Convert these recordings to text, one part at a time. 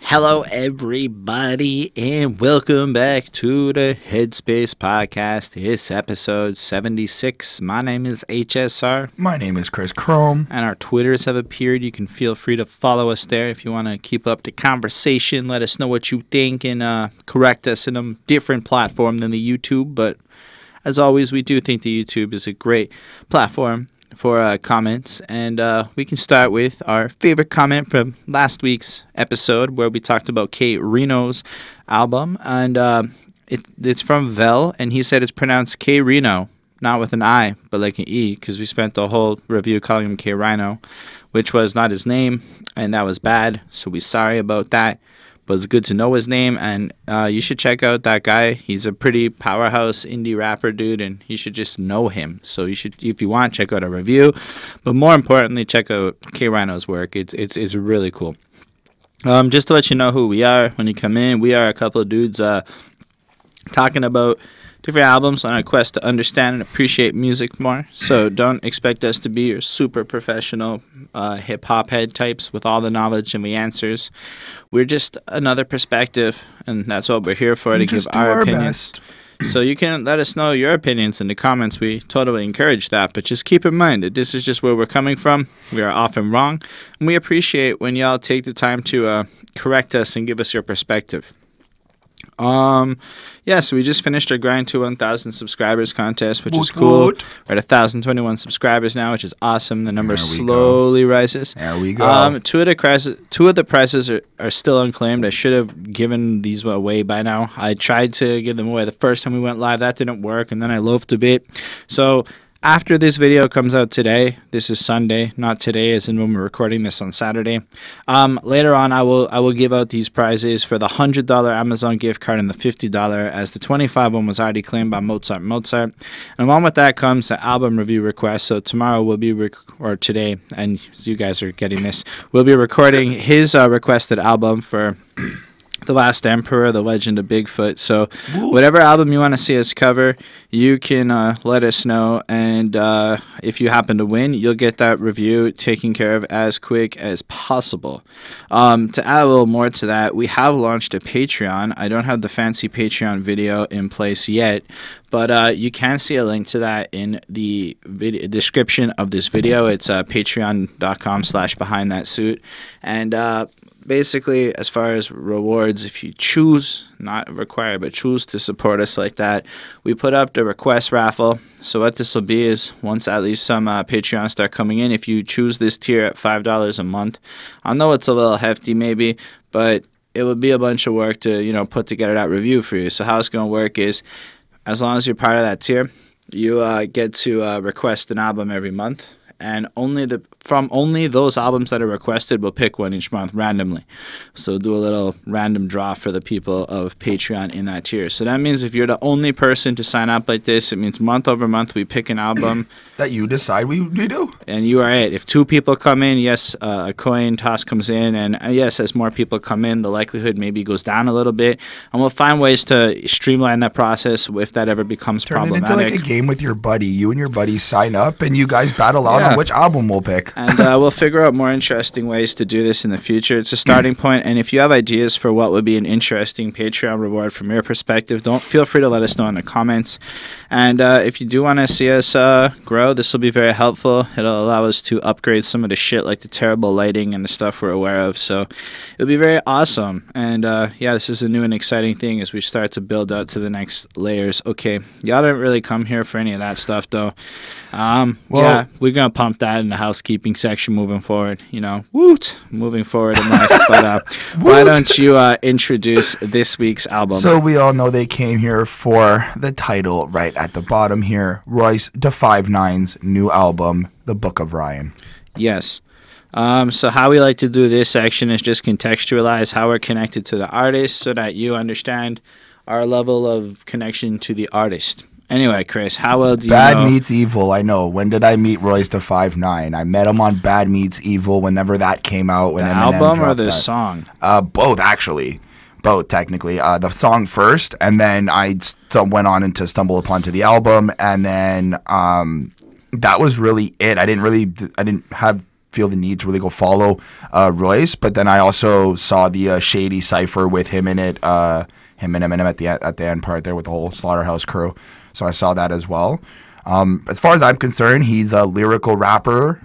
Hello, everybody, and welcome back to the Headspace Podcast. It's episode 76. My name is HSR. My name is Chris Chrome. And our Twitters have appeared. You can feel free to follow us there if you want to keep up the conversation. Let us know what you think and correct us in a different platform than the YouTube. But as always, we do think the YouTube is a great platform for comments, and we can start with our favorite comment from last week's episode where we talked about K Reno's album, and it's from Vel, and he said it's pronounced K Reno, not with an I but like an E, because we spent the whole review calling him K Rhino, which was not his name, and that was bad, so we're sorry about that. But it's good to know his name, and you should check out that guy. He's a pretty powerhouse indie rapper dude, and you should just know him. So you should, if you want, check out a review. But more importantly, check out K Rhino's work. It's really cool. Just to let you know who we are when you come in, we are a couple of dudes talking about different albums on our quest to understand and appreciate music more. So don't expect us to be your super professional hip-hop head types with all the knowledge and the answers. We're just another perspective, and that's what we're here for, to give our opinions. Best. So you can let us know your opinions in the comments. We totally encourage that, but just keep in mind that this is just where we're coming from. We are often wrong, and we appreciate when y'all take the time to correct us and give us your perspective. So we just finished our grind to 1,000 subscribers contest, which is cool. We're at 1,021 subscribers now, which is awesome. The number slowly rises. There we go. Two of the prizes are still unclaimed. I should have given these away by now. I tried to give them away the first time we went live. That didn't work, and then I loafed a bit. So after this video comes out today, this is Sunday, not today, as in when we're recording this on Saturday. Later on, I will give out these prizes for the $100 Amazon gift card and the $50, as the $25 one was already claimed by Mozart. And along with that comes the album review request. So tomorrow we'll be, or today, and you guys are getting this, we'll be recording his requested album for The Last Emperor, The Legend of Bigfoot. So whatever album you want to see us cover, you can let us know. And if you happen to win, you'll get that review taken care of as quick as possible. To add a little more to that, we have launched a Patreon. I don't have the fancy Patreon video in place yet, but you can see a link to that in the video description of this video. It's patreon.com/behindthatsuit. And basically, as far as rewards, if you choose, not required, but choose to support us like that, we put up the request raffle. So what this will be is, once at least some Patreons start coming in, if you choose this tier at $5 a month, I know it's a little hefty maybe, but it would be a bunch of work to, put together that review for you. So how it's going to work is, as long as you're part of that tier, you get to request an album every month. And from only those albums that are requested, we'll pick one each month randomly. So do a little random draw for the people of Patreon in that tier. So that means if you're the only person to sign up like this, it means month over month we pick an album that you decide we do. And you are it. If two people come in, yes, a coin toss comes in, and yes, as more people come in, the likelihood maybe goes down a little bit. And we'll find ways to streamline that process if that ever becomes problematic. Turn it into like a game with your buddy. You and your buddy sign up, and you guys battle out on which album we'll pick. And we'll figure out more interesting ways to do this in the future. It's a starting point, and if you have ideas for what would be an interesting Patreon reward from your perspective, feel free to let us know in the comments. And if you do want to see us grow, this will be very helpful. It'll allow us to upgrade some of the shit, like the terrible lighting and the stuff we're aware of. So it'll be very awesome. And this is a new and exciting thing as we start to build out to the next layers. Okay, y'all didn't really come here for any of that stuff, though. We're gonna pump that in the housekeeping section moving forward. Moving forward in life. But why don't you introduce this week's album? So we all know they came here for the title right at the bottom here. Royce da 5'9's new album, The Book of Ryan. Yes. So how we like to do this section is just contextualize how we're connected to the artist so that you understand our level of connection to the artist. Anyway, Chris, how well do you know? Bad Meets Evil, I know. When did I meet Royce da 5'9"? I met him on Bad Meets Evil whenever that came out. When the Eminem album or the that. song? Both, actually. Both, technically. The song first, and then I went on into stumble upon to the album, and then that was really it. I didn't have feel the need to really go follow Royce. But then I also saw the Shady Cypher with him in it, him and Eminem at the end part there with the whole Slaughterhouse crew. So I saw that as well. As far as I'm concerned, he's a lyrical rapper,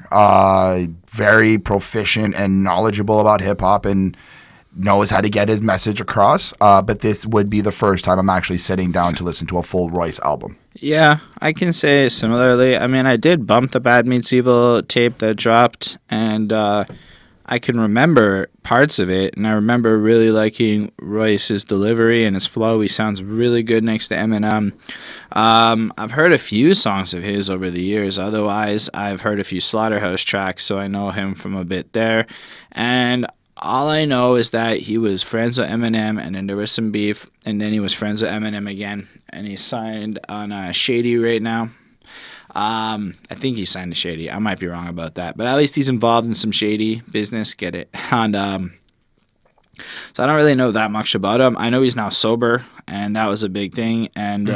very proficient and knowledgeable about hip-hop and knows how to get his message across. But this would be the first time I'm actually sitting down to listen to a full Royce album. Yeah, I can say similarly. I mean, I did bump the Bad Meets Evil tape that dropped, and I can remember parts of it, and I remember really liking Royce's delivery and his flow. He sounds really good next to Eminem. I've heard a few songs of his over the years. Otherwise, I've heard a few Slaughterhouse tracks, so I know him from a bit there. And all I know is that he was friends with Eminem, and then there was some beef, and then he was friends with Eminem again, and he's signed on Shady right now. I think he signed to Shady. I might be wrong about that, but at least he's involved in some shady business. Get it? And so I don't really know that much about him. I know he's now sober, and that was a big thing. And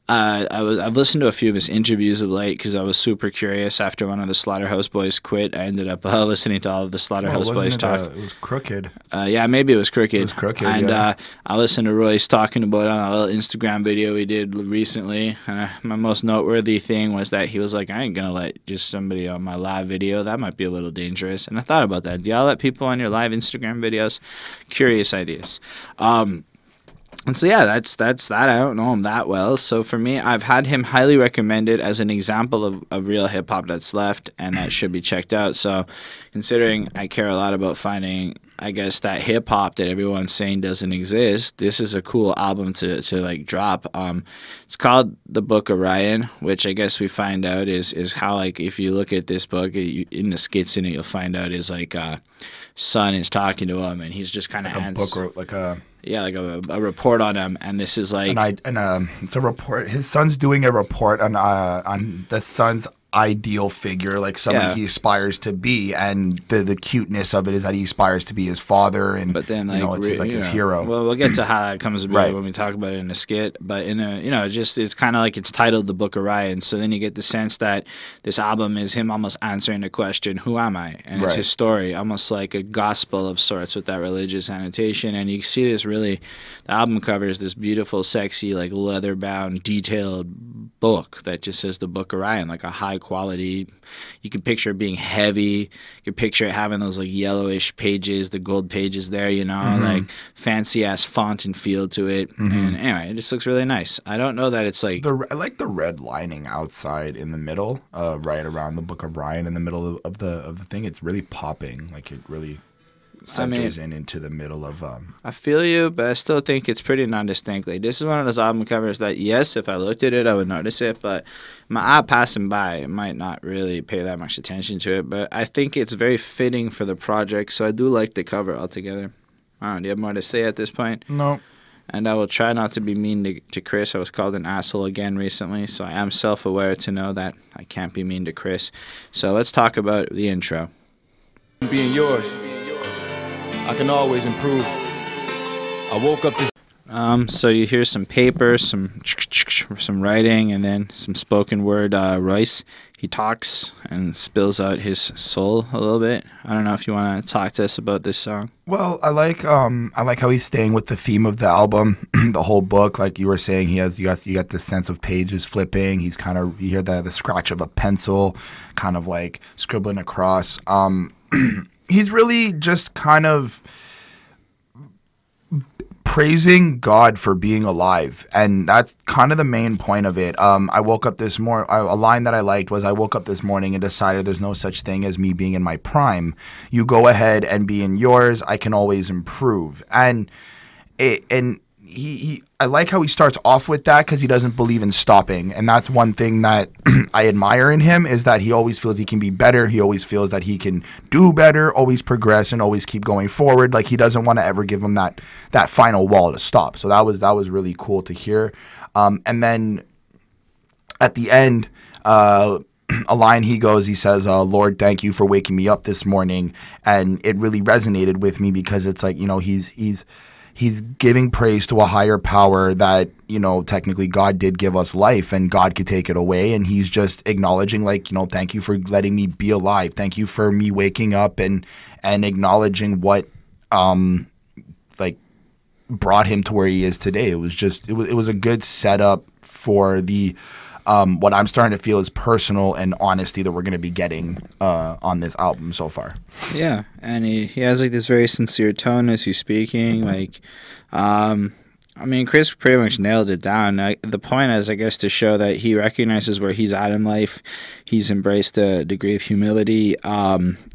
I've listened to a few of his interviews of late because I was super curious. After one of the Slaughterhouse Boys quit, I ended up listening to all of the Slaughterhouse Boys talk. It was Crooked. Yeah, maybe it was Crooked. It was Crooked, and yeah. I listened to Royce talking about it on a little Instagram video he did recently. My most noteworthy thing was that he was like, I ain't going to let just somebody on my live video. That might be a little dangerous. And I thought about that. Do y'all let people on your live Instagram videos? Curious ideas. And so, yeah, that's that. I don't know him that well. So for me, I've had him highly recommended as an example of real hip-hop that's left and that should be checked out. So considering I care a lot about finding, I guess, that hip-hop that everyone's saying doesn't exist, this is a cool album to like drop. It's called The Book of Ryan, which I guess we find out is how, like, if you look at this book, in the skits in it, you'll find out is like son is talking to him, and he's just kind of like a a report on him, and this is like it's a report. His son's doing a report on the son's ideal figure, like somebody he aspires to be, and the cuteness of it is that he aspires to be his father, and but then, like, it's like his hero. Well, we'll get to how that comes about when we talk about it in a skit, but in a just it's kind of like it's titled The Book of Ryan, so then you get the sense that this album is him almost answering the question, who am I? And it's his story, almost like a gospel of sorts with that religious annotation. And you see this really, the album cover is this beautiful, sexy, like leather-bound, detailed book that just says The Book of Ryan, like a high quality. You can picture it being heavy. You can picture it having those like yellowish pages, the gold pages there, like fancy ass font and feel to it. And anyway, it just looks really nice. I don't know that it's like I like the red lining outside in the middle, right around the Book of Ryan in the middle of the thing. It's really popping. Like it really centers into the middle of I feel you, but I still think it's pretty non-distinct. Like, this is one of those album covers that, yes, if I looked at it, I would notice it, but my eye passing by, I might not really pay that much attention to it. But I think it's very fitting for the project, so I do like the cover altogether. I don't know, do you have more to say at this point? No. And I will try not to be mean to Chris. I was called an asshole again recently, so I am self-aware to know that I can't be mean to Chris. So let's talk about the intro. Being yours, I can always improve. I woke up this. So you hear some paper, some writing, and then some spoken word. Royce, he talks and spills out his soul a little bit. I don't know if you want to talk to us about this song. Well, I like how he's staying with the theme of the album, the whole book. Like you were saying, you got this sense of pages flipping. He's kind of, you hear the scratch of a pencil, kind of like scribbling across. He's really just kind of praising God for being alive, and that's kind of the main point of it. I woke up this morning, a line that I liked was, I woke up this morning and decided there's no such thing as me being in my prime. You go ahead and be in yours. I can always improve. And I like how he starts off with that, because he doesn't believe in stopping. And that's one thing that I admire in him, is that he always feels he can be better. He always feels that he can do better, always progress, and always keep going forward. Like, he doesn't want to ever give him that final wall to stop. So that was really cool to hear. And then at the end, a line he says, Lord, thank you for waking me up this morning. And it really resonated with me, because it's like, he's giving praise to a higher power that, you know, technically God did give us life and God could take it away. And he's just acknowledging, like, you know, thank you for letting me be alive. Thank you for me waking up and acknowledging what, like, brought him to where he is today. It was a good setup for the, what I'm starting to feel is personal and honesty that we're going to be getting on this album so far. Yeah, and he has like this very sincere tone as he's speaking. Like, I mean, Chris pretty much nailed it down. The point is, I guess, to show that he recognizes where he's at in life. He's embraced a degree of humility.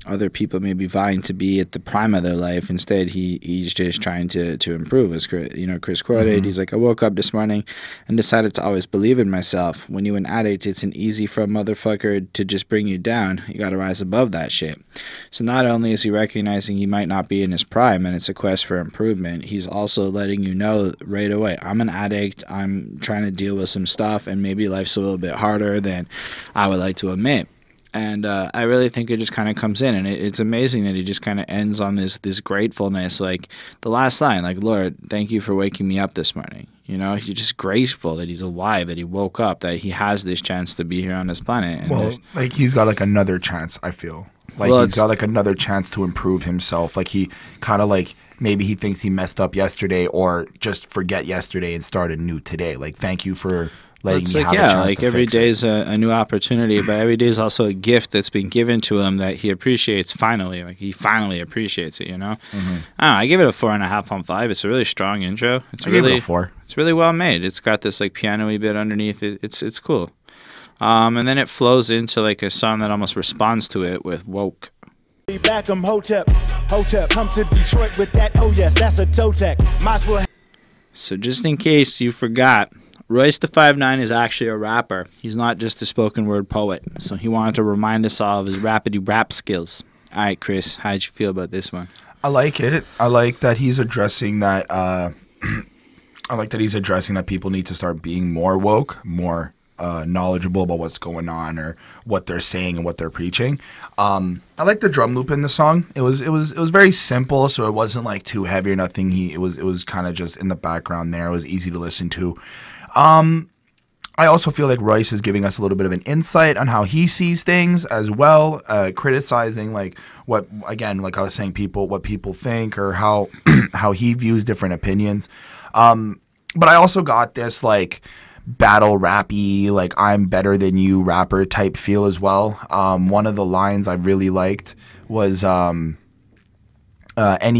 Other people may be vying to be at the prime of their life. Instead, he's just trying to improve. As Chris quoted, he's like, I woke up this morning and decided to always believe in myself. When you're an addict, it's an easy for a motherfucker to just bring you down. You got to rise above that shit. So not only is he recognizing he might not be in his prime and it's a quest for improvement, he's also letting you know right away, I'm an addict, I'm trying to deal with some stuff, and maybe life's a little bit harder than I would like to admit. And I really think it just kind of comes in, and it's amazing that he just kind of ends on this gratefulness. Like the last line, like, Lord, thank you for waking me up this morning. You know, he's just grateful that he's alive, that he woke up, that he has this chance to be here on this planet. And well, like he's got like another chance, I feel. Like he's got like another chance to improve himself. Like he kind of like, maybe he thinks he messed up yesterday, or just forget yesterday and start anew today. Like, thank you for letting me have a chance like to every fix day it. is a new opportunity, but every day is also a gift that's been given to him that he appreciates finally. Like, he finally appreciates it, you know? I don't know, I give it a 4.5 on 5. It's a really strong intro. I gave it a 4. It's really well made. It's got this, like, piano-y bit underneath it. It's cool. And then it flows into, like, a song that almost responds to it with Woke. Back 'em, Hotep, come to Detroit with that, oh yes, that's a toe tag. Might as well. So just in case you forgot, Royce the 5'9" is actually a rapper. He's not just a spoken word poet. So he wanted to remind us all of his rapidy rap skills. All right, Chris, how'd you feel about this one? I like it. I like that he's addressing that. I like that he's addressing that people need to start being more woke, more knowledgeable about what's going on or what they're saying and what they're preaching. I like the drum loop in the song. It was very simple, so it wasn't like too heavy or nothing. It was kind of just in the background there. It was easy to listen to. I also feel like Royce is giving us a little bit of an insight on how he sees things as well, criticizing like what, again, like I was saying, what people think or how how he views different opinions. But I also got this like battle rappy, like I'm better than you rapper type feel as well. One of the lines I really liked was any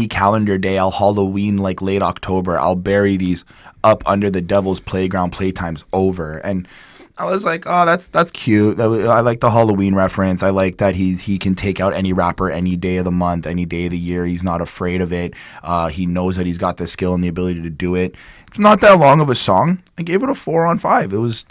calendar day, I'll Halloween like late October, I'll bury these up under the devil's playground, playtime's over. And I was like, oh, that's cute. I like the Halloween reference. I like that he can take out any rapper any day of the month, any day of the year. He's not afraid of it. He knows that he's got the skill and the ability to do it. It's not that long of a song. I gave it a 4 on 5. It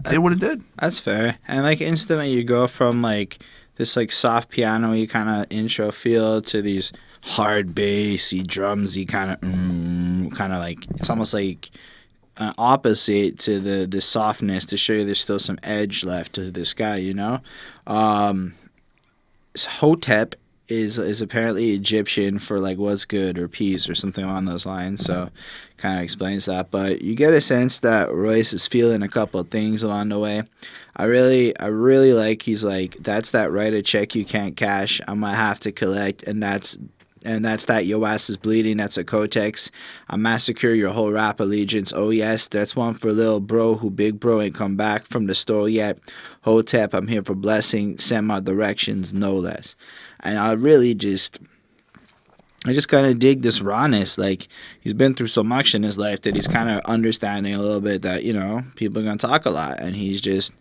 did what it did. That's fair. And like instantly you go from like this like soft piano-y kind of intro feel to these hard bassy drumsy kind of like, it's almost like an opposite to the softness to show you there's still some edge left to this guy, you know. Hotep is apparently Egyptian for like what's good or peace or something along those lines, so kind of explains that. But you get a sense that Royce is feeling a couple of things along the way. I really like, he's like, that's that write a check you can't cash, I might have to collect, and that's that your ass is bleeding, that's a Kotex. I massacre your whole rap allegiance. Oh yes, that's one for little bro who big bro ain't come back from the store yet. Hotep, I'm here for blessing, send my directions, no less. And I just kind of dig this rawness. Like, he's been through so much in his life that he's kind of understanding a little bit that, you know, people are going to talk a lot. And he's just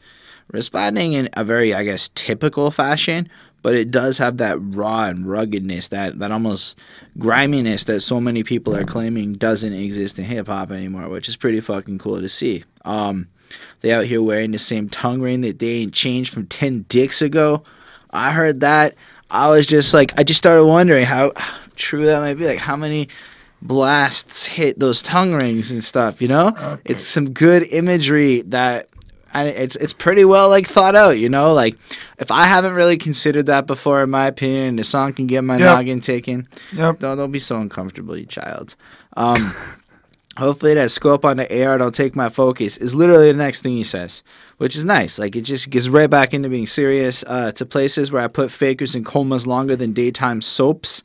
responding in a very, I guess, typical fashion. But it does have that raw and ruggedness, that almost griminess that so many people are claiming doesn't exist in hip-hop anymore, which is pretty fucking cool to see. They out here wearing the same tongue ring that they ain't changed from 10 dicks ago. I heard that. I was just like, I just started wondering how true that might be. Like, how many blasts hit those tongue rings and stuff, you know? Okay. It's some good imagery that And it's pretty well like thought out, you know. Like if I haven't really considered that before, in my opinion, the song can get my noggin taken. Yep. Don't be so uncomfortable, you child. Hopefully that scope on the AR don't take my focus is literally the next thing he says, which is nice. Like it just gets right back into being serious. To places where I put fakers in comas longer than daytime soaps.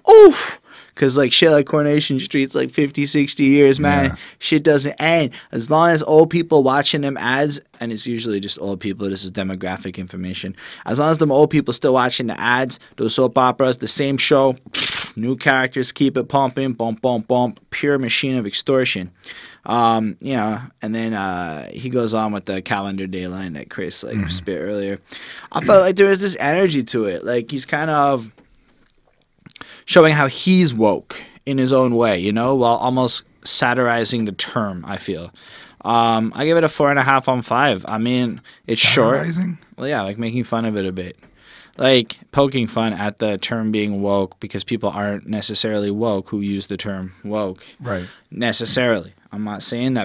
Oof. Because, like, shit like Coronation Street's, like, 50, 60 years, man. Yeah. Shit doesn't end. As long as old people watching them ads, and it's usually just old people, this is demographic information. As long as them old people still watching the ads, those soap operas, the same show, new characters, keep it pumping, bump, bump, bump, pure machine of extortion. You know, and then he goes on with the calendar day line that Chris, like, spit earlier. I felt like there was this energy to it. Like, he's kind of showing how he's woke in his own way, you know, while almost satirizing the term, I feel. I give it a 4.5 on 5. I mean, it's satirizing? Short. Well, yeah, like making fun of it a bit. Like poking fun at the term being woke because people aren't necessarily woke who use the term woke. Right. Necessarily. I'm not saying that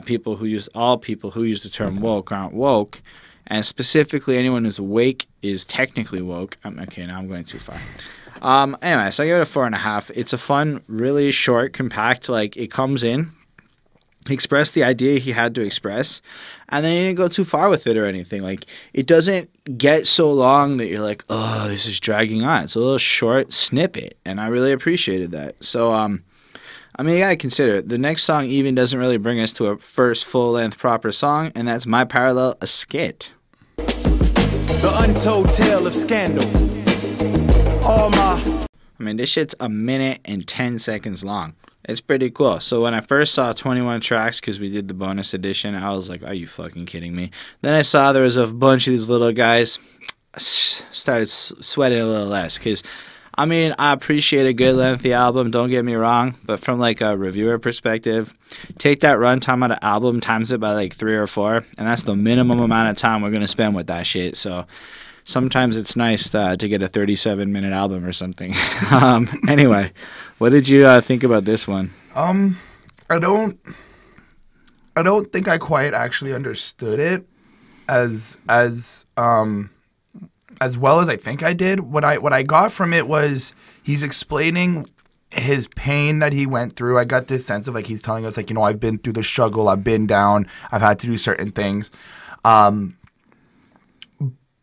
all people who use the term woke aren't woke. And specifically anyone who's awake is technically woke. Okay, now I'm going too far. Anyway, so I give it a 4.5. It's a fun, really short, compact, like it comes in, he expressed the idea he had to express, and then he didn't go too far with it or anything. Like it doesn't get so long that you're like, oh, this is dragging on. It's a little short snippet, and I really appreciated that. So, I mean, you gotta consider it. The next song even doesn't really bring us to a first full-length proper song, and that's My Parallel, a skit. The untold tale of scandal. I mean, this shit's 1 minute and 10 seconds long. It's pretty cool. So when I first saw 21 tracks, because we did the bonus edition, I was like, are you fucking kidding me? Then I saw there was a bunch of these little guys. Started sweating a little less, because, I mean, I appreciate a good lengthy album, don't get me wrong, but from like a reviewer perspective, take that runtime on an album, times it by like 3 or 4, and that's the minimum amount of time we're going to spend with that shit. So sometimes it's nice to get a 37-minute album or something. Anyway, what did you think about this one? I don't think I quite actually understood it as well as I think I did. What I got from it was he's explaining his pain that he went through. I got this sense of like he's telling us like, you know, I've been through the struggle, I've been down, I've had to do certain things.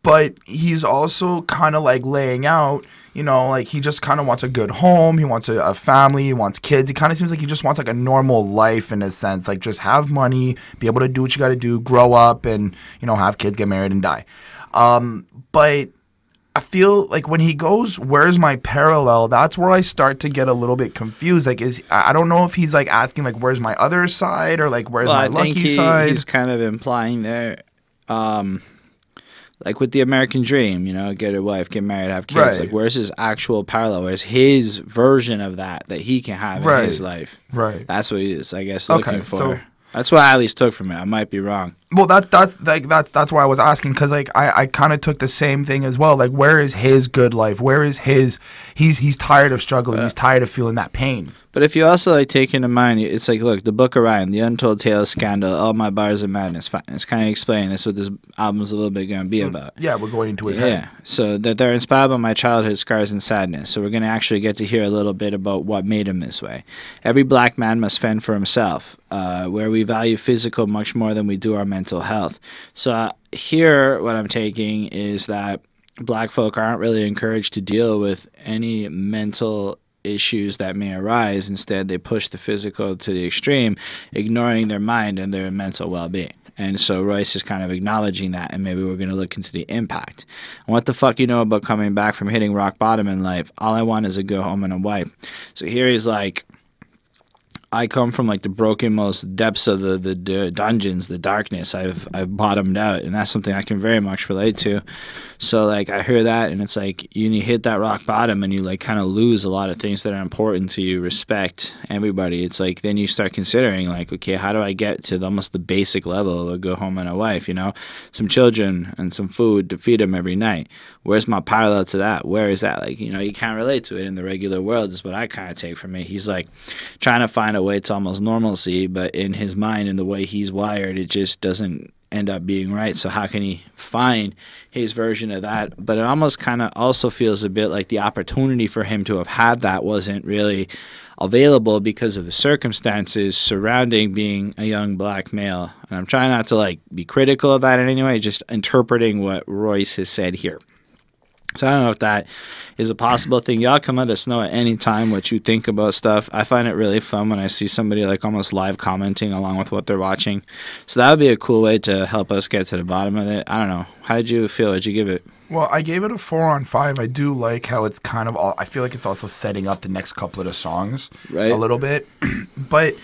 But he's also kind of like laying out, you know, like he just kind of wants a good home. He wants a family. He wants kids. It kind of seems like he just wants like a normal life in a sense, like just have money, be able to do what you got to do, grow up and, you know, have kids, get married and die. But I feel like when he goes, where's my parallel? That's where I start to get a little bit confused. Like, I don't know if he's like asking like, where's my other side or like, where's my lucky side? He's kind of implying there, like with the American dream, you know, get a wife, get married, have kids. Right. Like, where's his actual parallel? Where's his version of that he can have in his life? Right. That's what he is, I guess, looking for. So, that's what I at least took from it. I might be wrong. Well, that's why I was asking, because like I kind of took the same thing as well. Like, where is his good life? Where is his? He's tired of struggling. He's tired of feeling that pain. But if you also like take into mind, it's like, look, the Book of Ryan, the Untold Tale of Scandal, All My Bars of Madness. Fine, it's kind of explaining that's what this album's a little bit going to be about. Yeah, we're going into his head. Yeah, so that they're inspired by my childhood scars and sadness. So we're going to actually get to hear a little bit about what made him this way. Every black man must fend for himself, where we value physical much more than we do our mental health. So here, what I'm taking is that black folk aren't really encouraged to deal with any mental issues that may arise. Instead, they push the physical to the extreme, ignoring their mind and their mental well-being. And so Royce is kind of acknowledging that, and maybe we're going to look into the impact. And what the fuck you know about coming back from hitting rock bottom in life? All I want is a good home and a wife. So here he's like, I come from like the broken most depths of the dungeons, the darkness. I've bottomed out, and that's something I can very much relate to. So like I hear that, and it's like you hit that rock bottom, and you like kind of lose a lot of things that are important to you. Respect everybody. It's like then you start considering like, okay, how do I get to almost the basic level of a good home and a wife? You know, some children and some food to feed them every night. Where's my parallel to that? Where is that? Like, you know, you can't relate to it in the regular world is what I kind of take from it. He's like trying to find a way to almost normalcy, but in his mind and the way he's wired, it just doesn't end up being right. So how can he find his version of that? But it almost kind of also feels a bit like the opportunity for him to have had that wasn't really available because of the circumstances surrounding being a young black male. And I'm trying not to like be critical of that in any way, just interpreting what Royce has said here. So I don't know if that is a possible thing. Y'all can let us know at any time what you think about stuff. I find it really fun when I see somebody like almost live commenting along with what they're watching. So that would be a cool way to help us get to the bottom of it. I don't know. How did you feel? What'd you give it? Well, I gave it a 4 on 5. I do like how it's kind of I feel like it's also setting up the next couple of songs right, a little bit. But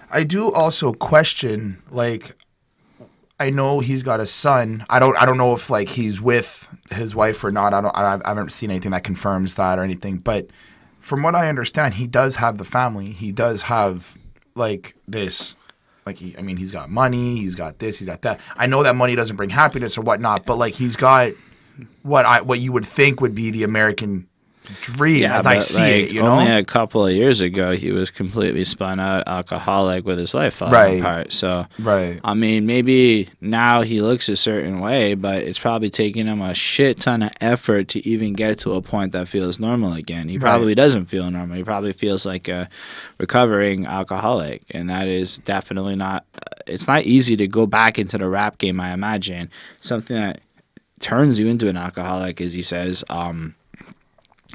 I do also question, like, I know he's got a son. I don't know if like he's with his wife or not. I haven't seen anything that confirms that or anything. But from what I understand, he does have the family. He does have like this, like he's got money. He's got this. He's got that. I know that money doesn't bring happiness or whatnot, but like he's got what you would think would be the American dream as I see like, it. You know, only a couple of years ago, he was completely spun out alcoholic with his life falling Right. apart. So, right. I mean, maybe now he looks a certain way, but it's probably taking him a shit ton of effort to even get to a point that feels normal again. He probably doesn't feel normal. He probably feels like a recovering alcoholic, and that is definitely not. It's not easy to go back into the rap game. I imagine something that turns you into an alcoholic, as he says.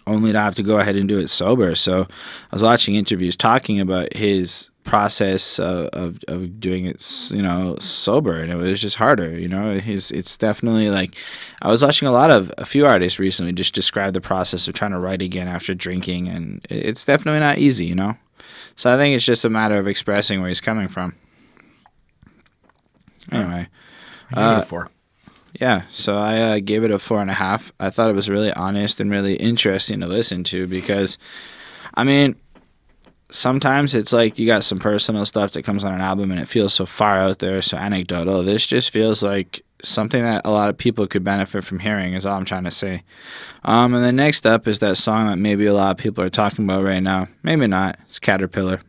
Only to have to go ahead and do it sober. So I was watching interviews talking about his process of doing it, sober, and it was just harder. It's definitely like I was watching a few artists recently just describe the process of trying to write again after drinking, and it's definitely not easy, So I think it's just a matter of expressing where he's coming from. Anyway, I gave it a 4. Yeah, so I gave it a 4.5. I thought it was really honest and really interesting to listen to because, I mean, sometimes it's like you got some personal stuff that comes on an album and it feels so far out there, so anecdotal. This just feels like something that a lot of people could benefit from hearing is all I'm trying to say. And then next up is that song that maybe a lot of people are talking about right now. Maybe not. It's Caterpillar.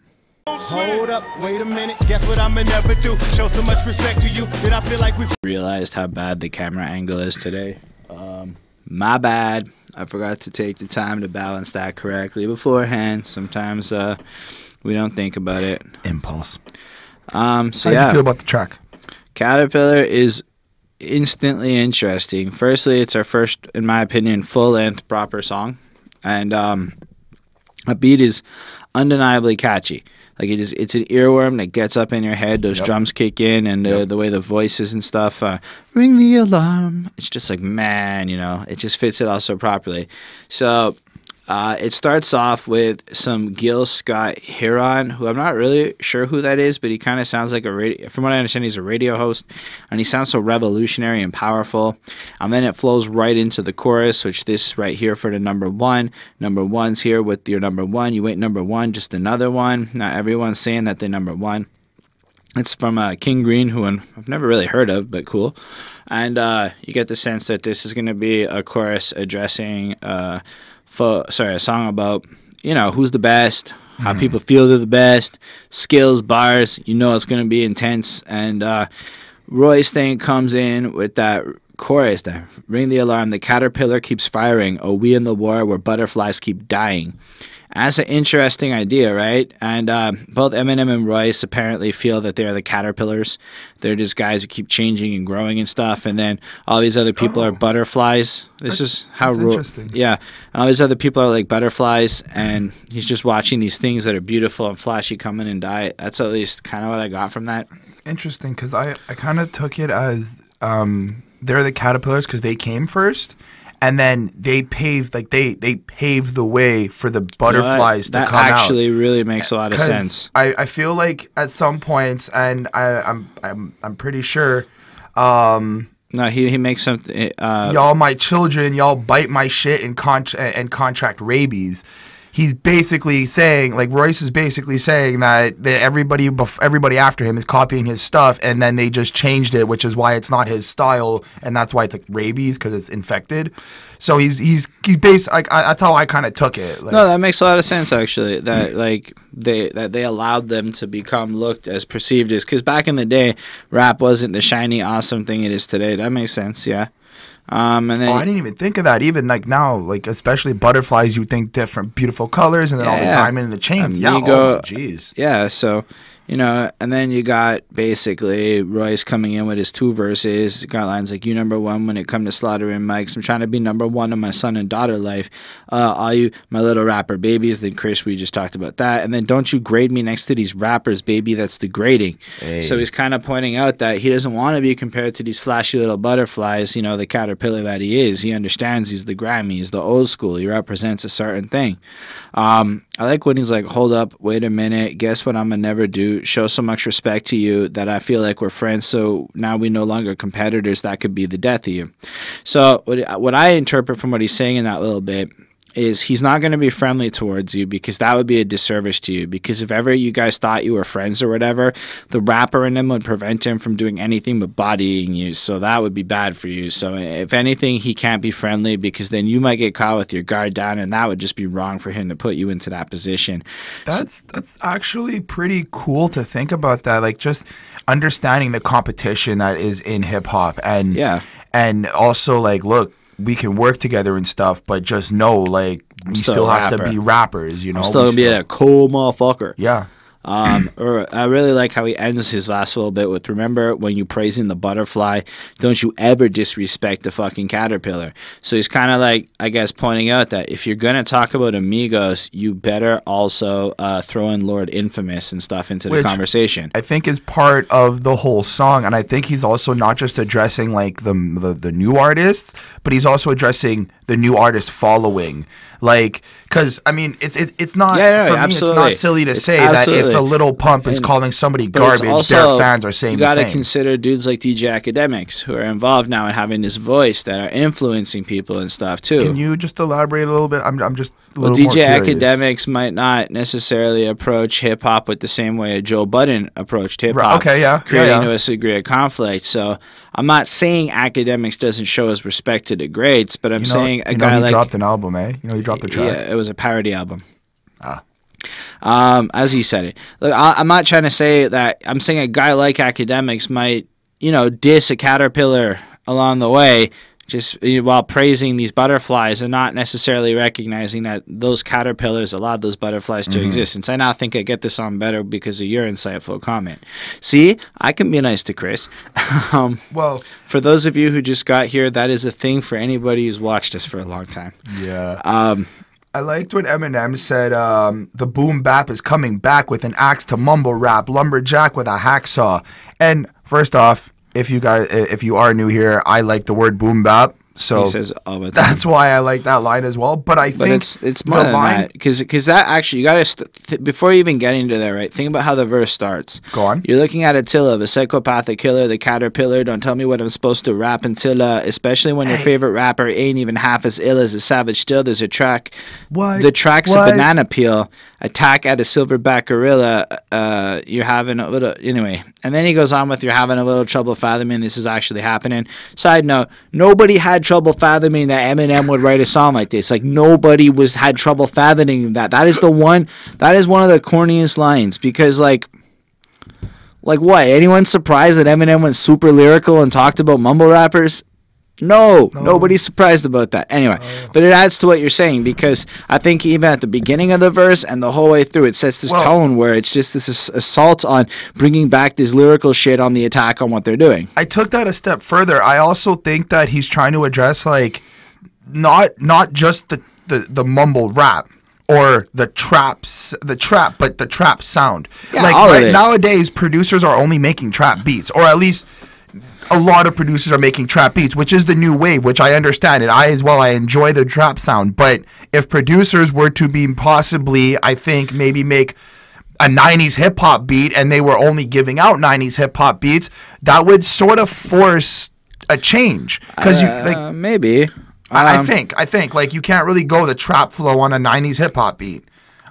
Hold up, wait a minute, guess what I'ma never do? Show so much respect to you that I feel like we've Realized how bad the camera angle is today. My bad. I forgot to take the time to balance that correctly beforehand. Sometimes we don't think about it. Impulse. How do you feel about the track? Caterpillar is instantly interesting. Firstly, it's our first, in my opinion, full-length proper song, and a beat is undeniably catchy. Like it's an earworm that gets up in your head. Those drums kick in, and the way the voices and stuff ring the alarm. It's just like, man, it just fits it all so properly. So it starts off with some Gil Scott-Heron, who I'm not really sure who that is, but he kind of sounds like from what I understand, he's a radio host, and he sounds so revolutionary and powerful. And then it flows right into the chorus, which this right here for the number one. Number one's here with your number one. You ain't number one, just another one. Not everyone's saying that they're number one. It's from King Green, who I've never really heard of, but cool. And you get the sense that this is going to be a chorus addressing a song about, who's the best, how people feel they're the best, skills, bars, it's going to be intense. And Royce thing comes in with that chorus, that ring the alarm, the caterpillar keeps firing, oh, we in the war where butterflies keep dying. And that's an interesting idea, right? And both Eminem and Royce apparently feel that they're the caterpillars. They're just guys who keep changing and growing and stuff. And then all these other people are butterflies. This is how interesting. Yeah. And all these other people are like butterflies, and he's just watching these things that are beautiful and flashy come in and die. That's at least kind of what I got from that. Interesting, because I kind of took it as they're the caterpillars because they came first. And then they paved the way for the butterflies to come out. That actually really makes a lot of sense. I feel like at some points, and I'm pretty sure. No, he makes something. Y'all my children, y'all bite my shit and contract rabies. he's basically saying, like, Royce is basically saying that everybody after him is copying his stuff, and then they just changed it, which is why it's not his style, and that's why it's like rabies, because it's infected. So he's based, like, that's how I kind of took it. Like, no, that makes a lot of sense, actually. That like they allowed them to become looked as perceived as, because back in the day, rap wasn't the shiny, awesome thing it is today. That makes sense, yeah. And then, I didn't even think of that. Even like now, like especially butterflies, you think different, beautiful colors, and then all the diamond in the chain. Jeez. Yeah. So, you know, and then you got basically Royce coming in with his 2 verses. Got lines like, "You number one when it come to slaughtering mics. I'm trying to be number one in my son and daughter life. All you my little rapper babies." Then Chris, we just talked about that. And then, "Don't you grade me next to these rappers, baby. That's degrading." Hey. So he's kind of pointing out that he doesn't want to be compared to these flashy little butterflies, you know, the caterpillar that he is. He understands he's the Grammy, he's the old school. He represents a certain thing. I like when he's like, "Hold up, wait a minute. Guess what I'm going to never do? Show so much respect to you that I feel like we're friends, so now we no longer competitors. That could be the death of you." So what I interpret from what he's saying in that little bit is he's not going to be friendly towards you, because that would be a disservice to you. Because if ever you guys thought you were friends or whatever, the rapper in him would prevent him from doing anything but bodying you. So that would be bad for you. So if anything, he can't be friendly, because then you might get caught with your guard down, and that would just be wrong for him to put you into that position. That's actually pretty cool to think about that. Like, just understanding the competition that is in hip hop, and also like, look, we can work together and stuff, but just know, like, we still have to be rappers, you know? I'm still going to be a cool motherfucker. Yeah. Or I really like how he ends his last little bit with, "Remember when you praising the butterfly, don't you ever disrespect the fucking caterpillar." So he's kind of like, I guess, pointing out that if you're going to talk about amigos, you better also throw in Lord Infamous and stuff into the conversation. I think is part of the whole song, and I think he's also not just addressing like the new artists, but he's also addressing the new artist following. Like, because I mean, it's not for me. It's not silly to say that if a Little Pump is calling somebody garbage, their fans are saying the same. You got to consider dudes like DJ Academics, who are involved now in having this voice, that are influencing people and stuff too. Can you just elaborate a little bit? I'm just a little DJ more curious. Academics might not necessarily approach hip hop with the same way Joe Budden approached hip hop. Okay, yeah, creating a degree of conflict. So I'm not saying Academics doesn't show his respect to the greats, but I'm saying a guy like, he dropped an album, eh? You know, he dropped a track. Yeah, it was a parody album. As he said it. Look, I'm not trying to say that. I'm saying a guy like Academics might, you know, diss a caterpillar along the way, just while praising these butterflies, and not necessarily recognizing that those caterpillars allowed those butterflies to exist. And so I now think I get this on better because of your insightful comment. See, I can be nice to Chris. Well, for those of you who just got here, that is a thing for anybody who's watched us for a long time. Yeah. I liked when Eminem said, "The boom bap is coming back with an axe to mumble rap, lumberjack with a hacksaw." And first off, if you are new here, I like the word boom bap. So he says all the time. That's why I like that line as well. But I think it's more than that, because that actually, you got to before you even get into that, right? Think about how the verse starts. Go on. You're looking at Attila, the psychopathic killer, the caterpillar. Don't tell me what I'm supposed to rap until, especially when your favorite rapper ain't even half as ill as a savage. Still, there's a track. What? The track's a banana peel. Attack at a silverback gorilla. You're having a little anyway, and then he goes on with, "You're having a little trouble fathoming this is actually happening." Side note: nobody had trouble fathoming that Eminem would write a song like this. Like, nobody had trouble fathoming that. That is one of the corniest lines, because like what? Anyone surprised that Eminem went super lyrical and talked about mumble rappers? No, nobody's surprised about that. Anyway, but it adds to what you're saying, because I think even at the beginning of the verse and the whole way through, it sets this tone where it's just this assault on bringing back this lyrical shit on the attack on what they're doing. I took that a step further. I also think that he's trying to address, like, not just the mumble rap or the trap, but the trap sound. Yeah, like nowadays, producers are only making trap beats, or at least a lot of producers are making trap beats, which is the new wave, which I understand. And I enjoy the trap sound. But if producers were to be possibly, I think, maybe make a 90s hip-hop beat, and they were only giving out 90s hip-hop beats, that would sort of force a change. Because maybe. I think like you can't really go the trap flow on a 90s hip hop beat.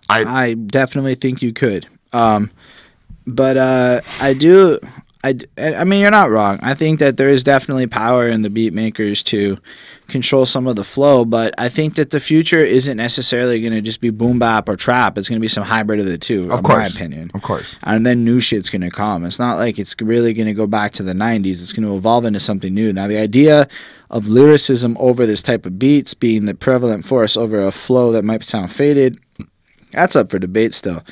I definitely think you could. But I do. I mean, you're not wrong. I think that there is definitely power in the beat makers to control some of the flow, but I think that the future isn't necessarily going to just be boom bap or trap. It's going to be some hybrid of the two, in my opinion. Of course. And then new shit's going to come. It's not like it's really going to go back to the 90s. It's going to evolve into something new. Now, the idea of lyricism over this type of beats being the prevalent force over a flow that might sound faded, that's up for debate still.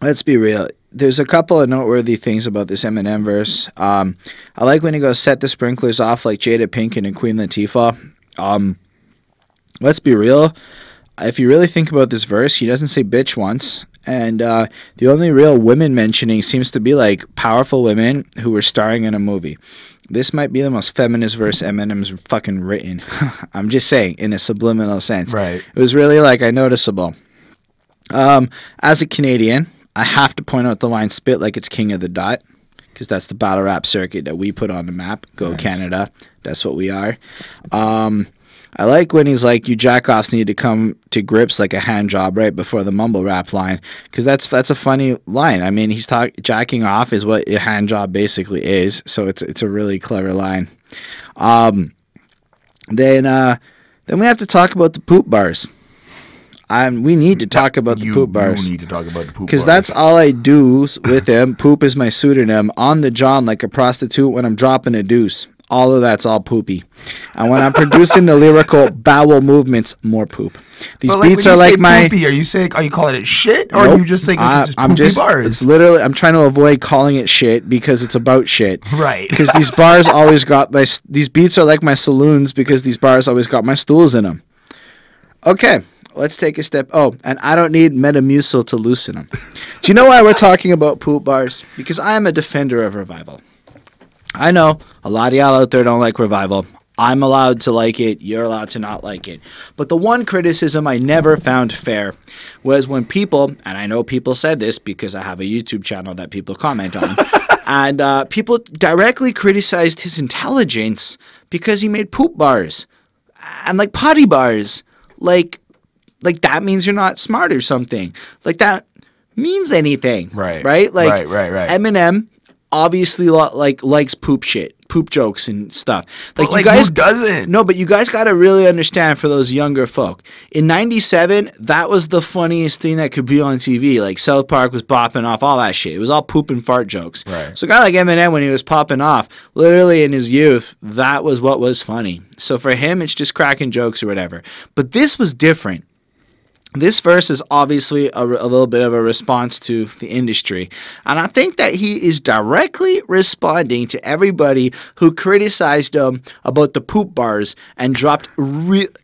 Let's be real. There's a couple of noteworthy things about this Eminem verse. I like when he goes, set the sprinklers off like Jada Pinkett and Queen Latifah. Let's be real. If you really think about this verse, he doesn't say bitch once. And the only real women mentioning seems to be like powerful women who were starring in a movie. This might be the most feminist verse Eminem's fucking written. I'm just saying, in a subliminal sense. Right. It was really like noticeable. As a Canadian, I have to point out the line "spit like it's king of the dot," because that's the battle rap circuit that we put on the map. Go nice. Canada. That's what we are. I like when he's like, you jack-offs need to come to grips like a hand job right before the mumble rap line, because that's a funny line. I mean, he's jacking off is what a hand job basically is, so it's a really clever line. Then we have to talk about the poop bars. We need to talk about the poop bars. You need to talk about the poop bars. Because that's all I do with him. Poop is my pseudonym. On the John like a prostitute when I'm dropping a deuce. All of that's all poopy. And when I'm producing the lyrical bowel movements, more poop. These beats are like my... Poopy, are you calling it shit? Or are you just saying it's just poopy bars? It's literally... I'm trying to avoid calling it shit because it's about shit. Right. Because these bars always got my... These beats are like my saloons because these bars always got my stools in them. Okay. Let's take a step. Oh, and I don't need Metamucil to loosen them. Do you know why we're talking about poop bars? Because I am a defender of revival. I know a lot of y'all out there don't like revival. I'm allowed to like it. You're allowed to not like it. But the one criticism I never found fair was when people, and I know people said this because I have a YouTube channel that people comment on, and people directly criticized his intelligence because he made poop bars and like potty bars. Like that means you're not smart or something. Like that means anything. Right. Right? Like right. Eminem obviously likes poop shit, poop jokes and stuff. Like you guys, who doesn't? No, but you guys got to really understand for those younger folk. In 97, that was the funniest thing that could be on TV. Like South Park was bopping off, all that shit. It was all poop and fart jokes. Right. So a guy like Eminem, when he was popping off, literally in his youth, that was what was funny. So for him, it's just cracking jokes or whatever. But this was different. This verse is obviously a little bit of a response to the industry. And I think that he is directly responding to everybody who criticized him about the poop bars and dropped...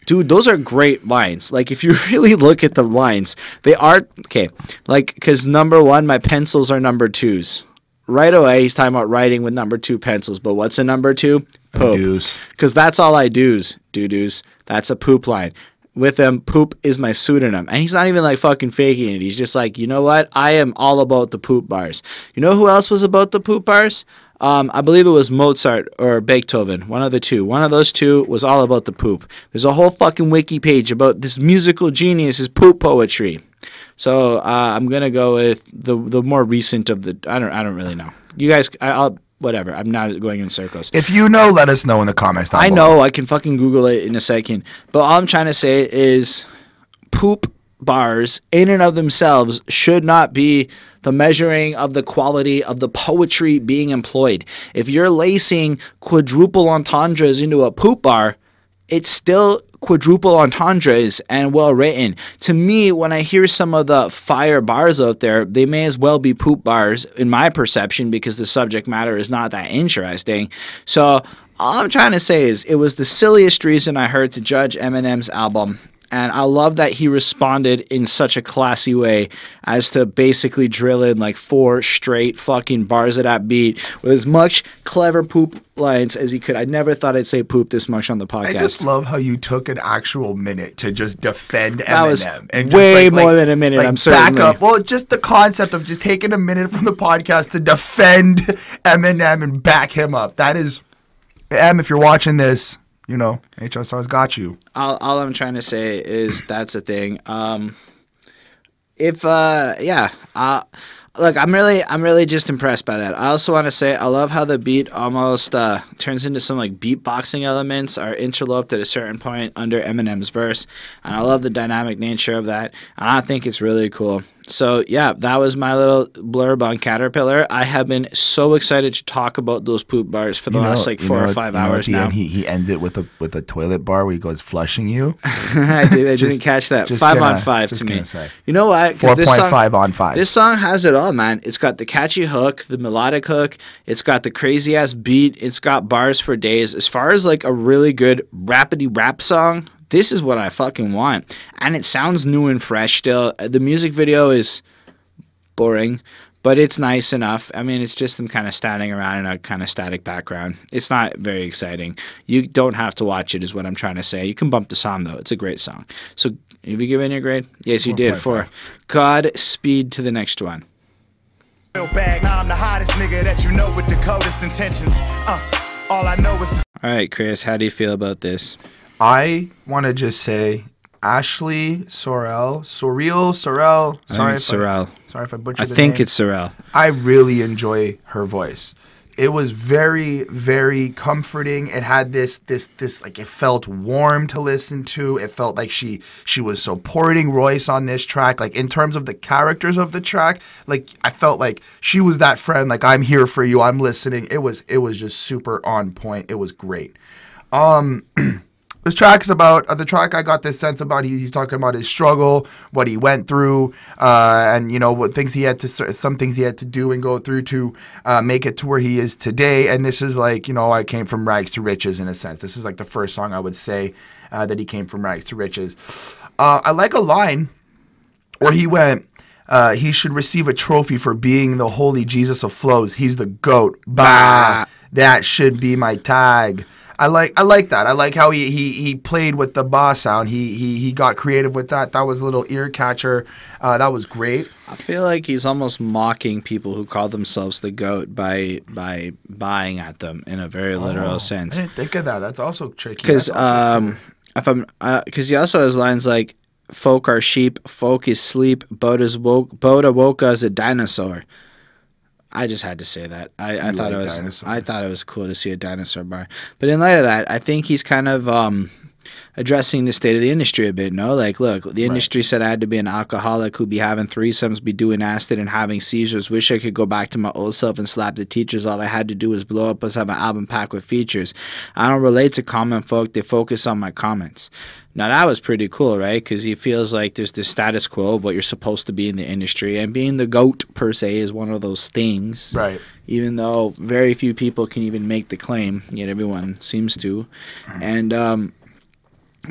Dude, those are great lines. Like, if you really look at the lines, they are... Okay, like, because number one, my pencils are number twos. Right away, he's talking about writing with number two pencils. But what's a number two? Poop. Because that's all I do's. Doo-doos. That's a poop line. With him, poop is my pseudonym. And he's not even like fucking faking it. He's just like, you know what? I am all about the poop bars. You know who else was about the poop bars? I believe it was Mozart or Beethoven. One of the two. One of those two was all about the poop. There's a whole fucking wiki page about this musical genius's poop poetry. So I'm going to go with the more recent of the... I don't really know. You guys... Whatever. I'm not going in circles. If you know, let us know in the comments down below. I know. I can fucking Google it in a second. But all I'm trying to say is poop bars in and of themselves should not be the measuring of the quality of the poetry being employed. If you're lacing quadruple entendres into a poop bar, it's still quadruple entendres and well written. To me, when I hear some of the fire bars out there, they may as well be poop bars in my perception because the subject matter is not that interesting. So all I'm trying to say is it was the silliest reason I heard to judge Eminem's album. And I love that he responded in such a classy way as to basically drill in like 4 straight fucking bars of that beat with as much clever poop lines as he could. I never thought I'd say poop this much on the podcast. I just love how you took an actual minute to just defend Eminem. That was and way just more than a minute, I'm certain. Back up. Well, just the concept of just taking a minute from the podcast to defend Eminem and back him up. That is, Em, if you're watching this, you know, HSR's got you. All I'm trying to say is that's a thing. Look, I'm really just impressed by that. I also want to say I love how the beat almost turns into some like beatboxing elements are interloped at a certain point under Eminem's verse, and I love the dynamic nature of that, and I think it's really cool. So yeah, that was my little blurb on Caterpillar. I have been so excited to talk about those poop bars for the last like 4 or 5 hours now. And he ends it with a toilet bar where he goes flushing you. I didn't catch that. 5 on 5 to me. Say. You know what? 4.5 on 5. This song has it all, man. It's got the catchy hook, the melodic hook. It's got the crazy ass beat. It's got bars for days. As far as like a really good rapidy rap song, this is what I fucking want. And it sounds new and fresh still. The music video is boring, but it's nice enough. I mean, it's just them kind of standing around in a kind of static background. It's not very exciting. You don't have to watch it is what I'm trying to say. You can bump the song, though. It's a great song. So, have you given it a grade? Yes, you did. 4. Godspeed to the next one. Bag. I'm the hottest nigga that you know with the coldest intentions. All I know is... All right, Chris, how do you feel about this? I want to just say, Ashley Sorrell. Sorry if I butchered the name. I think it's Sorrell. I really enjoy her voice. It was very, very comforting. It had this like, it felt warm to listen to. It felt like she was supporting Royce on this track. Like, in terms of the characters of the track, like, I felt like she was that friend. Like, I'm here for you. I'm listening. It was just super on point. It was great. This track is about the track. I got this sense about he's talking about his struggle, what he went through, and you know what things he had to some things he had to do and go through to make it to where he is today. And this is like, you know, I came from rags to riches in a sense. This is like the first song I would say that he came from rags to riches. I like a line where he went, he should receive a trophy for being the holy Jesus of flows. He's the GOAT. Bah, that should be my tag. I like that. I like how he played with the ba sound. He got creative with that. That was a little ear catcher. That was great. I feel like he's almost mocking people who call themselves the GOAT by buying at them in a very literal sense. I didn't think of that. That's also tricky. Because he also has lines like, "Folk are sheep, folk is sleep, Boda woke as a dinosaur." I just had to say that. I thought it was cool to see a dinosaur bar. But in light of that, I think he's kind of addressing the state of the industry a bit, no? Like, look, the industry said I had to be an alcoholic who'd be having threesomes, be doing acid and having seizures. Wish I could go back to my old self and slap the teachers. All I had to do was blow up us, have an album packed with features. I don't relate to common folk. They focus on my comments. Now, that was pretty cool, right? Because he feels like there's this status quo of what you're supposed to be in the industry. And being the GOAT, per se, is one of those things. Right. Even though very few people can even make the claim, yet everyone seems to. And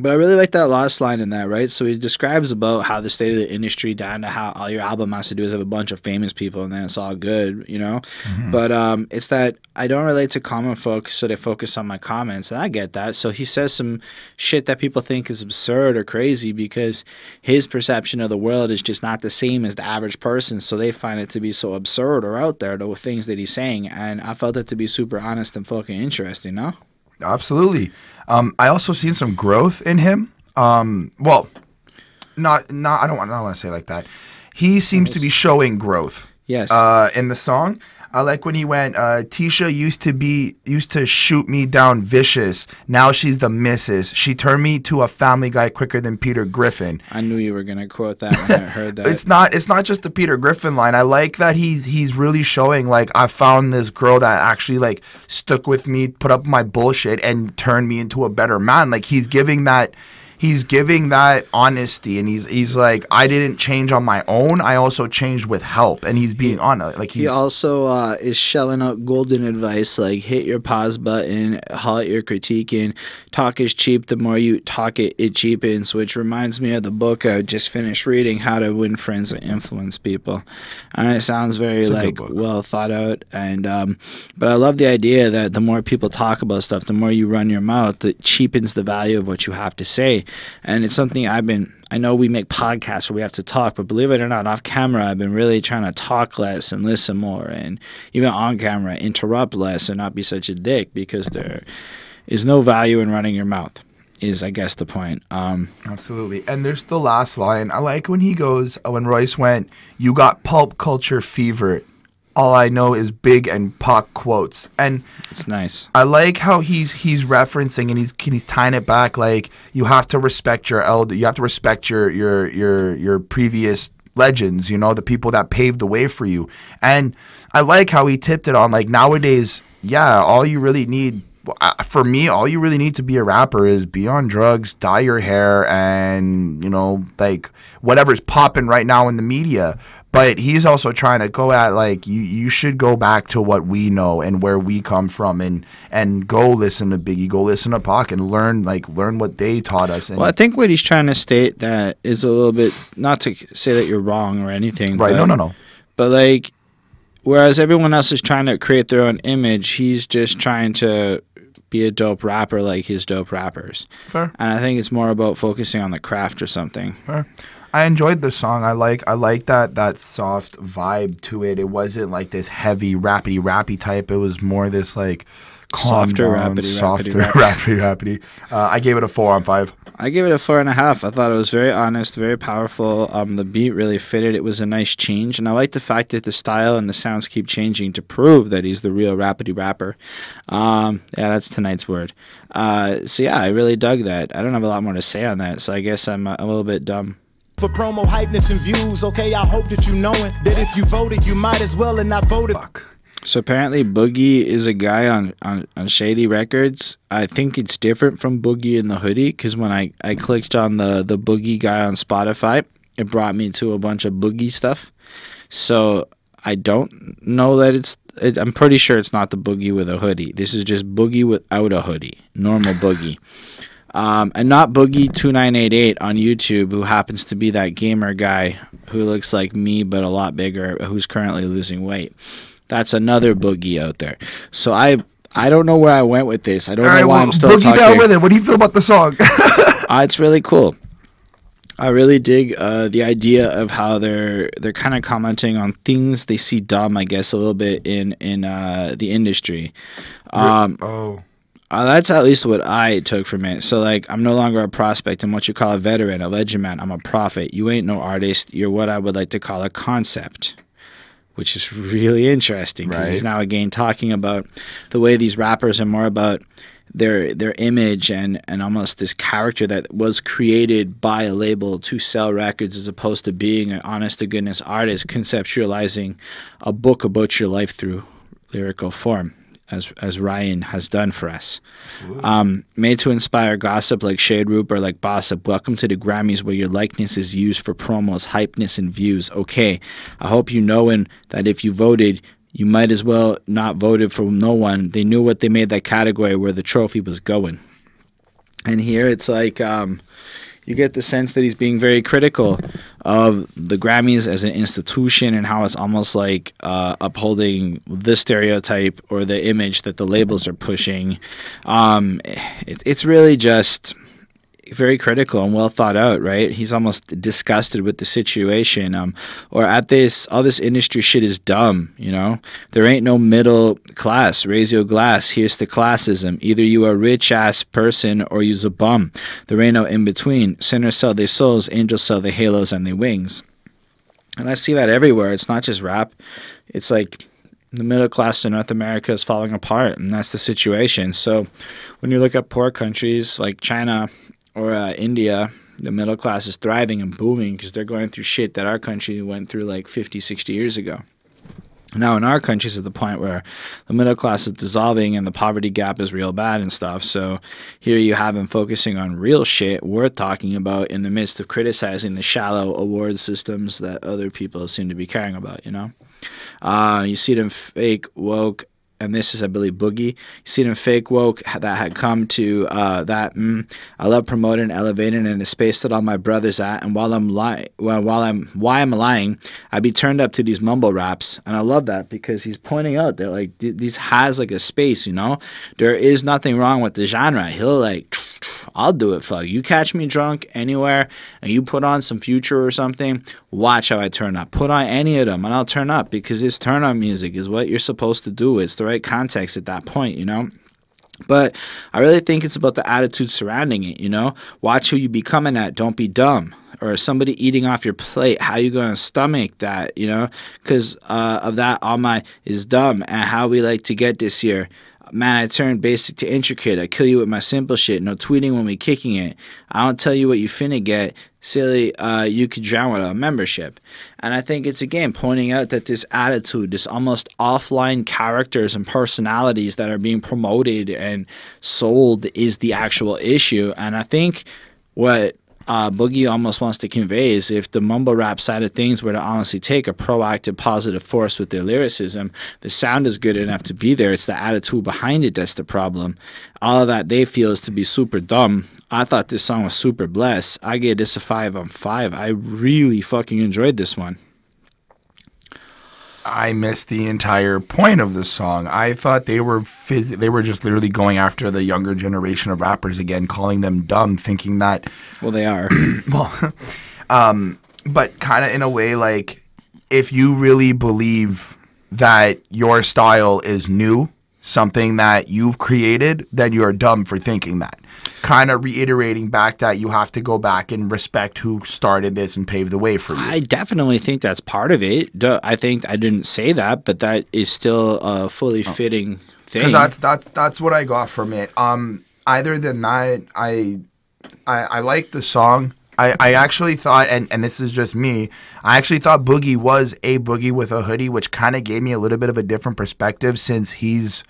but I really like that last line in that, right? So he describes about how the state of the industry down to how all your album has to do is have a bunch of famous people and then it's all good, you know? But it's that I don't relate to common folk, so they focus on my comments, and I get that. So he says some shit that people think is absurd or crazy because his perception of the world is just not the same as the average person, so they find it to be so absurd or out there, the things that he's saying, and I felt it to be super honest and fucking interesting, no? Absolutely. I also seen some growth in him. Well, not. I don't want to say it like that. He seems to be showing growth. Yes. In the song, I like when he went. Tisha used to shoot me down vicious. Now she's the missus. She turned me to a Family Guy quicker than Peter Griffin. I knew you were gonna quote that when I heard that. It's not just the Peter Griffin line. I like that he's really showing like I found this girl that actually like stuck with me, put up my bullshit, and turned me into a better man. Like he's giving that honesty, and he's like, I didn't change on my own. I also changed with help, and he's being honest. Like he also is shelling out golden advice, like hit your pause button, halt your critiquing. Talk is cheap. The more you talk it cheapens, which reminds me of the book I just finished reading, How to Win Friends and Influence People. And it sounds very like well thought out, and but I love the idea that the more people talk about stuff, the more you run your mouth, it cheapens the value of what you have to say. And it's something I know we make podcasts where we have to talk, but believe it or not, off camera, I've been really trying to talk less and listen more. And even on camera, interrupt less and not be such a dick, because is no value in running your mouth. Is I guess the point. Absolutely. And there's the last line. I like when he goes, when Royce went, "You got pulp culture fever. All I know is Big and Pac quotes." And it's nice. I like how he's referencing and he's tying it back. Like, you have to respect your elder. You have to respect your previous legends. You know, the people that paved the way for you. And I like how he tipped it on. Like, nowadays, yeah, all you really need. For me, all you really need to be a rapper is be on drugs, dye your hair, and, you know, like, whatever's popping right now in the media. But he's also trying to go at, like, you should go back to what we know and where we come from, and go listen to Biggie, go listen to Pac, and learn what they taught us. And well, I think what he's trying to state that is a little bit, not to say that you're wrong or anything. Right, no. But, like, whereas everyone else is trying to create their own image, he's just trying to be a dope rapper like his dope rappers. Fair. And I think it's more about focusing on the craft or something. Fair. I enjoyed the song. I like that soft vibe to it. It wasn't like this heavy rappy type. It was more this like softer rappity. I gave it a 4 on 5. I gave it a 4.5. I thought it was very honest, very powerful. The beat really fitted. It was a nice change, and I like the fact that the style and the sounds keep changing to prove that he's the real rappity rapper. Yeah, that's tonight's word. So yeah, I really dug that. I don't have a lot more to say on that, so I guess I'm a little bit dumb. For promo hypeness and views, okay, I hope that you knowing that if you voted, you might as well and not voted. Fuck. So apparently Boogie is a guy on Shady Records. I think it's different from Boogie and the Hoodie, because when I clicked on the Boogie guy on Spotify, it brought me to a bunch of Boogie stuff. So I don't know that I'm pretty sure it's not the Boogie with a hoodie. This is just Boogie without a hoodie, normal Boogie. And not Boogie2988 on YouTube, who happens to be that gamer guy who looks like me but a lot bigger, who's currently losing weight. That's another Boogie out there. So I don't know where I went with this. I don't know why I'm still Boogie talking. Down with it. What do you feel about the song? It's really cool. I really dig the idea of how they're kind of commenting on things they see dumb, I guess, a little bit in the industry. That's at least what I took from it. So, like, I'm no longer a prospect. I'm what you call a veteran, a legend man. I'm a prophet. You ain't no artist. You're what I would like to call a concept, which is really interesting, because he's now again talking about the way these rappers are more about their image and almost this character that was created by a label to sell records, as opposed to being an honest-to-goodness artist conceptualizing a book about your life through lyrical form, as Ryan has done for us. Made to inspire gossip like Shade Roop or like Bossip. Welcome to the Grammys, where your likeness is used for promos, hypeness, and views. Okay, I hope you knowing that if you voted, you might as well not voted for no one. They knew what they made that category, where the trophy was going. And here it's like you get the sense that he's being very critical of the Grammys as an institution, and how it's almost like upholding the stereotype or the image that the labels are pushing. It's really just very critical and well thought out, right? He's almost disgusted with the situation, or at this, all this industry shit is dumb, you know? There ain't no middle class. Raise your glass. Here's the classism. Either you a rich ass person or you's a bum. There ain't no in between. Sinners sell their souls, angels sell their halos and their wings. And I see that everywhere. It's not just rap. It's like the middle class in North America is falling apart, and that's the situation. So when you look at poor countries like China or India, the middle class is thriving and booming because they're going through shit that our country went through like 50, 60 years ago. Now in our country's at the point where the middle class is dissolving and the poverty gap is real bad and stuff. So here you have him focusing on real shit worth talking about in the midst of criticizing the shallow award systems that other people seem to be caring about, you know? You see them fake woke, and this is, I believe, Boogie. You see them fake woke that had come to I love promoting and elevating in the space that all my brothers at. And while I'm lying, I be turned up to these mumble raps, and I love that because he's pointing out that like these has like a space, you know. There is nothing wrong with the genre. He'll like, I'll do it, fuck. You catch me drunk anywhere, and you put on some Future or something. Watch how I turn up. Put on any of them, and I'll turn up because this turn up music is what you're supposed to do. It's the right context at that point, you know. But I really think it's about the attitude surrounding it, you know? Watch who you be coming at. Don't be dumb. Or somebody eating off your plate. How you going to stomach that, you know? Because of that, all my is dumb. And how we like to get this year. Man, I turn basic to intricate. I kill you with my simple shit. No tweeting when we kicking it. I don't tell you what you finna get. Silly, you could drown with a membership. And I think it's, again, pointing out that this attitude, this almost offline characters and personalities that are being promoted and sold is the actual issue. And I think what Boogie almost wants to convey is, if the mumble rap side of things were to honestly take a proactive, positive force with their lyricism, the sound is good enough to be there. It's the attitude behind it that's the problem. All of that they feel is to be super dumb. I thought this song was super blessed. I gave this a 5 on 5. I really fucking enjoyed this one. I missed the entire point of the song. I thought they were just literally going after the younger generation of rappers again, calling them dumb, thinking that. Well, they are. Well, but kind of in a way, like, if you really believe that your style is new, something that you've created, then you're dumb for thinking that. Kind of reiterating back that you have to go back and respect who started this and paved the way for you. I definitely think that's part of it. I think I didn't say that, but that is still a fully fitting thing. Because that's what I got from it. Other than that, I like the song. I actually thought, and this is just me, I actually thought Boogie was a Boogie with a hoodie, which kind of gave me a little bit of a different perspective since he's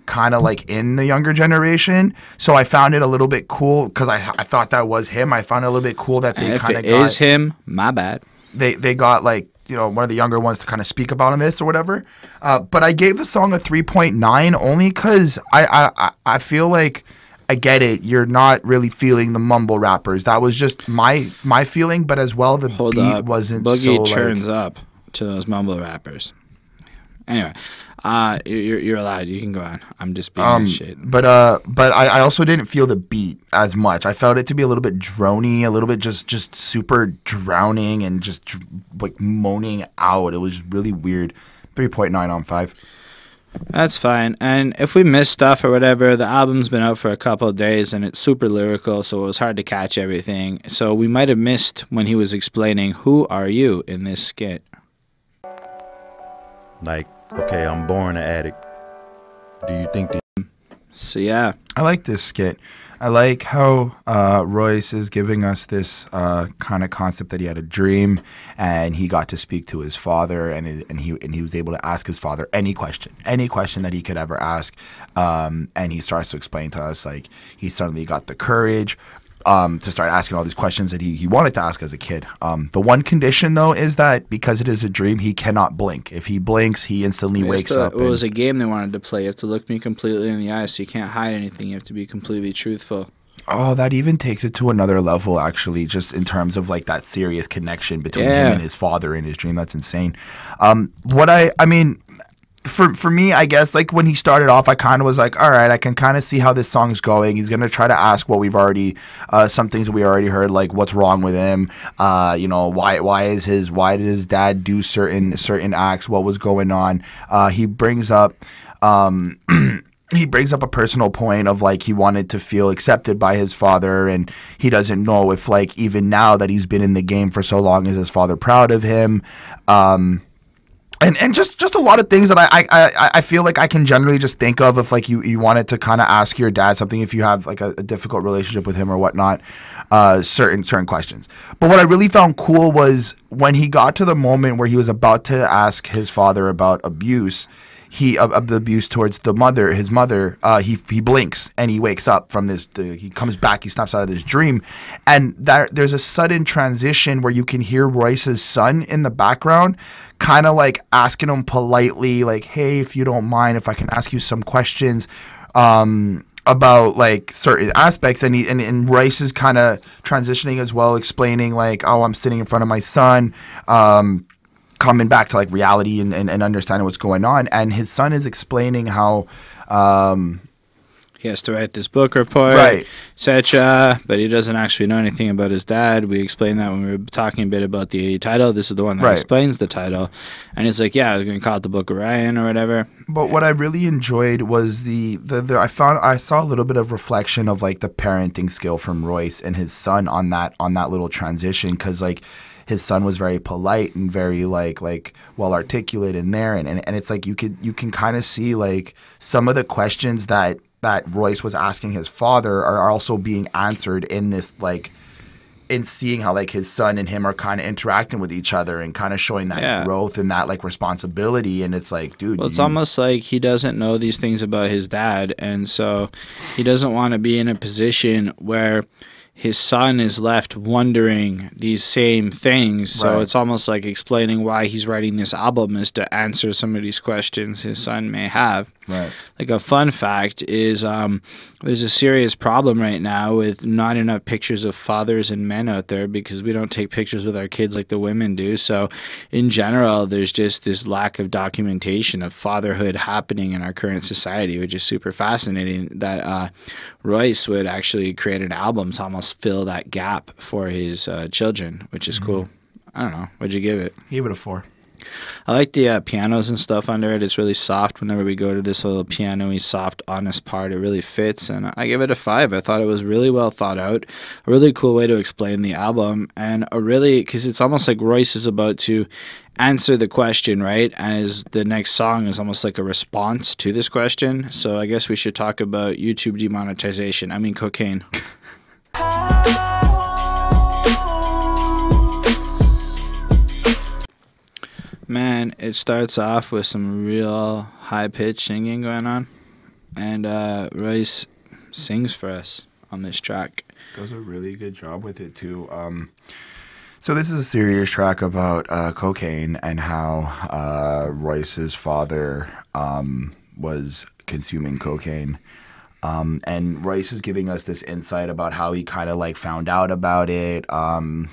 kind of like in the younger generation. So I found it a little bit cool because I thought that was him. I found it a little bit cool that they kind of got... If it is him, my bad. They got, like, you know, one of the younger ones to kind of speak about on this or whatever. But I gave the song a 3.9 only because I feel like... I get it. You're not really feeling the mumble rappers. That was just my feeling, but as well, the beat wasn't Boogie so, turns up to those mumble rappers. Anyway, you're allowed. You can go on. I'm just being shit. But I also didn't feel the beat as much. I felt it to be a little bit drony, a little bit just super drowning and just like moaning out. It was really weird. 3.9 on 5. That's fine. And if we missed stuff or whatever, the album's been out for a couple of days and it's super lyrical, so it was hard to catch everything. So we might have missed when he was explaining who are you in this skit. Like, okay, I'm born an addict. Do you think So yeah. I like this skit. I like how Royce is giving us this kind of concept that he had a dream and he got to speak to his father and he was able to ask his father any question that he could ever ask. And he starts to explain to us, like, he suddenly got the courage to start asking all these questions that he wanted to ask as a kid. The one condition, though, is that because it is a dream, he cannot blink. If he blinks, he instantly wakes up. It was a game they wanted to play. You have to look me completely in the eye, so you can't hide anything. You have to be completely truthful. Oh, that even takes it to another level, actually, just in terms of, like, that serious connection between him and his father in his dream. That's insane. I mean... For me, I guess, like, when he started off, I kind of was like, all right, I can kind of see how this song's going. He's going to try to ask what we've already, some things that we already heard, like what's wrong with him, you know, why did his dad do certain acts, what was going on. He brings up a personal point of, like, he wanted to feel accepted by his father, and he doesn't know if, like, even now that he's been in the game for so long, is his father proud of him. And just a lot of things that I feel like I can generally just think of if, like, you wanted to kind of ask your dad something, if you have, like, a difficult relationship with him or whatnot, certain questions. But what I really found cool was when he got to the moment where he was about to ask his father about abuse, of the abuse towards his mother, he blinks and he wakes up from this. He comes back. He snaps out of this dream, and there's a sudden transition where you can hear Royce's son in the background, kind of like asking him politely, like, "Hey, if you don't mind, if I can ask you some questions." About, like, certain aspects, and Royce is kind of transitioning as well, explaining, like, "Oh, I'm sitting in front of my son." Coming back to, like, reality and understanding what's going on, and his son is explaining how he has to write this book report, Right. etc. But he doesn't actually know anything about his dad. We explained that when we were talking a bit about the title. This is the one that Right. explains the title. And he's like, yeah, I was going to call it the Book of Ryan or whatever. But what I really enjoyed was I saw a little bit of reflection of like the parenting skill from Royce and his son on that little transition, because like his son was very polite and very like well articulate in there, and it's like you can kind of see like some of the questions that Royce was asking his father are also being answered in this, like in seeing how like his son and him are kind of interacting with each other and kind of showing that growth and that like responsibility. And it's like, dude, well, it's almost like he doesn't know these things about his dad, and so he doesn't want to be in a position where his son is left wondering these same things. So Right. it's almost like explaining why he's writing this album is to answer some of these questions his son may have. Right. Like a fun fact is there's a serious problem right now with not enough pictures of fathers and men out there, because we don't take pictures with our kids like the women do. So in general, there's just this lack of documentation of fatherhood happening in our current society, which is super fascinating that Royce would actually create an album to almost fill that gap for his children, which is cool. I don't know. What'd you give it? Give it a 4. I like the pianos and stuff under it. It's really soft. Whenever we go to this little piano-y, soft, honest part, it really fits, and I give it a 5. I thought it was really well thought out, a really cool way to explain the album, and because it's almost like Royce is about to answer the question, right, as the next song is almost like a response to this question. So I guess we should talk about YouTube demonetization. I mean cocaine. Man, it starts off with some real high-pitched singing going on, and Royce sings for us on this track. Does a really good job with it too. So this is a serious track about cocaine and how Royce's father was consuming cocaine. And Royce is giving us this insight about how he kind of like found out about it.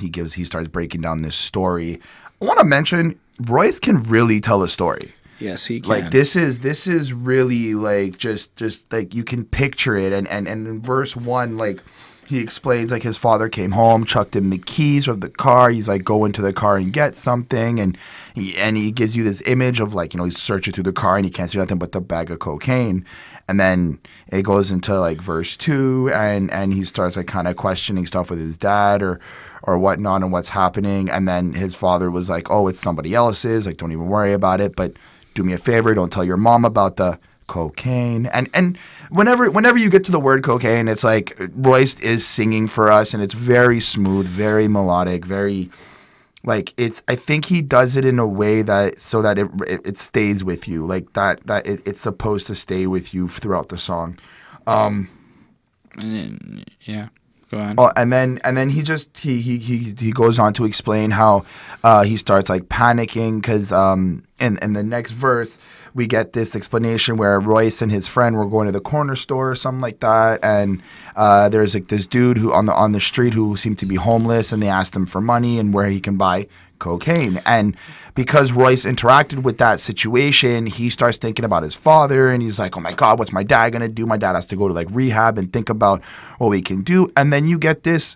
He starts breaking down this story. I want to mention Royce can really tell a story. Yes, he can. Like this is really like just like you can picture it. And in verse 1, like he explains like his father came home, chucked him the keys of the car. He's like, go into the car and get something. And he gives you this image of like, he's searching through the car and he can't see nothing but the bag of cocaine. And then it goes into like verse 2 and he starts like kind of questioning stuff with his dad or whatnot and what's happening. And then his father was like, oh, it's somebody else's. Like, don't even worry about it. But do me a favor. Don't tell your mom about the cocaine. And whenever you get to the word cocaine, it's like Royce is singing for us, and it's very smooth, very melodic, very like I think he does it in a way that so that it stays with you, like that it's supposed to stay with you throughout the song. And then, yeah. Go on. Oh, and then he goes on to explain how he starts like panicking because in the next verse we get this explanation where Royce and his friend were going to the corner store or something like that, and there's like this dude who on the street who seemed to be homeless, and they asked him for money and where he can buy cocaine. And because Royce interacted with that situation, he starts thinking about his father, and he's like, oh my God, what's my dad gonna do? My dad has to go to like rehab and think about what we can do. And then you get this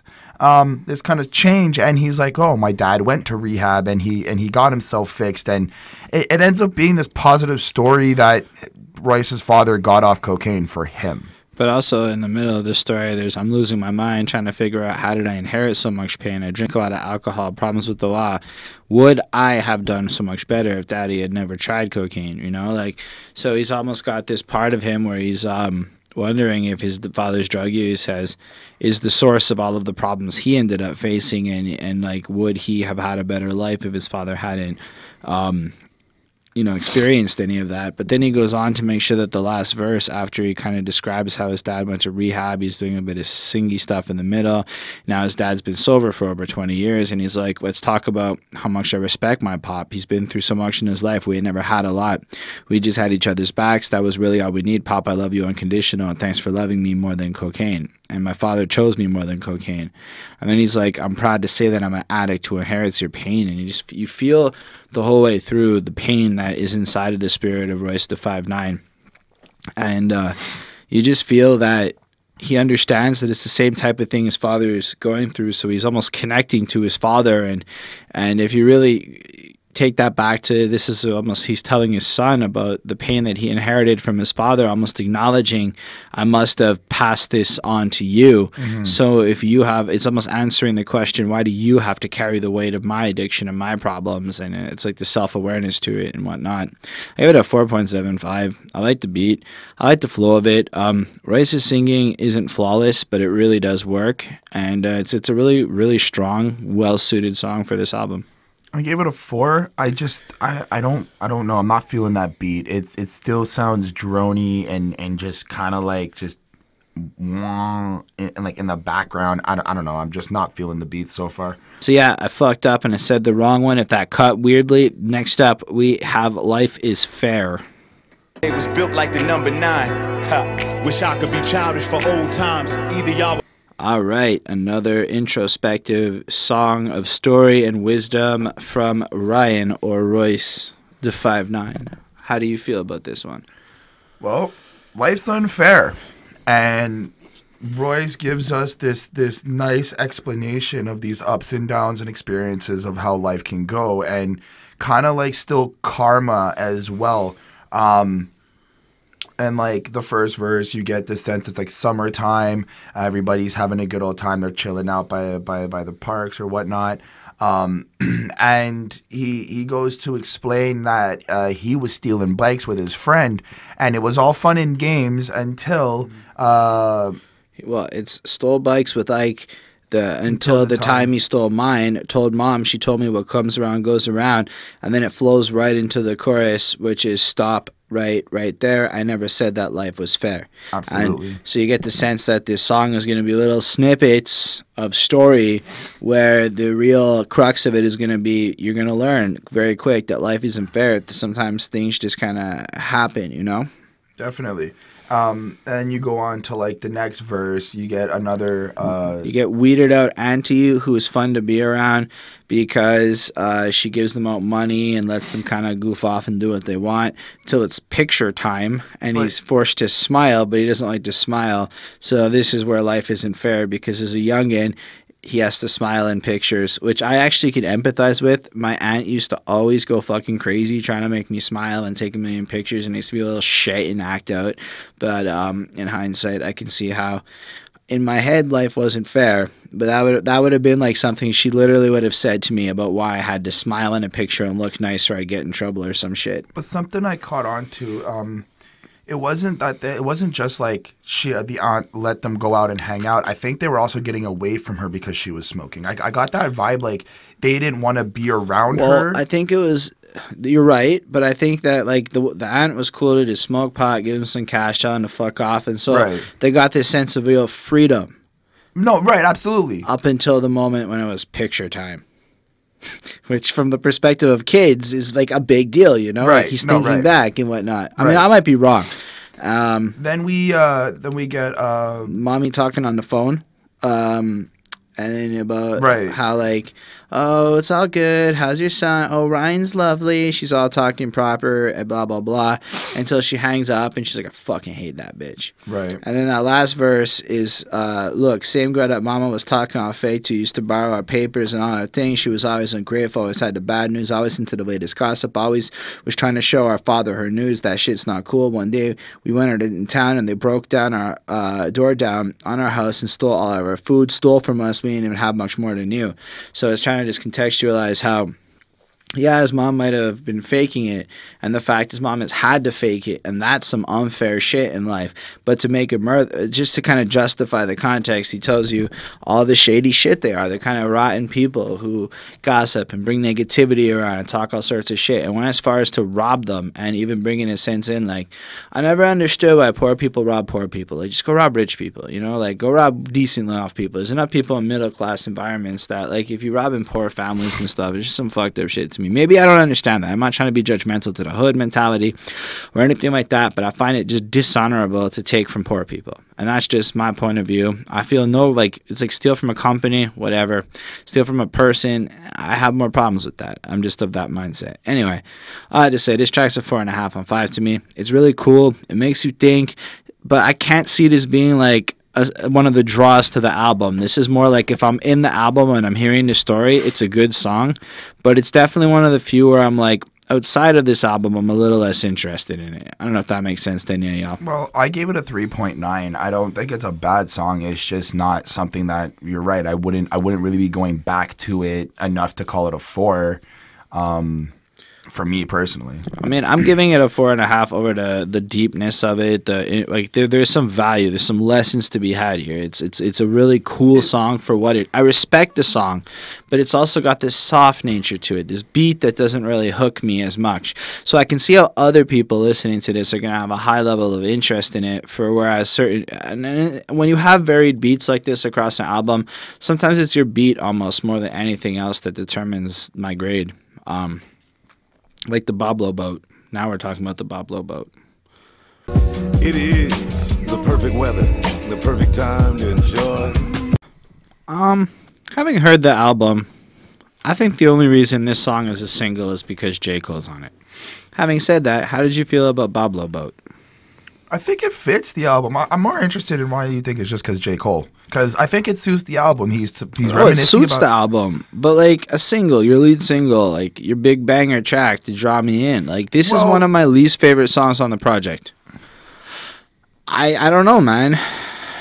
this kind of change, and he's like, oh, my dad went to rehab and he got himself fixed, and it ends up being this positive story that Royce's father got off cocaine for him. But also in the middle of this story, there's I'm losing my mind trying to figure out how did I inherit so much pain. I drink a lot of alcohol, problems with the law. Would I have done so much better if Daddy had never tried cocaine? Like, so he's almost got this part of him where he's wondering if his father's drug use is the source of all of the problems he ended up facing, and like, would he have had a better life if his father hadn't experienced any of that. But then he goes on to make sure that the last verse, after he kind of describes how his dad went to rehab, he's doing a bit of singy stuff in the middle. Now his dad's been sober for over 20 years, and he's like, let's talk about how much I respect my pop. He's been through so much in his life. We had never had a lot. We just had each other's backs. That was really all we need. Pop, I love you unconditional, and thanks for loving me more than cocaine. And my father chose me more than cocaine. And then he's like, I'm proud to say that I'm an addict who inherits your pain. And you feel the whole way through the pain that is inside of the spirit of Royce the 5'9". And you just feel that he understands that it's the same type of thing his father is going through, so he's almost connecting to his father. And if you really take that back to, this is almost, he's telling his son about the pain that he inherited from his father, almost acknowledging, I must have passed this on to you. So if you have, it's almost answering the question, why do you have to carry the weight of my addiction and my problems? And it's like the self-awareness to it and whatnot. I give it a 4.75. I like the beat. I like the flow of it. Royce's singing isn't flawless, but it really does work. And it's a really, really strong, well-suited song for this album. I gave it a 4. I don't know. I'm not feeling that beat. It still sounds drony and just kind of like just like in the background. I don't know. I'm just not feeling the beat so far. So yeah, I fucked up and I said the wrong one. If that cut weirdly, next up we have Life is Fair. It was built like the number 9. Ha. Wish I could be childish for old times. Either y'all. All right, another introspective song of story and wisdom from Ryan or Royce, the 5'9". How do you feel about this one? Well, life's unfair, and Royce gives us this nice explanation of these ups and downs and experiences of how life can go, and kind of like still karma as well. And like the first verse, you get the sense it's like summertime. Everybody's having a good old time. They're chilling out by the parks or whatnot. And he goes to explain that he was stealing bikes with his friend, and it was all fun and games until well, it's stole bikes with Ike. Until the time he stole mine, told mom, she told me what comes around goes around, and then it flows right into the chorus, which is stop right there. I never said that life was fair. Absolutely. And so you get the sense that this song is going to be little snippets of story where the real crux of it is going to be, you're going to learn very quick that life isn't fair. Sometimes things just kind of happen, you know? Definitely. And you go on to like the next verse, you get another you get weeded out auntie who is fun to be around because she gives them out money and lets them kind of goof off and do what they want until it's picture time, and he's forced to smile, but he doesn't like to smile. So this is where life isn't fair, because as a youngin', he has to smile in pictures, which I actually can empathize with. My aunt used to always go fucking crazy trying to make me smile and take a million pictures, and it used to be a little shit and act out. But in hindsight, I can see how in my head life wasn't fair. But that would have been like something she literally would have said to me about why I had to smile in a picture and look nice or I'd get in trouble or some shit. But something I caught on to, it wasn't just like the aunt let them go out and hang out. I think they were also getting away from her because she was smoking. I got that vibe, like they didn't want to be around her. I think it was, you're right, but I think that like the aunt was cool to just smoke pot, give them some cash, tell them to fuck off, and so they got this sense of real freedom. No, right, absolutely. Up until the moment when it was picture time. Which, from the perspective of kids, is like a big deal, you know. Like he's thinking back and whatnot. I mean, I might be wrong. Then we get mommy talking on the phone, and then about how like, oh, it's all good. How's your son? Oh, Ryan's lovely. She's all talking proper, and blah blah blah, until she hangs up and she's like, I fucking hate that bitch. Right. And then that last verse is, look, same girl that mama was talking on fake to used to borrow our papers and all our things. She was always ungrateful, always had the bad news, always into the latest gossip, always was trying to show our father her news. That shit's not cool. One day we went out in town and they broke down our door down on our house and stole all of our food, stole from us. We didn't even have much more than you. So it's trying to just contextualize how, yeah, his mom might have been faking it, and the fact his mom has had to fake it, and that's some unfair shit in life. But to make it just to kind of justify the context, he tells you all the shady shit they are. They're kind of rotten people who gossip and bring negativity around and talk all sorts of shit. And went as far as to rob them, and even bringing a sense in, like, I never understood why poor people rob poor people. Like, just go rob rich people, you know? Like, go rob decently off people. There's enough people in middle-class environments that, like, if you rob in poor families and stuff, it's just some fucked up shit to me. Maybe I don't understand that. I'm not trying to be judgmental to the hood mentality or anything like that, but I find it just dishonorable to take from poor people. And that's just my point of view. I feel it's like steal from a company, whatever. Steal from a person. I have more problems with that. I'm just of that mindset. Anyway, I just say this track's a 4.5 on 5 to me. It's really cool. It makes you think. but I can't see it as being like one of the draws to the album. This is more like if I'm in the album and I'm hearing the story, it's a good song, but it's definitely one of the few where I'm like, outside of this album, I'm a little less interested in it. I don't know if that makes sense to any of y'all. Well, I gave it a 3.9. I don't think it's a bad song. It's just not something that, you're right, I wouldn't really be going back to it enough to call it a 4. For me personally, I mean, I'm giving it a 4.5 over the deepness of it. There's some value, there's some lessons to be had here. It's a really cool song for what it. I respect the song, but it's also got this soft nature to it, this beat that doesn't really hook me as much. So I can see how other people listening to this are gonna have a high level of interest in it. Whereas when you have varied beats like this across an album, sometimes it's your beat almost more than anything else that determines my grade. Like the Boblo boat. Now we're talking about the Boblo boat. It is the perfect weather, the perfect time to enjoy. Having heard the album, I think the only reason this song is a single is because J. Cole's on it. Having said that, how did you feel about Boblo boat? I think it fits the album. I'm more interested in why you think it's just because J. Cole. Because I think it suits the album. He's it suits the album. But like a single, your lead single, like your big banger track to draw me in. Like this is one of my least favorite songs on the project. I don't know, man.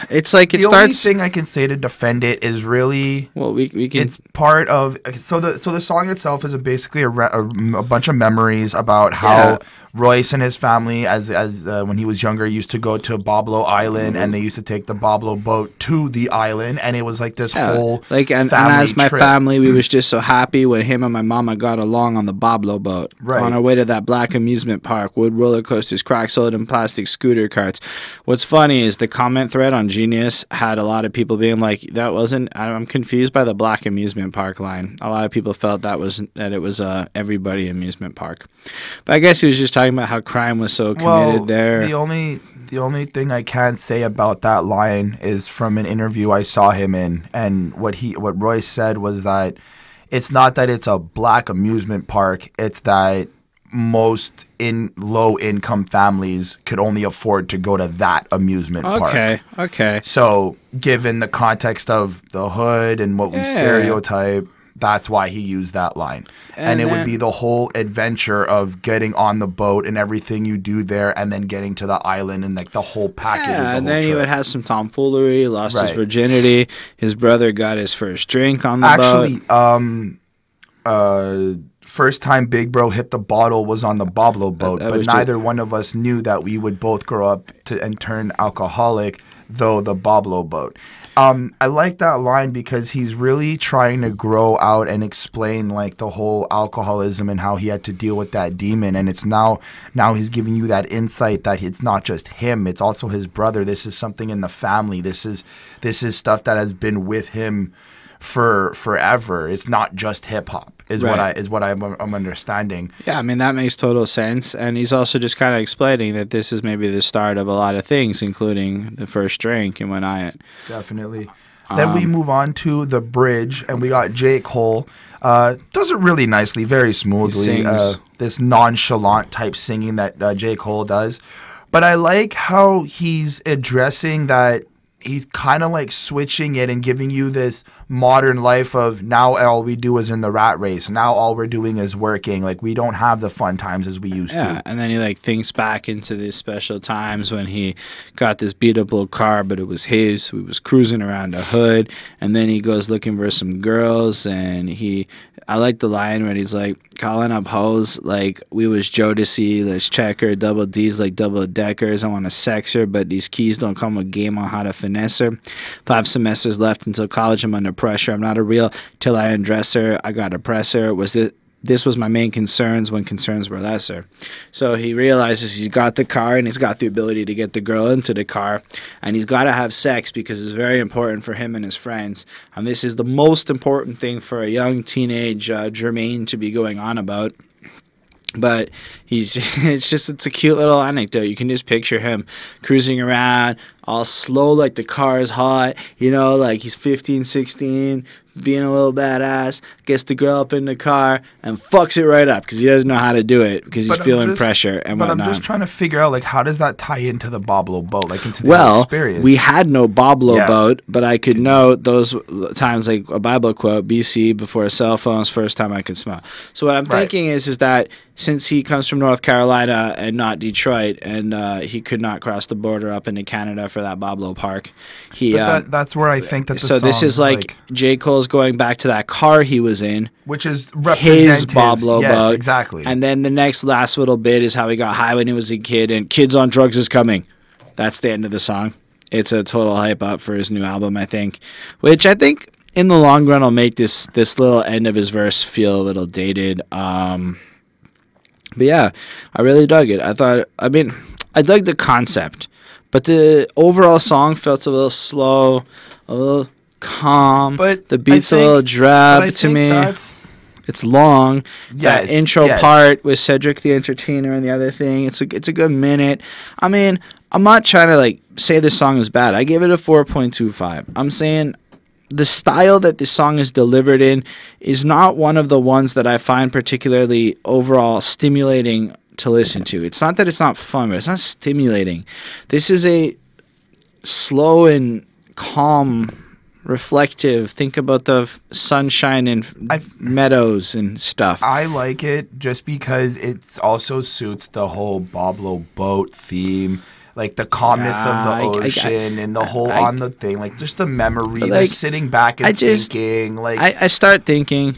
It's like the only thing I can say to defend it is really we can. It's part of so the song itself is basically a bunch of memories about how Royce and his family, as when he was younger, used to go to Boblo Island, and they used to take the Boblo boat to the island, and it was like this whole and as my family, we was just so happy when him and my mama got along on the Boblo boat. Right. On our way to that black amusement park, wood roller coasters, crack soda, and plastic scooter carts. What's funny is the comment thread on Genius had a lot of people being like, "That wasn't." I'm confused by the black amusement park line. A lot of people felt that it was everybody amusement park, but I guess he was just talking about how crime was so committed there. The only thing I can say about that line is from an interview I saw him in, and what Royce said was that it's not that it's a black amusement park, it's that most low income families could only afford to go to that amusement park. Okay. So given the context of the hood and what we stereotype, that's why he used that line. And it would be the whole adventure of getting on the boat and everything you do there, and then getting to the island, and like the whole package. Yeah, and then he would have some tomfoolery, lost his virginity. His brother got his first drink on the boat. First time Big Bro hit the bottle was on the Boblo boat, but neither one of us knew that we would both grow up and turn alcoholic, though the Boblo boat. I like that line because he's really trying to grow out and explain like the whole alcoholism and how he had to deal with that demon. And it's now he's giving you that insight that it's not just him, it's also his brother. This is something in the family. This is stuff that has been with him for forever. It's not just hip hop. Is what I'm understanding. Yeah, I mean that makes total sense, and he's also just kind of explaining that this is maybe the start of a lot of things, including the first drink and whatnot. Definitely. Then we move on to the bridge, and we got J. Cole. Does it really nicely, very smoothly. This nonchalant type singing that J. Cole does, but I like how he's addressing that. He's kind of like switching it and giving you this modern life of now all we do is in the rat race. Now all we're doing is working. Like we don't have the fun times as we used to. Yeah, and then he like thinks back into these special times when he got this beatable car, but it was his. So he was cruising around the hood, and then he goes looking for some girls, and I like the line where he's like calling up hoes like we was Jodeci, let's check her, double D's like double deckers. I want to sex her, but these keys don't come with game on how to finesse her. 5 semesters left until college. I'm under pressure. I'm not a real till I undress her. I got to press her. This was my main concerns when concerns were lesser. So he realizes he's got the car and he's got the ability to get the girl into the car, and he's got to have sex because it's very important for him and his friends. And this is the most important thing for a young teenage Jermaine to be going on about. But it's a cute little anecdote. You can just picture him cruising around, all slow, like the car is hot, you know, like he's 15, 16, being a little badass, gets the girl up in the car and fucks it right up because he doesn't know how to do it because he's feeling pressure and whatnot. But I'm just trying to figure out, like, how does that tie into the Boblo boat, like into the whole experience? We had no Boblo boat, but I could note those times, like a Bible quote, BC, before cell phones, first time I could smell. So what I'm thinking is that since he comes from North Carolina and not Detroit, and he could not cross the border up into Canada for that Boblo Park, that's where I think that the so this is like J. Cole's going back to that car he was in, which is his Boblo boat. Exactly. And then the last little bit is how he got high when he was a kid, and Kids on Drugs is coming. That's the end of the song. It's a total hype up for his new album, I think, which I think in the long run will make this little end of his verse feel a little dated. But yeah, I really dug it. I dug the concept, but the overall song felt a little slow, a little calm. But the beat's a little drab to me. It's long. That intro part with Cedric the Entertainer and the other thing, it's a good minute. I mean, I'm not trying to like say this song is bad. I gave it a 4.25. I'm saying the style that this song is delivered in is not one of the ones that I find particularly overall stimulating to listen to. It's not that it's not fun, but it's not stimulating. This is a slow and calm, reflective, think about the sunshine and meadows and stuff. I like it just because it also suits the whole Boblo boat theme, like the calmness of the ocean and the whole on the thing, like just the memory, like sitting back and thinking. Like I start thinking,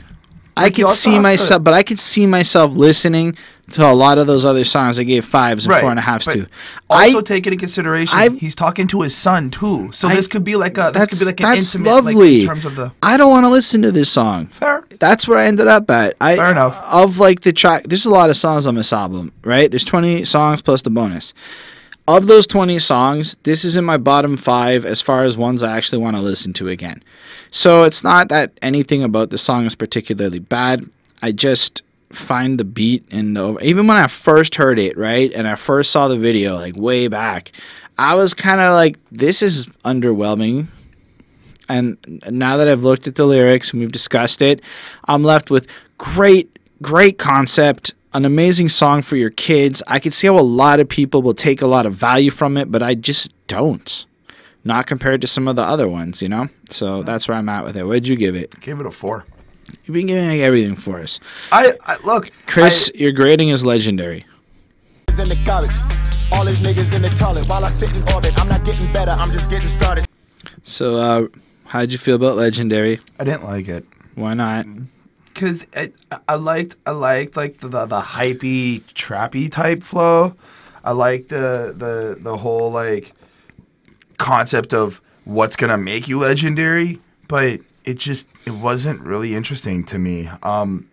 I could see myself, but I could see myself listening to a lot of those other songs I gave 5s and 4.5s to. Also take into consideration, he's talking to his son too, so this could be like an intimate, lovely. Like, in terms of the. I don't want to listen to this song. Fair. That's where I ended up at. Fair enough. Of like the track, there's a lot of songs on this album, right? There's 20 songs plus the bonus. Of those 20 songs, this is in my bottom 5 as far as ones I actually want to listen to again. So it's not that anything about the song is particularly bad. I just find the beat and even when I first heard it, right, and I first saw the video like way back, I was kind of like, this is underwhelming. And now that I've looked at the lyrics and we've discussed it, I'm left with great concept, an amazing song for your kids. I can see how a lot of people will take a lot of value from it, but I just don't. Not compared to some of the other ones, you know? So that's where I'm at with it. What did you give it? Gave it a 4. You've been giving like everything for us. Look, Chris, your grading is legendary. In the garbage, all his niggas in the toilet while I sit in orbit. I'm not getting better, I'm just getting started. So, how'd you feel about legendary? I didn't like it. Why not? Because I liked like the hypey trappy type flow. I liked the whole like concept of what's gonna make you legendary, but it wasn't really interesting to me. And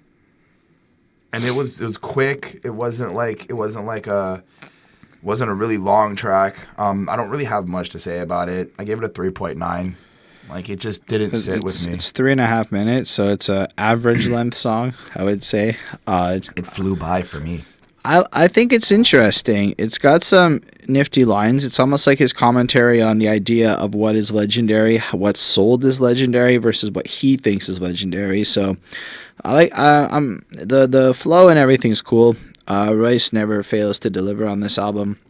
it was quick. It wasn't a really long track. I don't really have much to say about it. I gave it a 3.9. Like, it just didn't sit with me. It's 3.5 minutes, so it's an average length song, I would say. It flew by for me. I think it's interesting. It's got some nifty lines. It's almost like his commentary on the idea of what is legendary, what's sold as legendary versus what he thinks is legendary. So, I like the flow and everything's cool. Royce never fails to deliver on this album.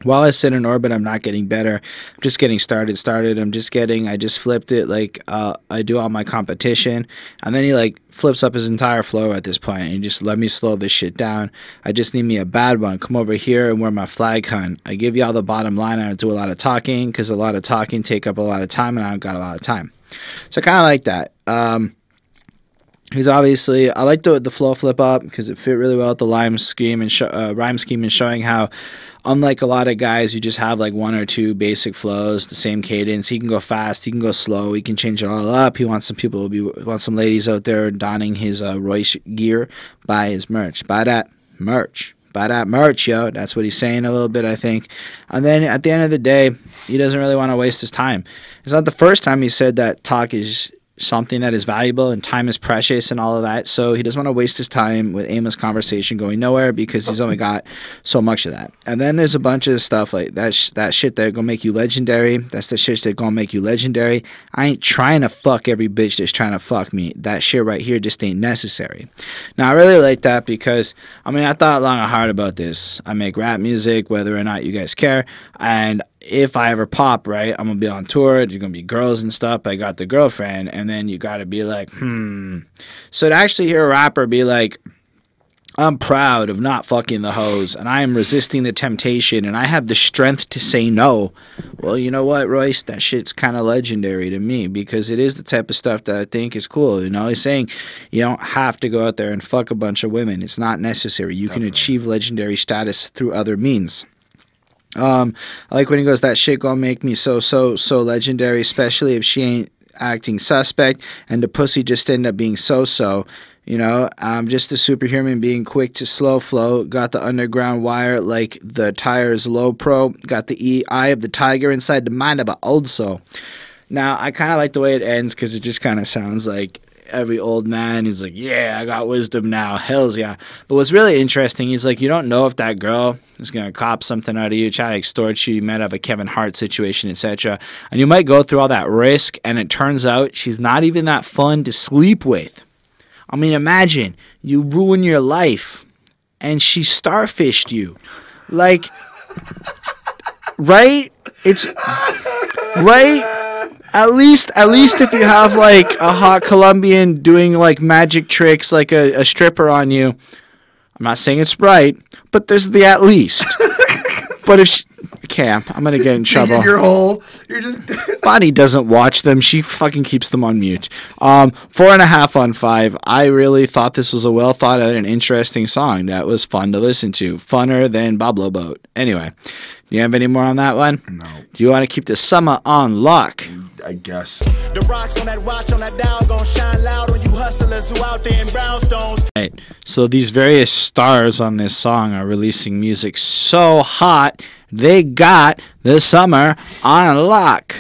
While I sit in orbit, I'm not getting better. I'm just getting started. I just flipped it like I do on my competition. And then he like flips up his entire flow at this point. And he just let me slow this shit down. I just need me a bad one. Come over here and wear my flag hun. I give y'all the bottom line. I don't do a lot of talking because a lot of talking take up a lot of time and I don't got a lot of time. So I kind of like that. He's obviously, I like the flow flip up because it fit really well with the rhyme scheme and showing how, unlike a lot of guys who just have like one or two basic flows, the same cadence, he can go fast, he can go slow, he can change it all up. He wants some ladies out there donning his Royce gear. Buy his merch. Buy that merch. Buy that merch, yo. That's what he's saying a little bit, I think. And then at the end of the day, he doesn't really want to waste his time. It's not the first time he said that talk is something that is valuable and time is precious and all of that. So he doesn't want to waste his time with aimless conversation going nowhere because he's only got so much of that. And then there's a bunch of stuff like that shit that gonna make you legendary. That's the shit that gonna make you legendary. I ain't trying to fuck every bitch that's trying to fuck me. That shit right here just ain't necessary. Now I really like that because I thought long and hard about this. I make rap music whether or not you guys care, and if I ever pop, right, I'm gonna be on tour, there's gonna be girls and stuff, I got the girlfriend, and then you gotta be like, So to actually hear a rapper be like, I'm proud of not fucking the hoes, and I am resisting the temptation, and I have the strength to say no. Well, you know what, Royce? That shit's kind of legendary to me, because it is the type of stuff that I think is cool. You know, he's saying you don't have to go out there and fuck a bunch of women. It's not necessary. You can achieve legendary status through other means. I like when he goes, that shit gonna make me so legendary, especially if she ain't acting suspect, and the pussy just end up being so. You know, I'm just a superhuman being quick to slow flow. Got the underground wire like the tires low pro. Got the eye of the tiger inside the mind of an old soul. Now, I kind of like the way it ends because it just kind of sounds like every old man. He's like, yeah, I got wisdom now. Hells yeah. But what's really interesting, he's like, you don't know if that girl is going to cop something out of you, try to extort you. You might have a Kevin Hart situation, etc. And you might go through all that risk, and it turns out she's not even that fun to sleep with. I mean, imagine you ruin your life and she starfished you. Like, right? It's right. At least if you have like a hot Colombian doing like magic tricks, like a stripper on you. I'm not saying it's right, but there's the at least. But if I'm gonna get in trouble. In your hole. You're just Bonnie doesn't watch them. She fucking keeps them on mute. 4.5 on 5. I really thought this was a well thought out and interesting song that was fun to listen to. Funner than Boblo Boat. Anyway, do you have any more on that one? No. Do you want to keep the summer on lock? I guess. The rocks on that watch on that dial gon' shine loud on you hustlers who out there in brownstones. Right. So these various stars on this song are releasing music so hot they got the summer on lock.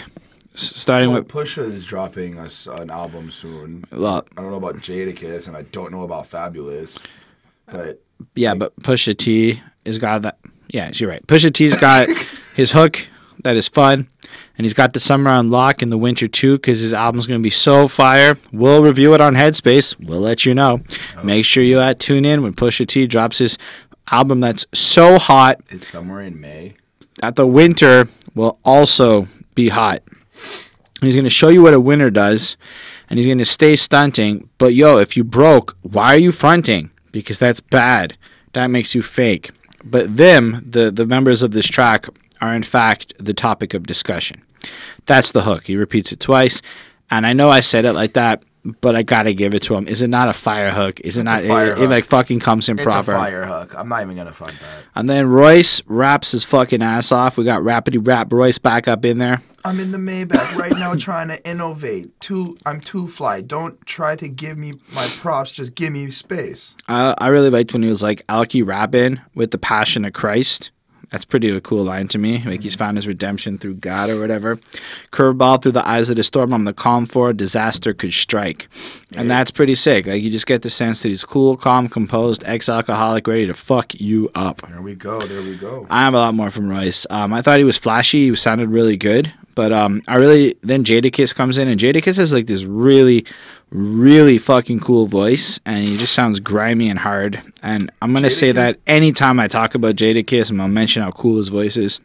Starting with Pusha is dropping us an album soon. Well, I don't know about Jadakiss, and I don't know about Fabolous, but yeah, but Pusha T has got that. Yeah, you're right. Pusha T's got his hook that is fun, and he's got the summer on lock in the winter too, because his album's going to be so fire. We'll review it on Headspace. We'll let you know. Make sure you tune in when Pusha T drops his album that's so hot. It's somewhere in May. That the winter will also be hot. He's going to show you what a winter does, and he's going to stay stunting. But yo, if you broke, why are you fronting? Because that's bad. That makes you fake. But them, the members of this track, are in fact the topic of discussion. That's the hook. He repeats it twice, and I know I said it like that, but I gotta give it to him. Is it not a fire hook? Is it not? It like fucking comes in proper. It's a fire hook. I'm not even gonna front that. And then Royce raps his fucking ass off. We got Rappity Rap Royce back up in there. I'm in the Maybach right now trying to innovate. I'm too fly. Don't try to give me my props. Just give me space. I really liked when he was like Alki rapping with the passion of Christ. That's pretty a cool line to me. Like he's found his redemption through God or whatever. Curveball through the eyes of the storm. I'm the calm for disaster could strike. And that's pretty sick. Like you just get the sense that he's cool, calm, composed, ex-alcoholic, ready to fuck you up. There we go. There we go. I have a lot more from Royce. I thought he was flashy. He sounded really good. But then Jadakiss comes in, and Jadakiss has like this really, really fucking cool voice, and he just sounds grimy and hard. And I'm gonna say that anytime I talk about Jadakiss, I'm gonna mention how cool his voice is.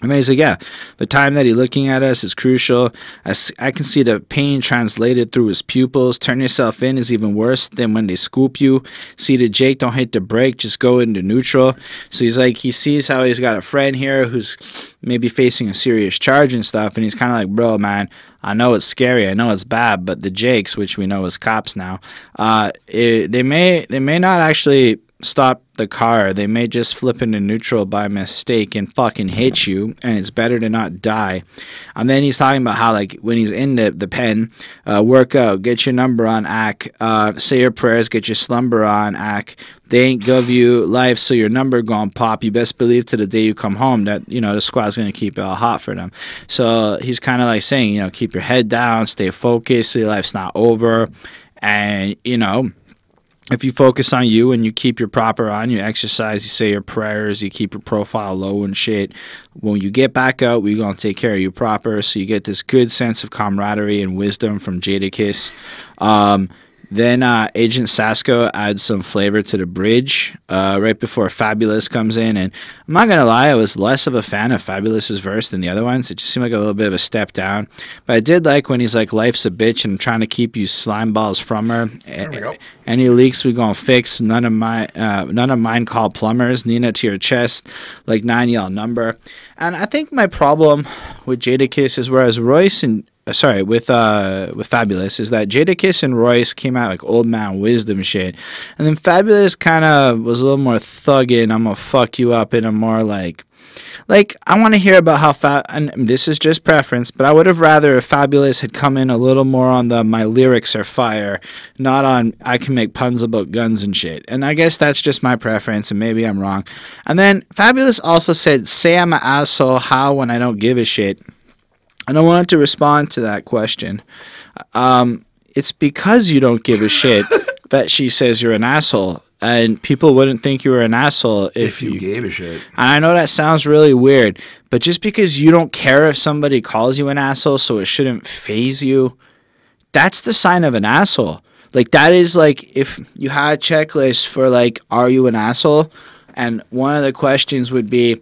I mean, he's like, yeah, the time that he's looking at us is crucial. I can see the pain translated through his pupils. Turn yourself in is even worse than when they scoop you. See the Jake, don't hit the brake, just go into neutral. So he's like, he sees how he's got a friend here who's maybe facing a serious charge and stuff, and he's kind of like, bro, man, I know it's scary, I know it's bad, but the Jakes, which we know is cops now, they may not actually stop the car. They may just flip into neutral by mistake and fucking hit you, and it's better to not die. And then he's talking about how, like, when he's in the pen, work out, get your number on, act, say your prayers, get your slumber on, act. They ain't give you life, so your number gon' pop. You best believe to the day you come home that, you know, the squad's gonna keep it all hot for them. So he's kind of like saying, you know, keep your head down, stay focused, so your life's not over. And, you know, if you focus on you and you keep your proper on, you exercise, you say your prayers, you keep your profile low and shit, when you get back out, we're going to take care of you proper. So you get this good sense of camaraderie and wisdom from Jadakiss. Then Agent Sasco adds some flavor to the bridge right before Fabolous comes in. And I'm not going to lie, I was less of a fan of Fabolous's verse than the other ones. It just seemed like a little bit of a step down. But I did like when he's like, life's a bitch and I'm trying to keep you slime balls from her. Any leaks we going to fix. None of mine call plumbers. Nina to your chest like 9 y'all number. And I think my problem with Jadakiss is whereas Royce and with Fabolous is that Jadakiss and Royce came out like old man wisdom shit, and then Fabolous kind of was a little more thugging. I'm gonna fuck you up in a more like I want to hear about how and this is just preference, but I would have rather if Fabolous had come in a little more on the my lyrics are fire, not on I can make puns about guns and shit. And I guess that's just my preference, and maybe I'm wrong. And then Fabolous also said, "Say I'm an asshole, how when I don't give a shit." And I wanted to respond to that question. It's because you don't give a shit that she says you're an asshole. And people wouldn't think you were an asshole if you gave a shit. And I know that sounds really weird, but just because you don't care if somebody calls you an asshole, so it shouldn't faze you, that's the sign of an asshole. Like, that is like if you had a checklist for, like, are you an asshole? And one of the questions would be,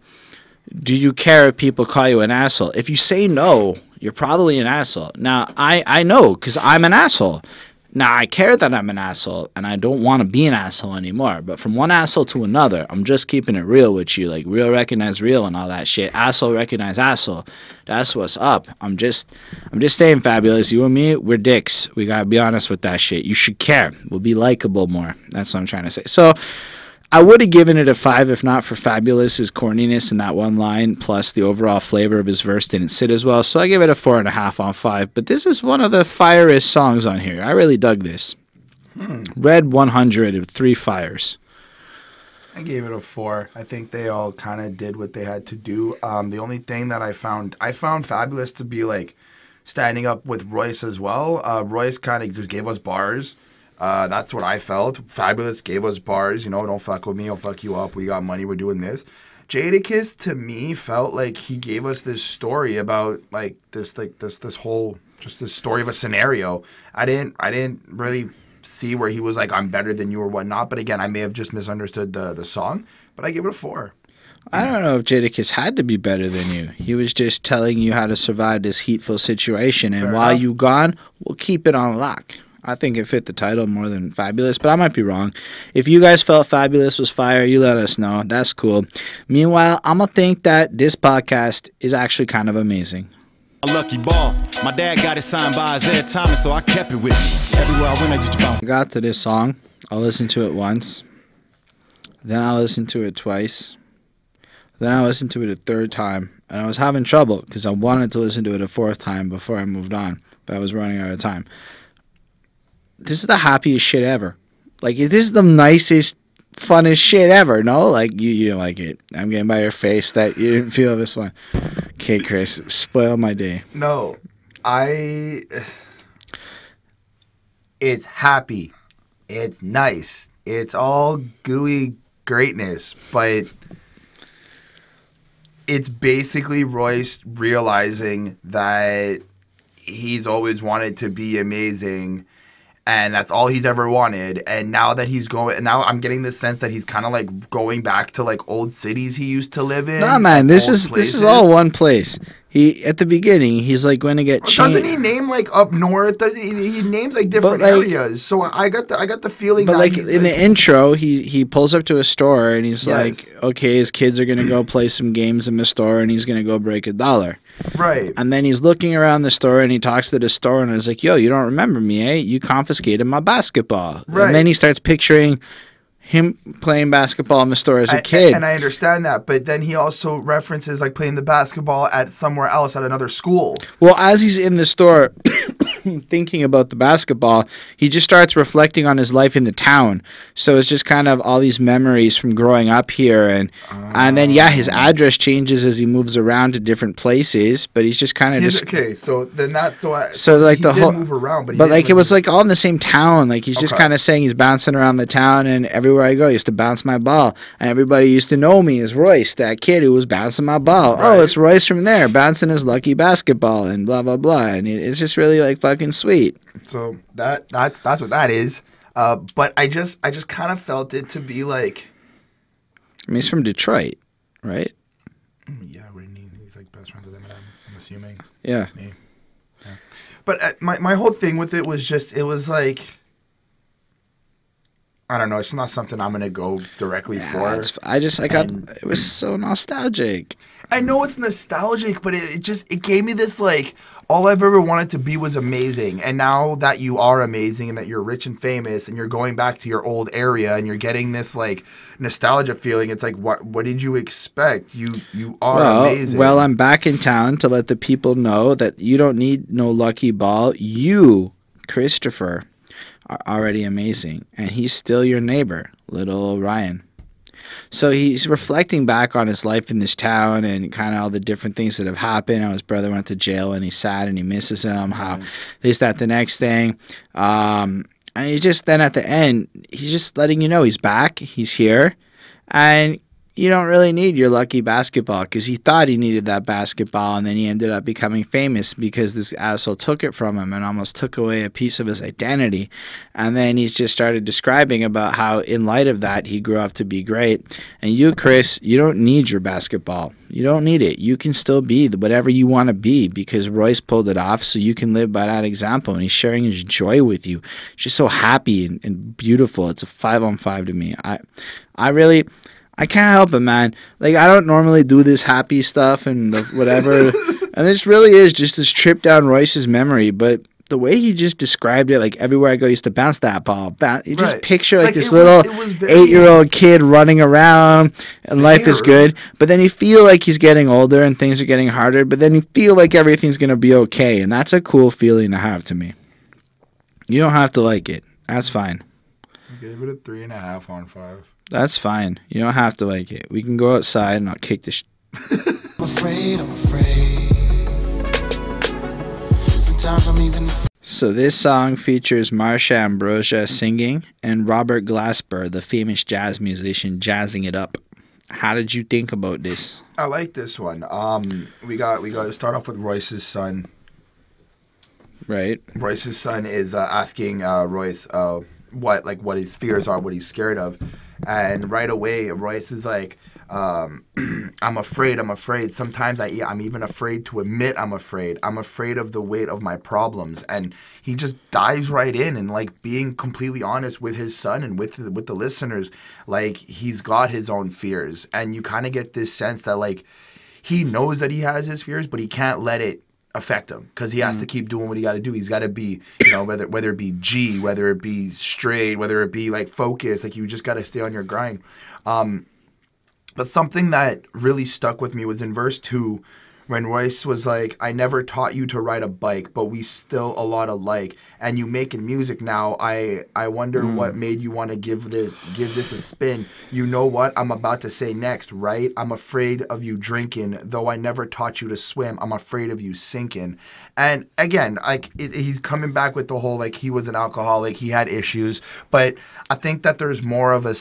do you care if people call you an asshole? If you say no, you're probably an asshole. Now, I know because I'm an asshole. Now, I care that I'm an asshole, and I don't want to be an asshole anymore. But from one asshole to another, I'm just keeping it real with you. Like, real recognize real and all that shit. Asshole recognize asshole. That's what's up. I'm just staying Fabolous. You and me, we're dicks. We got to be honest with that shit. You should care. We'll be likable more. That's what I'm trying to say. So, I would have given it a 5 if not for Fabolous's corniness in that one line, plus the overall flavor of his verse didn't sit as well. So I give it a 4.5 on 5. But this is one of the fieriest songs on here. I really dug this. Red 100 of 3 fires. I gave it a 4. I think they all kind of did what they had to do. The only thing that I found Fabolous to be like standing up with Royce as well. Royce kind of just gave us bars. That's what I felt. Fabolous gave us bars, you know, don't fuck with me, I'll fuck you up, we got money, we're doing this. Jadakiss to me felt like he gave us this story about this whole just this story of a scenario. I didn't really see where he was like, I'm better than you or whatnot, but again, I may have just misunderstood the song, but I gave it a 4. I don't know if Jadakiss had to be better than you. He was just telling you how to survive this heatful situation, and while you gone, we'll keep it on lock. I think it fit the title more than Fabolous, but I might be wrong. If you guys felt Fabolous was fire, you let us know. That's cool. Meanwhile, I'm going to think that this podcast is actually kind of amazing. A lucky ball. My dad got it signed by Isaiah Thomas, so I kept it with me. Everywhere I went, I used to bounce. I got to this song. I'll listen to it once. Then I'll listen to it twice. Then I'll listen to it a third time. And I was having trouble because I wanted to listen to it a fourth time before I moved on, but I was running out of time. This is the happiest shit ever. Like, this is the nicest, funnest shit ever, no? Like, you don't like it. I'm getting by your face that you didn't feel this one. Okay, Chris, spoil my day. No, it's happy. It's nice. It's all gooey greatness, but it's basically Royce realizing that he's always wanted to be amazing, and that's all he's ever wanted. And now that he's going, now I'm getting this sense that he's kind of like going back to like old cities he used to live in. Nah, man, this is all one place. He at the beginning, he's like going to get changed. Doesn't he name like up north? Doesn't he names like different areas? So I got the feeling. But that like in the intro, he pulls up to a store and he's like, okay, his kids are gonna go play some games in the store and he's gonna go break $1. Right. And then he's looking around the store and he talks to the store and he's like, yo, you don't remember me, eh? You confiscated my basketball. Right. And then he starts picturing him playing basketball in the store as a kid. And I understand that, but then he also references like playing the basketball at somewhere else at another school. Well, as he's in the store thinking about the basketball, he just starts reflecting on his life in the town. So it's just kind of all these memories from growing up here, and then his address changes as he moves around to different places, but he's just kind of okay. So then that's like the whole move around, but like it was like all in the same town. Like he's just kind of saying he's bouncing around the town, and everywhere I go, I used to bounce my ball, and everybody used to know me as Royce, that kid who was bouncing my ball. Right. Oh, it's Royce from there bouncing his lucky basketball, and blah blah blah, and it's just really like fucking sweet. So that's what that is. But I just kind of felt it to be like. I mean, he's from Detroit, right? Yeah, he's like best friends with Eminem, I'm assuming. Yeah. Me. Yeah. But my whole thing with it was just, it was like, I don't know, it's not something I'm gonna go directly for. It was so nostalgic. I know it's nostalgic, but it gave me this like, all I've ever wanted to be was amazing, and now that you are amazing and that you're rich and famous and you're going back to your old area and you're getting this like nostalgia feeling, it's like what did you expect? You are amazing. Well, I'm back in town to let the people know that you don't need no lucky ball. You, Christopher, are already amazing, and he's still your neighbor, little Ryan. So he's reflecting back on his life in this town and kind of all the different things that have happened. How his brother went to jail and he's sad and he misses him. How this, that, the next thing. And he just, then at the end, he's just letting you know he's back, he's here, and you don't really need your lucky basketball, because he thought he needed that basketball, and then he ended up becoming famous because this asshole took it from him and almost took away a piece of his identity. And then he just started describing about how in light of that he grew up to be great. And you, Chris, you don't need your basketball. You don't need it. You can still be whatever you want to be, because Royce pulled it off, so you can live by that example, and he's sharing his joy with you. It's just so happy and beautiful. It's a 5-on-5 to me. I can't help it, man. Like, I don't normally do this happy stuff and whatever. And it really is just this trip down Royce's memory. But the way he just described it, like, everywhere I go, I used to bounce that ball. You just picture, like this little 8-year-old kid running around, and life is good. But then you feel like he's getting older and things are getting harder. But then you feel like everything's going to be okay. And that's a cool feeling to have to me. You don't have to like it. That's fine. I gave it a 3.5 on 5. That's fine. You don't have to like it. We can go outside and I'll kick the I'm afraid. Sometimes I'm even So this song features Marsha Ambrosius singing and Robert Glasper, the famous jazz musician, jazzing it up. How did you think about this? I like this one. We got to start off with Royce's son. Right. Royce's son is asking Royce what his fears are, what he's scared of. And right away, Royce is like, I'm afraid. Sometimes I'm even afraid to admit I'm afraid. I'm afraid of the weight of my problems. And he just dives right in and, like, being completely honest with his son and with the listeners. Like, he's got his own fears. And you kind of get this sense that, like, he knows that he has his fears, but he can't let it affect him, because he has to keep doing what he got to do. He's got to be, whether it be G, whether it be straight, whether it be like focused, like you just got to stay on your grind. But something that really stuck with me was in verse 2, when Royce was like, I never taught you to ride a bike, but we still a lot alike. And you making music now, I wonder what made you want to give this a spin. You know what I'm about to say next, right? I'm afraid of you drinking, though I never taught you to swim. I'm afraid of you sinking. And again, like he's coming back with the whole, like, he was an alcoholic, he had issues. But I think that there's more of a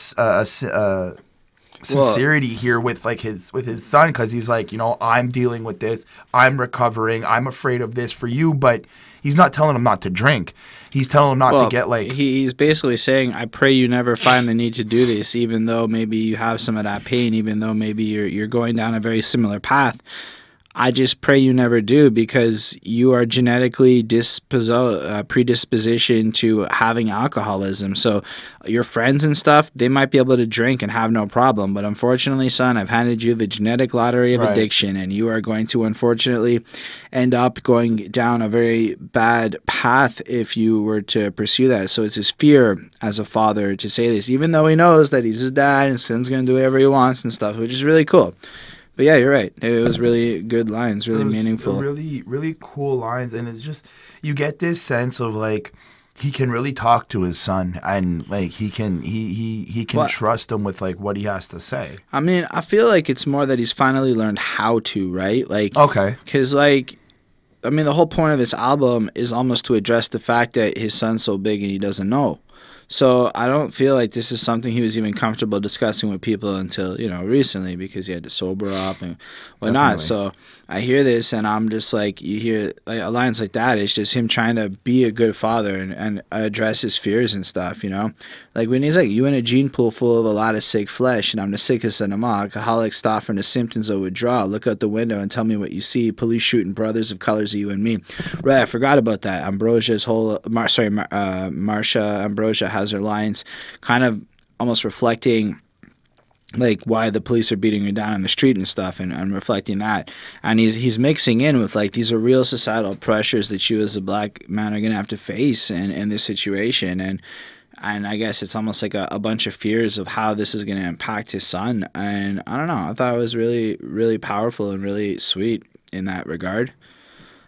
sincerity here with his son, because he's like, I'm dealing with this, I'm recovering, I'm afraid of this for you, but he's not telling him not to drink. He's telling him not to get like. He's basically saying, I pray you never find the need to do this, even though maybe you have some of that pain, even though maybe you're going down a very similar path. I just pray you never do, because you are genetically predisposition to having alcoholism. So your friends and stuff, they might be able to drink and have no problem. But unfortunately, son, I've handed you the genetic lottery of addiction, and you are going to unfortunately end up going down a very bad path if you were to pursue that. So it's his fear as a father to say this, even though he knows that he's his dad and his son's going to do whatever he wants and stuff, which is really cool. But yeah, you're right. It was really good lines, really meaningful. Really, really cool lines. And it's just, you get this sense of like, he can really talk to his son, and like he can trust him with like what he has to say. I mean, I feel like it's more that he's finally learned how to, right? Like, okay. Because like, I mean, the whole point of this album is almost to address the fact that his son's so big and he doesn't know. So I don't feel like this is something he was even comfortable discussing with people until, you know, recently, because he had to sober up and whatnot. So I hear this and I'm just like, you hear like lines like that. It's just him trying to be a good father and address his fears and stuff, you know? Like when he's like, you in a gene pool full of a lot of sick flesh, and I'm the sickest of them all. Alcoholics stop from the symptoms of withdrawal. Look out the window and tell me what you see. Police shooting brothers of colors of you and me. Right, I forgot about that. Ambrosia's whole, Marsha Ambrosia has her lines kind of almost reflecting like why the police are beating her down in the street and stuff, and reflecting that. And he's mixing in with like, these are real societal pressures that you as a black man are going to have to face in this situation. And I guess it's almost like a bunch of fears of how this is going to impact his son. And I don't know, I thought it was really, really powerful and really sweet in that regard.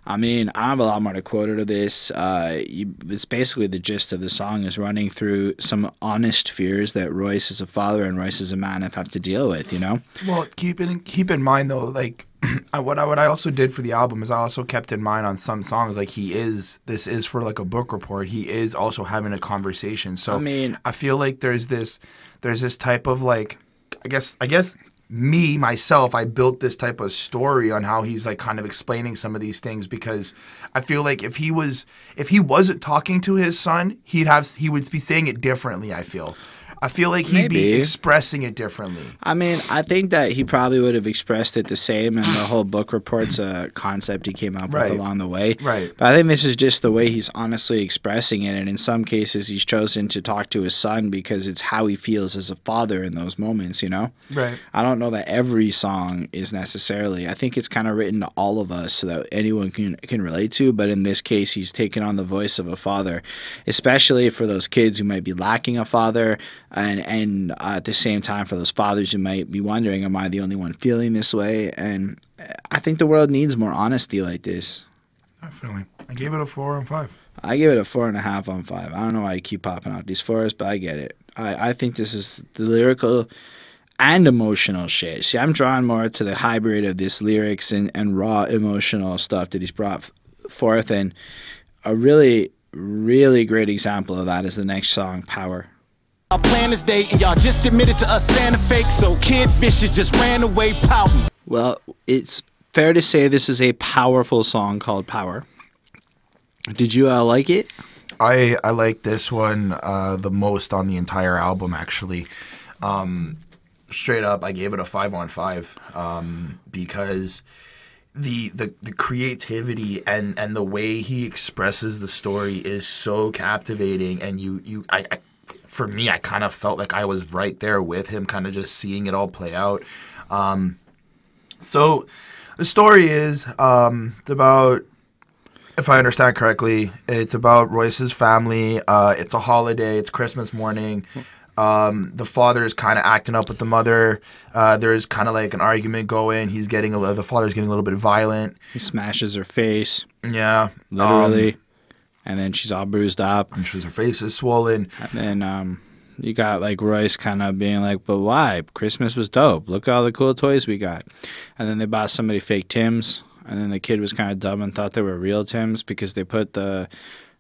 I mean, I have a lot more to quote out of this. It's basically the gist of the song is running through some honest fears that Royce as a father and Royce as a man have to deal with, you know? Well, keep in mind, though, like, what I also did for the album is I also kept in mind on some songs, like, this is for, like, a book report. He is also having a conversation. So, I mean, I feel like there's this type of, like, I guess myself, I built this type of story on how he's like kind of explaining some of these things, because I feel like if he wasn't talking to his son, he would be saying it differently. I feel like he'd be expressing it differently. I mean, I think that he probably would have expressed it the same, and the whole book report's a concept he came up with along the way. Right. But I think this is just the way he's honestly expressing it, and in some cases he's chosen to talk to his son because it's how he feels as a father in those moments, you know? Right. I don't know that every song is necessarily. I think it's kind of written to all of us so that anyone can relate to, but in this case he's taken on the voice of a father, especially for those kids who might be lacking a father, and at the same time for those fathers who might be wondering, am I the only one feeling this way? And I think the world needs more honesty like this. Definitely. I gave it a 4 on 5. I give it a 4.5 on 5. I don't know why you keep popping out these 4s, but I get it. I think this is the lyrical and emotional shit. See, I'm drawn more to the hybrid of this lyrics and raw emotional stuff that he's brought forth, and a really, really great example of that is the next song, Power. Our plan is date and y'all just admitted to us Santa fake, so Kid Fishes just ran away pouting. Well, it's fair to say this is a powerful song called Power. Did you like it? I like this one the most on the entire album, actually. Straight up, I gave it a 5 on 5 because the creativity and the way he expresses the story is so captivating, and I for me, I kind of felt like I was right there with him, kind of just seeing it all play out. So the story is it's about, if I understand correctly, it's about Royce's family. It's a holiday. It's Christmas morning. The father is kind of acting up with the mother. There's kind of like an argument going. The father's getting a little bit violent. He smashes her face. Yeah. Literally. And then she's all bruised up. And her face is swollen. And then you got like Royce kind of being like, but why? Christmas was dope. Look at all the cool toys we got. And then they bought somebody fake Tims. And then the kid was kind of dumb and thought they were real Tims because they put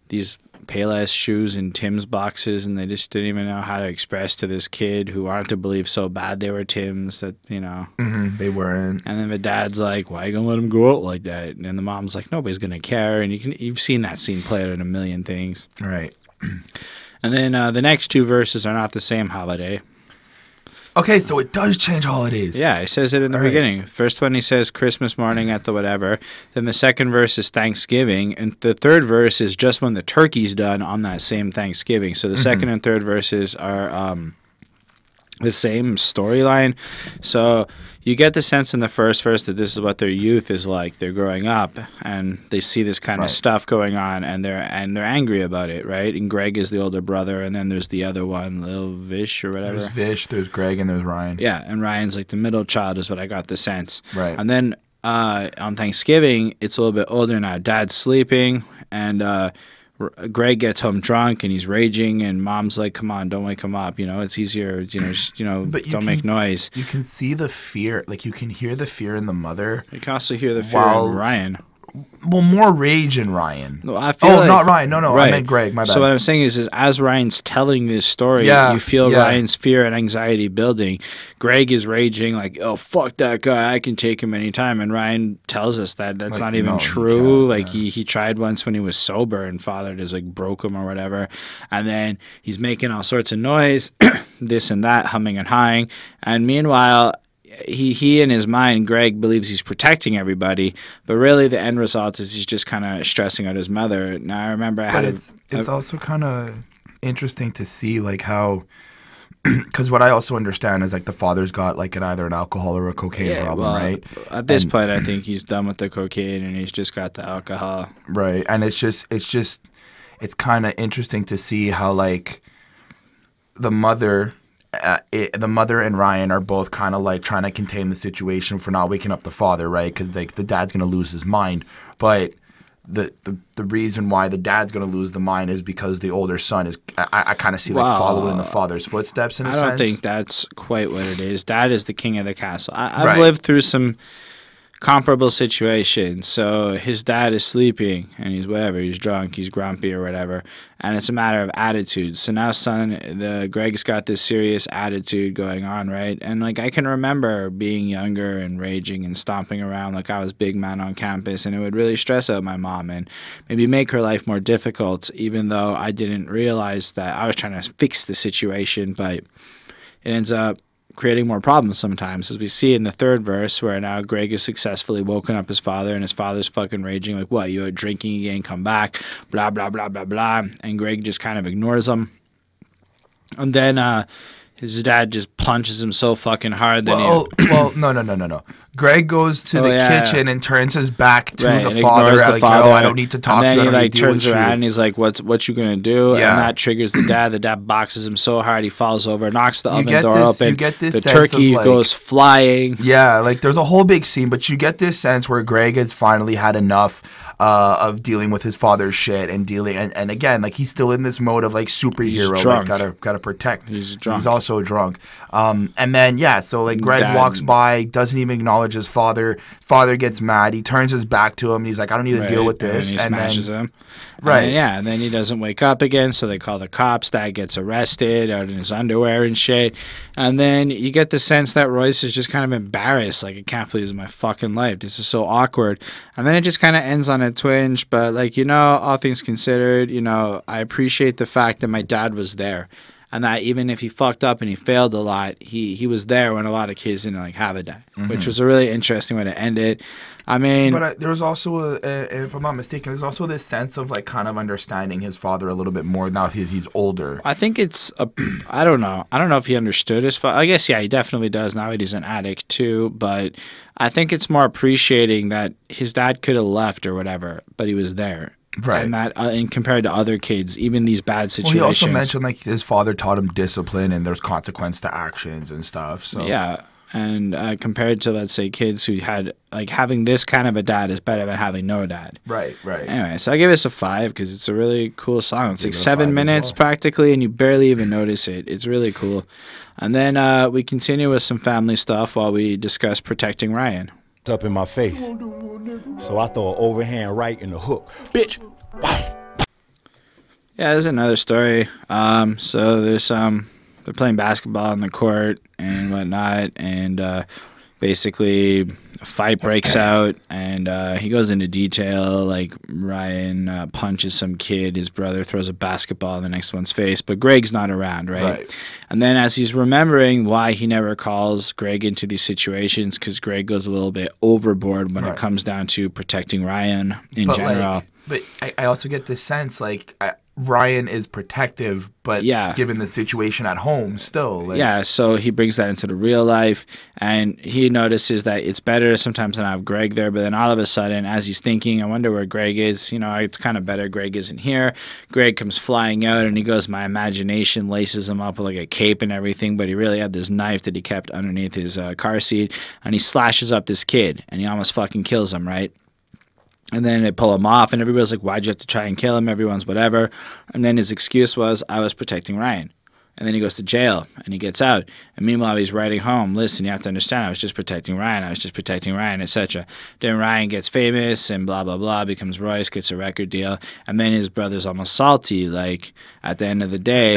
these Payless shoes in Tim's boxes, and they just didn't even know how to express to this kid who wanted to believe so bad they were Tim's that, you know. Mm-hmm, they weren't. And then the dad's like, why are you going to let him go out like that? And the mom's like, nobody's going to care. And you've seen that scene play out in a million things. Right. And then the next two verses are not the same holiday. Okay, so it does change holidays. Yeah, he says it in the beginning. First one he says Christmas morning at the whatever. Then the second verse is Thanksgiving. And the third verse is just when the turkey's done on that same Thanksgiving. So the second and third verses are the same storyline. So you get the sense in the first verse that this is what their youth is like. They're growing up and they see this kind of stuff going on, and they're angry about it, right? And Greg is the older brother, and then there's the other one, Lil Vish or whatever. There's Vish, there's Greg, and there's Ryan. Yeah, and Ryan's like the middle child is what I got the sense. Right. And then on Thanksgiving, it's a little bit older now. Dad's sleeping, and Greg gets home drunk and he's raging, and Mom's like, "Come on, don't wake him up. You know, it's easier. But don't make noise." You can see the fear, like you can hear the fear in the mother. You can also hear the fear in Ryan. Well, more rage in Ryan. No, I feel not Ryan. No, right. I meant Greg. My bad. So what I'm saying is as Ryan's telling this story, you feel Ryan's fear and anxiety building. Greg is raging like, "Oh, fuck that guy. I can take him anytime." And Ryan tells us that that's not even true. He tried once when he was sober and father just like broke him or whatever. And then he's making all sorts of noise, this and that, humming and hawing. And meanwhile, he in his mind, Greg believes he's protecting everybody, but really the end result is he's just kind of stressing out his mother. Now I remember it's also kind of interesting to see like how, because what I also understand is like the father's got like either an alcohol or a cocaine problem, right? At this point, I think he's done with the cocaine and he's just got the alcohol, right? And it's kind of interesting to see how like the mother and Ryan are both kind of like trying to contain the situation for not waking up the father, right? Because like the dad's gonna lose his mind, but the reason why the dad's gonna lose the mind is because the older son is. I kind of see like following in the father's footsteps in a sense. I don't think that's quite what it is. Dad is the king of the castle. I've lived through some comparable situation. So his dad is sleeping and he's drunk, he's grumpy or whatever, and it's a matter of attitude. So now Greg's got this serious attitude going on, right? And like I can remember being younger and raging and stomping around like I was big man on campus, and it would really stress out my mom and maybe make her life more difficult, even though I didn't realize that I was trying to fix the situation, but it ends up creating more problems sometimes, as we see in the third verse where now Greg has successfully woken up his father and his father's fucking raging like, "What, you are drinking again, come back, blah, blah, blah, blah, blah." And Greg just kind of ignores him. And then his dad just punches him so fucking hard that no. Greg goes to the kitchen and turns his back to the father. Like, "Oh, I don't need to talk to you." And then he like turns around and he's like, what you gonna do?" And that triggers the dad. The dad boxes him so hard he falls over, knocks the oven door open. The turkey goes flying. Yeah, like there's a whole big scene, but you get this sense where Greg has finally had enough of dealing with his father's shit and and again, like he's still in this mode of like superhero, like gotta protect. He's drunk. He's also drunk. And then so like Greg walks by, doesn't even acknowledge his father. Father gets mad. He turns his back to him. And he's like, "I don't need to deal with this." And he smashes him. Right. And then he doesn't wake up again, so they call the cops. Dad gets arrested out in his underwear and shit. And then you get the sense that Royce is just kind of embarrassed. Like, I can't believe this is my fucking life. This is so awkward. And then it just kind of ends on a twinge. But, like, all things considered, I appreciate the fact that my dad was there. And that even if he fucked up and he failed a lot, he was there when a lot of kids didn't like have a dad, which was a really interesting way to end it. I mean, but there was also if I'm not mistaken, there's also this sense of like kind of understanding his father a little bit more now that he's older. I think I don't know if he understood his father. I guess he definitely does now that he's an addict too. But I think it's more appreciating that his dad could have left or whatever, but he was there. Right. And that, and compared to other kids, even these bad situations. Well, he also mentioned like his father taught him discipline and there's consequence to actions and stuff. So yeah, and compared to, let's say, kids who had like having this kind of a dad is better than having no dad. Right. Anyway, so I give this a 5 because it's a really cool song. It's like 7 minutes practically, and you barely even notice it. It's really cool. And then we continue with some family stuff while we discuss protecting Ryan. Up in my face, so I throw an overhand right in the hook, bitch. Yeah, there's another story. So there's they're playing basketball on the court and whatnot, and basically a fight breaks out, and he goes into detail, like Ryan punches some kid, his brother throws a basketball in the next one's face, but Greg's not around, right? And then as he's remembering why he never calls Greg into these situations, because Greg goes a little bit overboard when it comes down to protecting Ryan in general. But I also get this sense, like, Ryan is protective, but given the situation at home, still. Like, so he brings that into the real life, and he notices that it's better sometimes to not have Greg there, but then all of a sudden, as he's thinking, I wonder where Greg is, you know, it's kind of better Greg isn't here. Greg comes flying out, and he goes, my imagination laces him up with like a cape and everything, but he really had this knife that he kept underneath his car seat, and he slashes up this kid, and he almost fucking kills him, right? And then they pull him off, and everybody's like, why'd you have to try and kill him? Everyone's whatever. And then his excuse was, I was protecting Ryan. And then he goes to jail, and he gets out. And meanwhile, he's writing home, listen, you have to understand, I was just protecting Ryan. I was just protecting Ryan, etc. Then Ryan gets famous and blah, blah, blah, becomes Royce, gets a record deal. And then his brother's almost salty. Like, at the end of the day,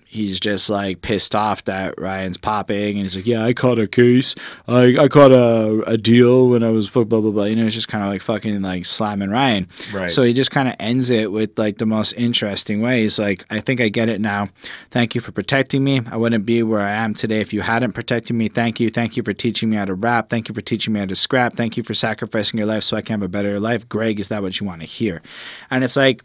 he's just like pissed off that Ryan's popping, and he's like, yeah, I caught a case. I caught a deal when I was blah, blah, blah. You know, it's just kind of like fucking like slamming Ryan. Right. So he just kind of ends it with like the most interesting ways. Like, I think I get it now. Thank you for protecting me. I wouldn't be where I am today if you hadn't protected me. Thank you. Thank you for teaching me how to rap. Thank you for teaching me how to scrap. Thank you for sacrificing your life so I can have a better life. Greg, is that what you want to hear? And it's like,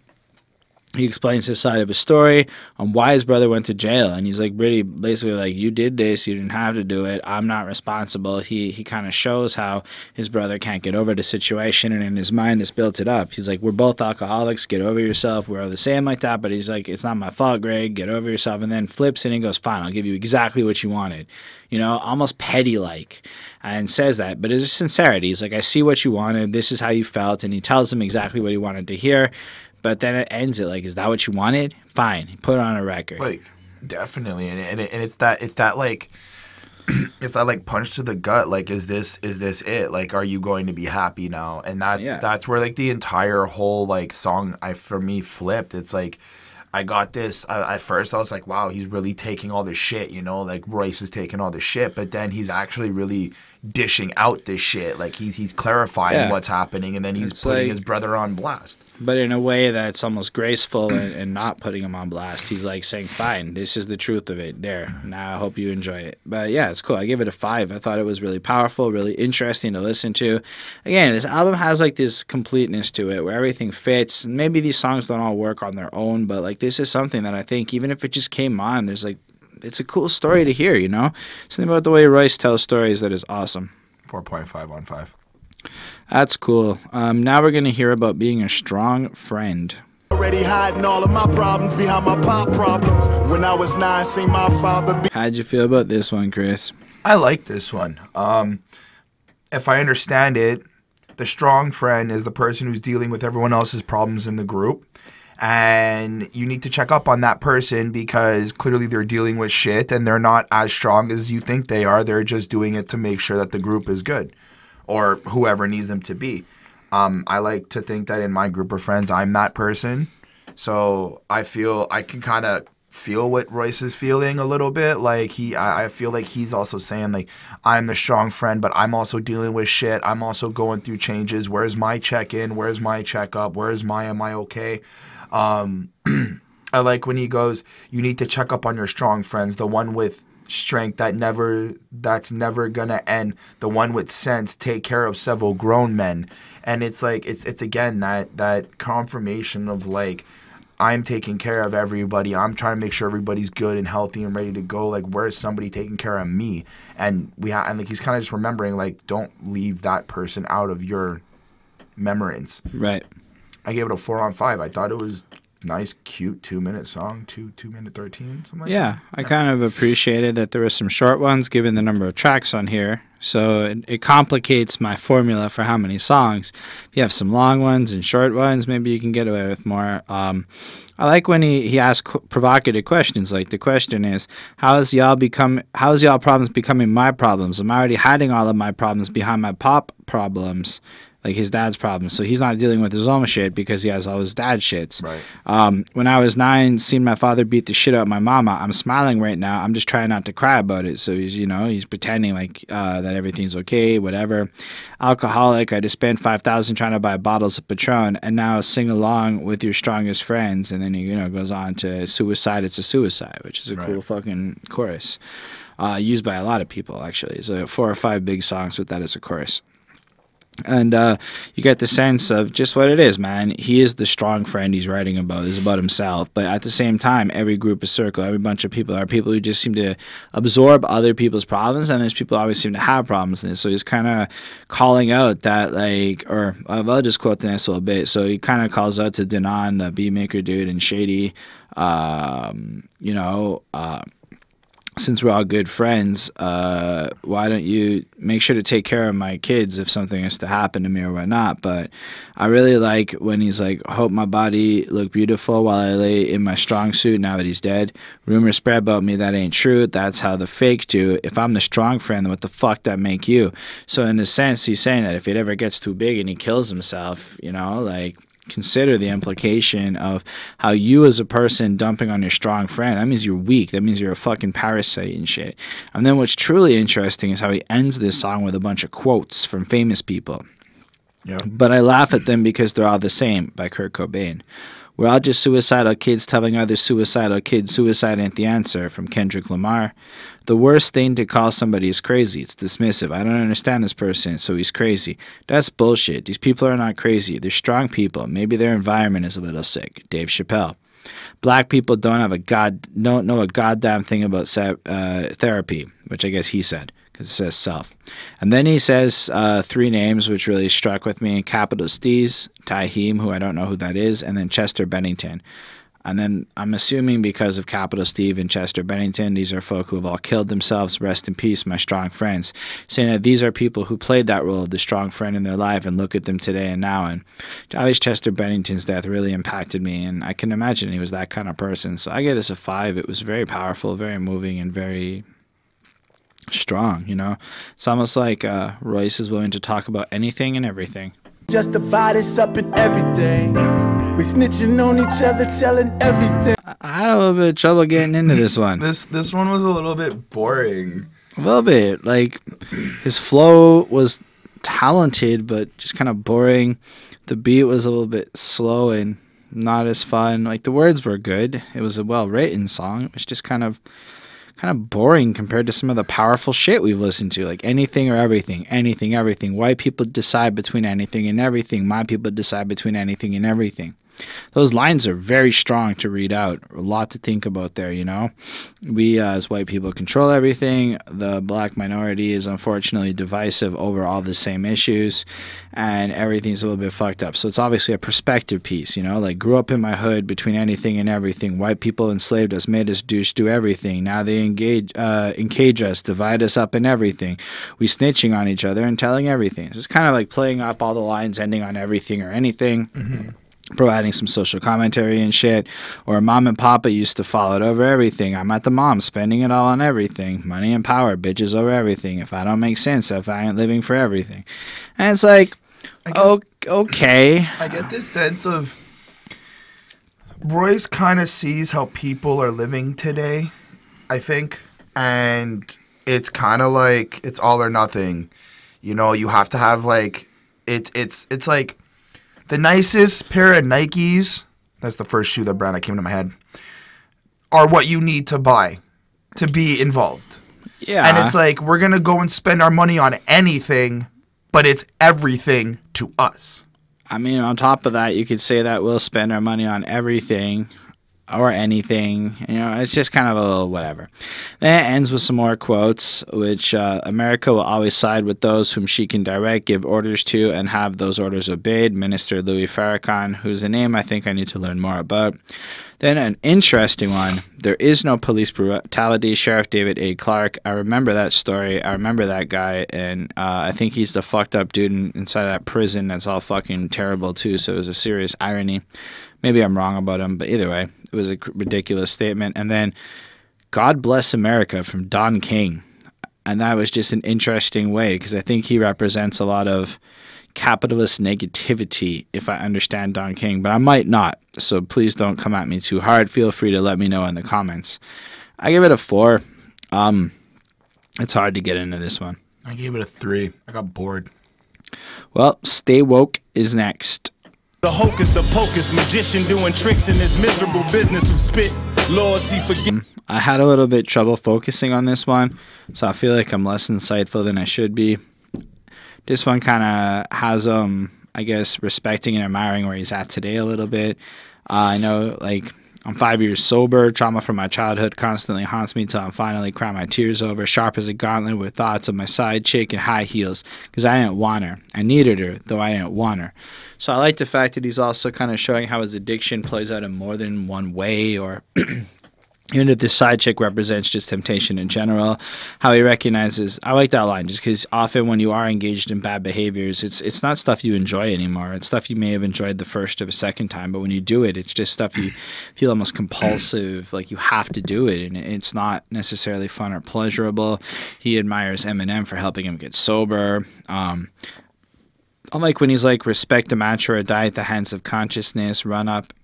he explains his side of his story on why his brother went to jail. And he's like, really, basically like, you did this, you didn't have to do it, I'm not responsible. He kind of shows how his brother can't get over the situation, and in his mind has built it up. He's like, we're both alcoholics, get over yourself, we're all the same like that. But he's like, it's not my fault, Greg, get over yourself. And then flips it and goes, fine, I'll give you exactly what you wanted. You know, almost petty-like, and says that. But it's just sincerity. He's like, I see what you wanted, this is how you felt. And he tells him exactly what he wanted to hear. But then it ends it like, is that what you wanted? Fine, put it on a record. Like, definitely, and it's that like, it's that like punch to the gut. Like, is this it? Like, are you going to be happy now? And that's where like the entire whole like song for me flipped. It's like, I got this. At first, I was like, wow, he's really taking all this shit, you know? Like, Royce is taking all this shit. But then he's actually really dishing out this shit. Like, he's clarifying what's happening, and then he's putting his brother on blast. But in a way that's almost graceful and not putting him on blast. He's like saying, fine, this is the truth of it. There. Now I hope you enjoy it. But yeah, it's cool. I give it a 5. I thought it was really powerful, really interesting to listen to. Again, this album has like this completeness to it where everything fits. And maybe these songs don't all work on their own, but like this is something that I think even if it just came on, there's like, it's a cool story to hear, you know? Something about the way Royce tells stories that is awesome. 4.5 on 5. That's cool. Now we're going to hear about being a strong friend. Already hiding all of my problems behind my pop problems. When I was 9, seen my father be. How'd you feel about this one, Chris? I like this one. If I understand it, the strong friend is the person who's dealing with everyone else's problems in the group. And you need to check up on that person because clearly they're dealing with shit and they're not as strong as you think they are. They're just doing it to make sure that the group is good or whoever needs them to be. I like to think that in my group of friends, I'm that person. So I feel I can kind of feel what Royce is feeling a little bit. Like I feel like he's also saying like, I'm the strong friend, but I'm also dealing with shit. I'm also going through changes. Where's my check-in? Where's my checkup? Where's my, am I okay? I like when he goes, you need to check up on your strong friends, the one with strength that's never gonna end, the one with sense, take care of several grown men. And it's like, it's again, that confirmation of like, I'm taking care of everybody. I'm trying to make sure everybody's good and healthy and ready to go. Like, where's somebody taking care of me? And and like, he's kind of just remembering, like, don't leave that person out of your remembrance. Right. I gave it a 4 on 5. I thought it was nice, cute 2-minute song, 2 minute 13, something like that. Yeah, I kind of appreciated that there were some short ones given the number of tracks on here. So it complicates my formula for how many songs. If you have some long ones and short ones, maybe you can get away with more. I like when he asks provocative questions. Like the question is, how is y'all problems becoming my problems? I'm already hiding all of my problems behind my pop problems. like his dad's problems. So he's not dealing with his own shit because he has all his dad's shits. Right. When I was 9, seeing my father beat the shit out of my mama, I'm smiling right now. I'm just trying not to cry about it. So he's pretending like that everything's okay, whatever. Alcoholic, I just spent $5,000 trying to buy bottles of Patron, and now sing along with your strongest friends. And then he goes on to suicide. It's a suicide, which is a cool fucking chorus. Used by a lot of people, actually. So 4 or 5 big songs with that as a chorus. And you get the sense of just what it is, man. He is the strong friend he's writing about. It's about himself. But at the same time, every group, a circle, every bunch of people are people who just seem to absorb other people's problems, and there's people who always seem to have problems. And so he's kind of calling out that, like, or I'll just quote the next little bit. So he kind of calls out to Denon, the beatmaker dude, and Shady, since we're all good friends, why don't you make sure to take care of my kids if something is to happen to me or whatnot? But I really like when he's like, hope my body look beautiful while I lay in my strong suit now that he's dead. Rumors spread about me that ain't true. That's how the fake do. If I'm the strong friend, then what the fuck that make you? So in a sense, he's saying that if it ever gets too big and he kills himself, like, consider the implication of how you as a person dumping on your strong friend. That means you're weak. That means you're a fucking parasite and shit. And then what's truly interesting is how he ends this song with a bunch of quotes from famous people. Yeah. But I laugh at them because they're all the same, by Kurt Cobain. We're all just suicidal kids telling other suicidal kids suicide ain't the answer, from Kendrick Lamar. The worst thing to call somebody is crazy. It's dismissive. I don't understand this person, so he's crazy. That's bullshit. These people are not crazy. They're strong people. Maybe their environment is a little sick. Dave Chappelle. Black people don't know a goddamn thing about therapy, which I guess he said, because it says self. And then he says 3 names which really struck with me: Capital Steez, Taheem, who I don't know who that is, and then Chester Bennington. And then I'm assuming because of Capital Steve and Chester Bennington, these are folk who have all killed themselves. Rest in peace, my strong friends. Saying that these are people who played that role of the strong friend in their life, and look at them today and now. And at least Chester Bennington's death really impacted me, and I can imagine he was that kind of person. So I give this a 5. It was very powerful, very moving, and very strong, It's almost like Royce is willing to talk about anything and everything. Justify this up in everything. We snitching on each other, telling everything. I had a little bit of trouble getting into this one. This one was a little bit boring. A little bit. Like, his flow was talented, but just kind of boring. The beat was a little bit slow and not as fun. Like, the words were good. It was a well-written song. It was just kind of boring compared to some of the powerful shit we've listened to, like Anything or Everything, Anything, Everything. White people decide between anything and everything. My people decide between anything and everything. Those lines are very strong to read out. A lot to think about there, We, as white people, control everything. The black minority is unfortunately divisive over all the same issues, and everything's a little bit fucked up. So it's obviously a perspective piece, Like, grew up in my hood between anything and everything. White people enslaved us, made us do everything. Now they encage us, divide us up in everything. We snitching on each other and telling everything. So it's kind of like playing up all the lines ending on everything or anything. Mm-hmm. Providing some social commentary and shit. Or Mom and Papa used to fall it over everything. I'm at the mom, spending it all on everything. Money and power, bitches over everything. If I don't make sense, if I ain't living for everything. And it's like, okay. I get this sense of Royce kind of sees how people are living today, I think. And it's kind of like it's all or nothing. You have to have, like, it's like the nicest pair of Nikes, that's the first shoe, the brand that came to my head, are what you need to buy to be involved. Yeah. And it's like, we're going to go and spend our money on anything, but it's everything to us. I mean, on top of that, you could say that we'll spend our money on everything or anything. It's just kind of a little whatever. Then it ends with some more quotes, which America will always side with those whom she can direct, give orders to, and have those orders obeyed. Minister Louis Farrakhan, who's a name I think I need to learn more about. Then an interesting one. There is no police brutality. Sheriff David A. Clark. I remember that story. I remember that guy, and I think he's the fucked up dude inside of that prison that's all fucking terrible too, so it was a serious irony. Maybe I'm wrong about him, but either way, it was a ridiculous statement. And then, God Bless America from Don King. And that was just an interesting way, because I think he represents a lot of capitalist negativity if I understand Don King, but I might not. So please don't come at me too hard. Feel free to let me know in the comments. I give it a 4. It's hard to get into this one. I gave it a 3. I got bored. Well, Stay Woke is next. The hocus, the pocus, magician doing tricks in this miserable business who spit loyalty for. I had a little bit trouble focusing on this one, so I feel like I'm less insightful than I should be. This one kind of has I guess respecting and admiring where he's at today a little bit. I know, like, I'm 5 years sober. Trauma from my childhood constantly haunts me till I'm finally crying my tears over. Sharp as a gauntlet with thoughts of my side chick in high heels because I didn't want her. I needed her, though I didn't want her. So I like the fact that he's also kind of showing how his addiction plays out in more than one way, or even if this side chick represents just temptation in general, how he recognizes. I like that line just because often when you are engaged in bad behaviors, it's not stuff you enjoy anymore. It's stuff you may have enjoyed the first or the second time, but when you do it, it's just stuff you feel almost compulsive, like you have to do it, and it's not necessarily fun or pleasurable. He admires Eminem for helping him get sober. I like when he's like, respect the mantra or die at the hands of consciousness, run up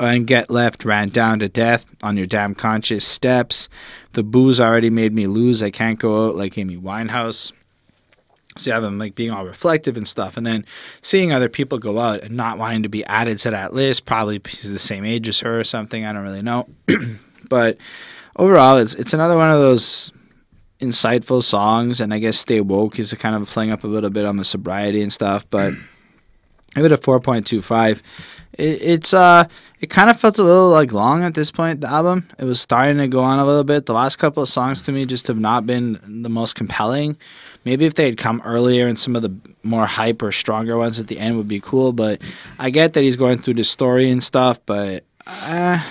and get left, ran down to death on your damn conscious steps. The booze already made me lose. I can't go out like Amy Winehouse. So you have him like being all reflective and stuff, and then seeing other people go out and not wanting to be added to that list. Probably he's the same age as her or something. I don't really know. But overall, it's another one of those insightful songs, and I guess Stay Woke is kind of playing up a little bit on the sobriety and stuff. But I give it a 4.25. It kind of felt a little like long at this point, the album. It was starting to go on a little bit. The last couple of songs to me just have not been the most compelling. Maybe if they had come earlier and some of the more hype or stronger ones at the end would be cool, but I get that he's going through the story and stuff, but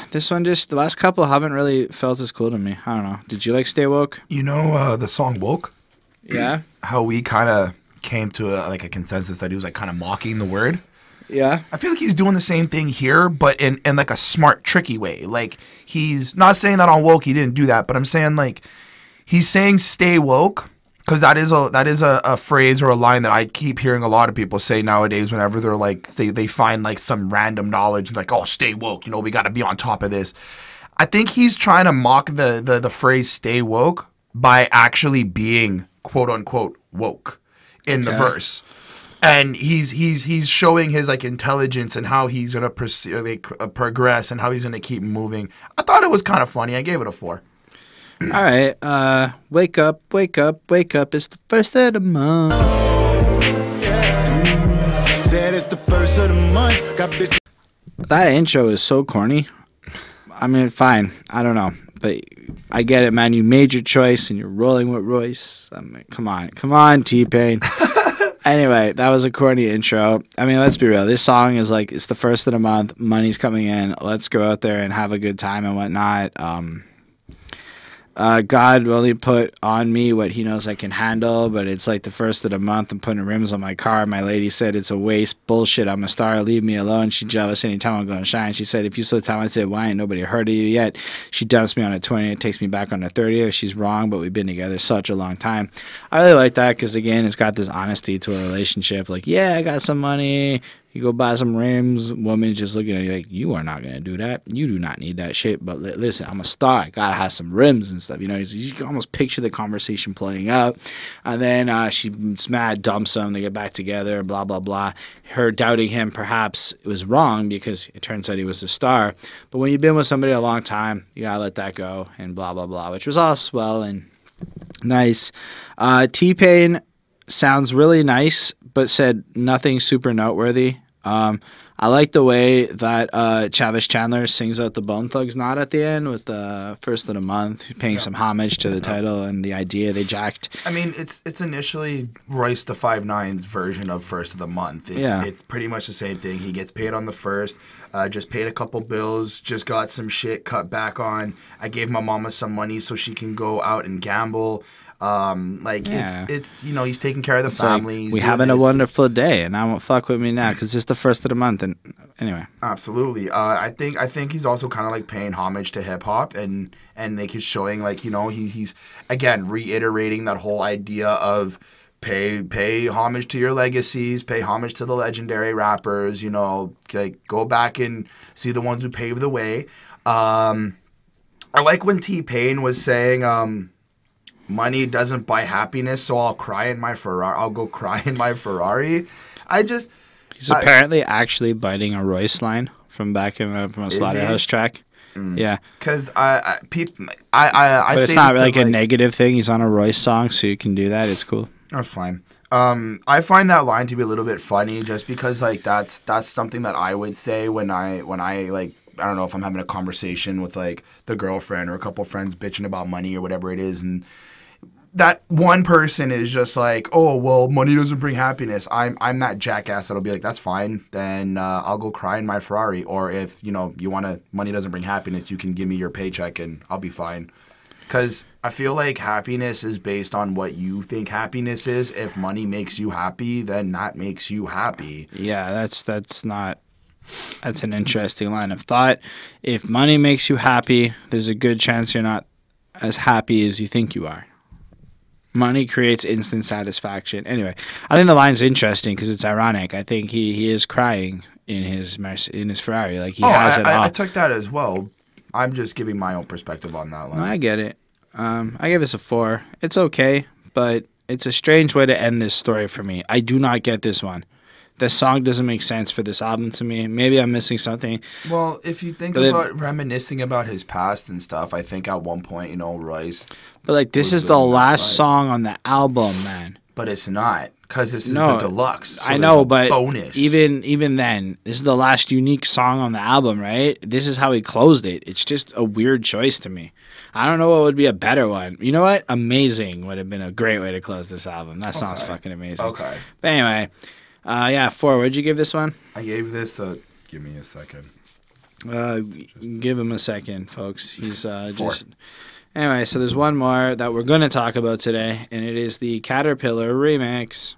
this one just, the last couple haven't really felt as cool to me. I don't know. Did you like Stay Woke? You know the song Woke? Yeah. How we kind of came to a consensus that he was like kind of mocking the word. Yeah. I feel like he's doing the same thing here, but in like a smart, tricky way. Like, he's not saying that on Woke he didn't do that, but I'm saying like he's saying stay woke, because that is a phrase or a line that I keep hearing a lot of people say nowadays whenever they're like they find like some random knowledge, like, oh, stay woke, we got to be on top of this. I think he's trying to mock the phrase stay woke by actually being quote unquote woke in the verse. And he's showing his like intelligence and how he's gonna progress and how he's gonna keep moving. I thought it was kind of funny. I gave it a 4. All right. Wake up, wake up, wake up. It's the first of the month. Said it's the first of the month. Got bitch. That intro is so corny. I mean, fine. I don't know, but I get it, man. You made your choice and you're rolling with Royce. I mean, come on, T-Pain. Anyway, that was a corny intro. I mean, let's be real. This song is like, it's the first of the month. Money's coming in. Let's go out there and have a good time and whatnot. God only put on me what he knows I can handle, but it's like the first of the month. I'm putting rims on my car. My lady said it's a waste. Bullshit. I'm a star. Leave me alone. She jealous anytime I'm going to shine. She said, if you're so talented, why ain't nobody heard of you yet? She dumps me on the 20th, takes me back on the 30th. She's wrong, but we've been together such a long time. I really like that because, again, it's got this honesty to a relationship. Like, yeah, I got some money. You go buy some rims, woman's just looking at you like, you are not going to do that. You do not need that shit. But listen, I'm a star. I got to have some rims and stuff. You can almost picture the conversation playing out. And then she's mad, dumps him. They get back together, blah, blah, blah. Her doubting him perhaps was wrong because it turns out he was a star. But when you've been with somebody a long time, you got to let that go and blah, blah, blah, which was all swell and nice. T-Pain sounds really nice, but said nothing super noteworthy. I like the way that Chavis Chandler sings out the Bone Thugs Knot at the end with the first of the month, paying some homage to the title and the idea they jacked. I mean, it's initially Royce the 5'9's version of first of the month. It's pretty much the same thing. He gets paid on the first, just paid a couple bills, just got some shit cut back on. I gave my mama some money so she can go out and gamble. It's he's taking care of the family. Like, we having a wonderful day, and I won't fuck with me now because it's the first of the month. And anyway, absolutely. I think he's also kind of like paying homage to hip hop and like he's showing like he's again reiterating that whole idea of pay homage to your legacies, pay homage to the legendary rappers, you know, like go back and see the ones who paved the way. I like when T-Pain was saying, money doesn't buy happiness, so I'll cry in my Ferrari. I'll go cry in my Ferrari. He's apparently actually biting a Royce line from back in from a Slaughterhouse track. Yeah, because but it's say not like a negative thing. He's on a Royce song, so you can do that. It's cool. That's fine. I find that line to be a little bit funny, just because like that's something that I would say when I like, I don't know, if I'm having a conversation with like the girlfriend or a couple friends bitching about money or whatever it is, and that one person is just like, oh, well, money doesn't bring happiness. I'm that jackass that'll be like, that's fine. Then I'll go cry in my Ferrari. Or if, you know, money doesn't bring happiness, you can give me your paycheck and I'll be fine. Because I feel like happiness is based on what you think happiness is. If money makes you happy, then that makes you happy. Yeah, that's an interesting line of thought. If money makes you happy, there's a good chance you're not as happy as you think you are. Money creates instant satisfaction. Anyway, I think the line's interesting because it's ironic. I think he is crying in his Ferrari. Like, he has it all. I took that as well. I'm just giving my own perspective on that line. I get it. I give this a 4. It's okay, but it's a strange way to end this story for me. I do not get this one. The song doesn't make sense for this album to me. Maybe I'm missing something. Well, if you think about reminiscing about his past and stuff, I think at one point, you know, Royce. But like, this is the last song on the album, man. But it's not, because this is the deluxe. So I know, but bonus. Even then, this is the last unique song on the album, right? This is how he closed it. It's just a weird choice to me. I don't know what would be a better one. You know what? Amazing would have been a great way to close this album. That song's fucking amazing. Okay. But anyway, 4. What'd you give this one? I gave this a... Give me a second. Give him a second, folks. He's just... Anyway, so there's one more that we're going to talk about today, and it is the Caterpillar remix.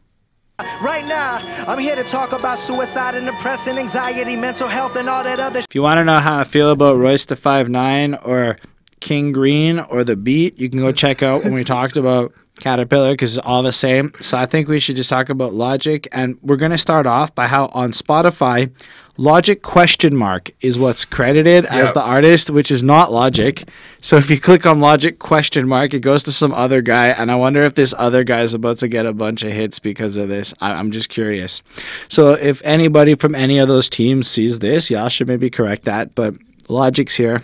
Right now, I'm here to talk about suicide and depression, anxiety, mental health, and all that other. If you want to know how I feel about Royce the 5'9" or King Green or The Beat, you can go check out when we talked about Caterpillar, because it's all the same. So I think we should just talk about Logic, and we're going to start off by how on Spotify, Logic ? Is what's credited as the artist, which is not Logic. So if you click on Logic ? It goes to some other guy, and I wonder if this other guy is about to get a bunch of hits because of this. I'm just curious. So if anybody from any of those teams sees this, y'all should maybe correct that, but Logic's here.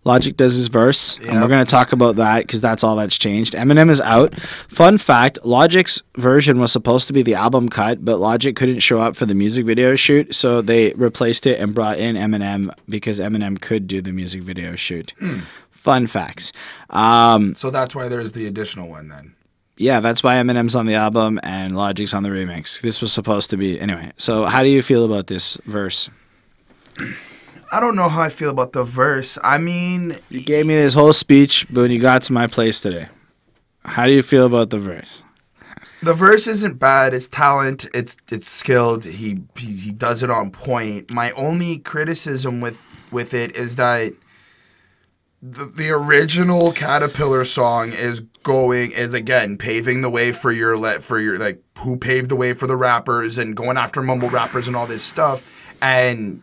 Logic does his verse, and we're going to talk about that because that's all that's changed. Eminem is out. Fun fact, Logic's version was supposed to be the album cut, but Logic couldn't show up for the music video shoot, so they replaced it and brought in Eminem because Eminem could do the music video shoot. Fun facts. So that's why there's the additional one then. Yeah, that's why Eminem's on the album and Logic's on the remix. This was supposed to be... Anyway, so how do you feel about this verse? I don't know how I feel about the verse. I mean... You gave me this whole speech, but when you got to my place today, how do you feel about the verse? The verse isn't bad. It's talent. It's skilled. He does it on point. My only criticism with it is that the original Caterpillar song is again paving the way for your like who paved the way for the rappers and going after mumble rappers and all this stuff, and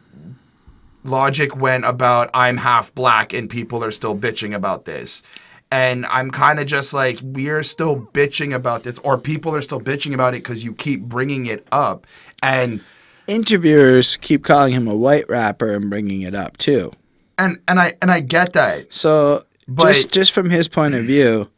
Logic went about I'm half black and people are still bitching about this. And I'm kind of just like, we're still bitching about this, or people are still bitching about it because you keep bringing it up. And interviewers keep calling him a white rapper and bringing it up too. And I get that. So just from his point of view,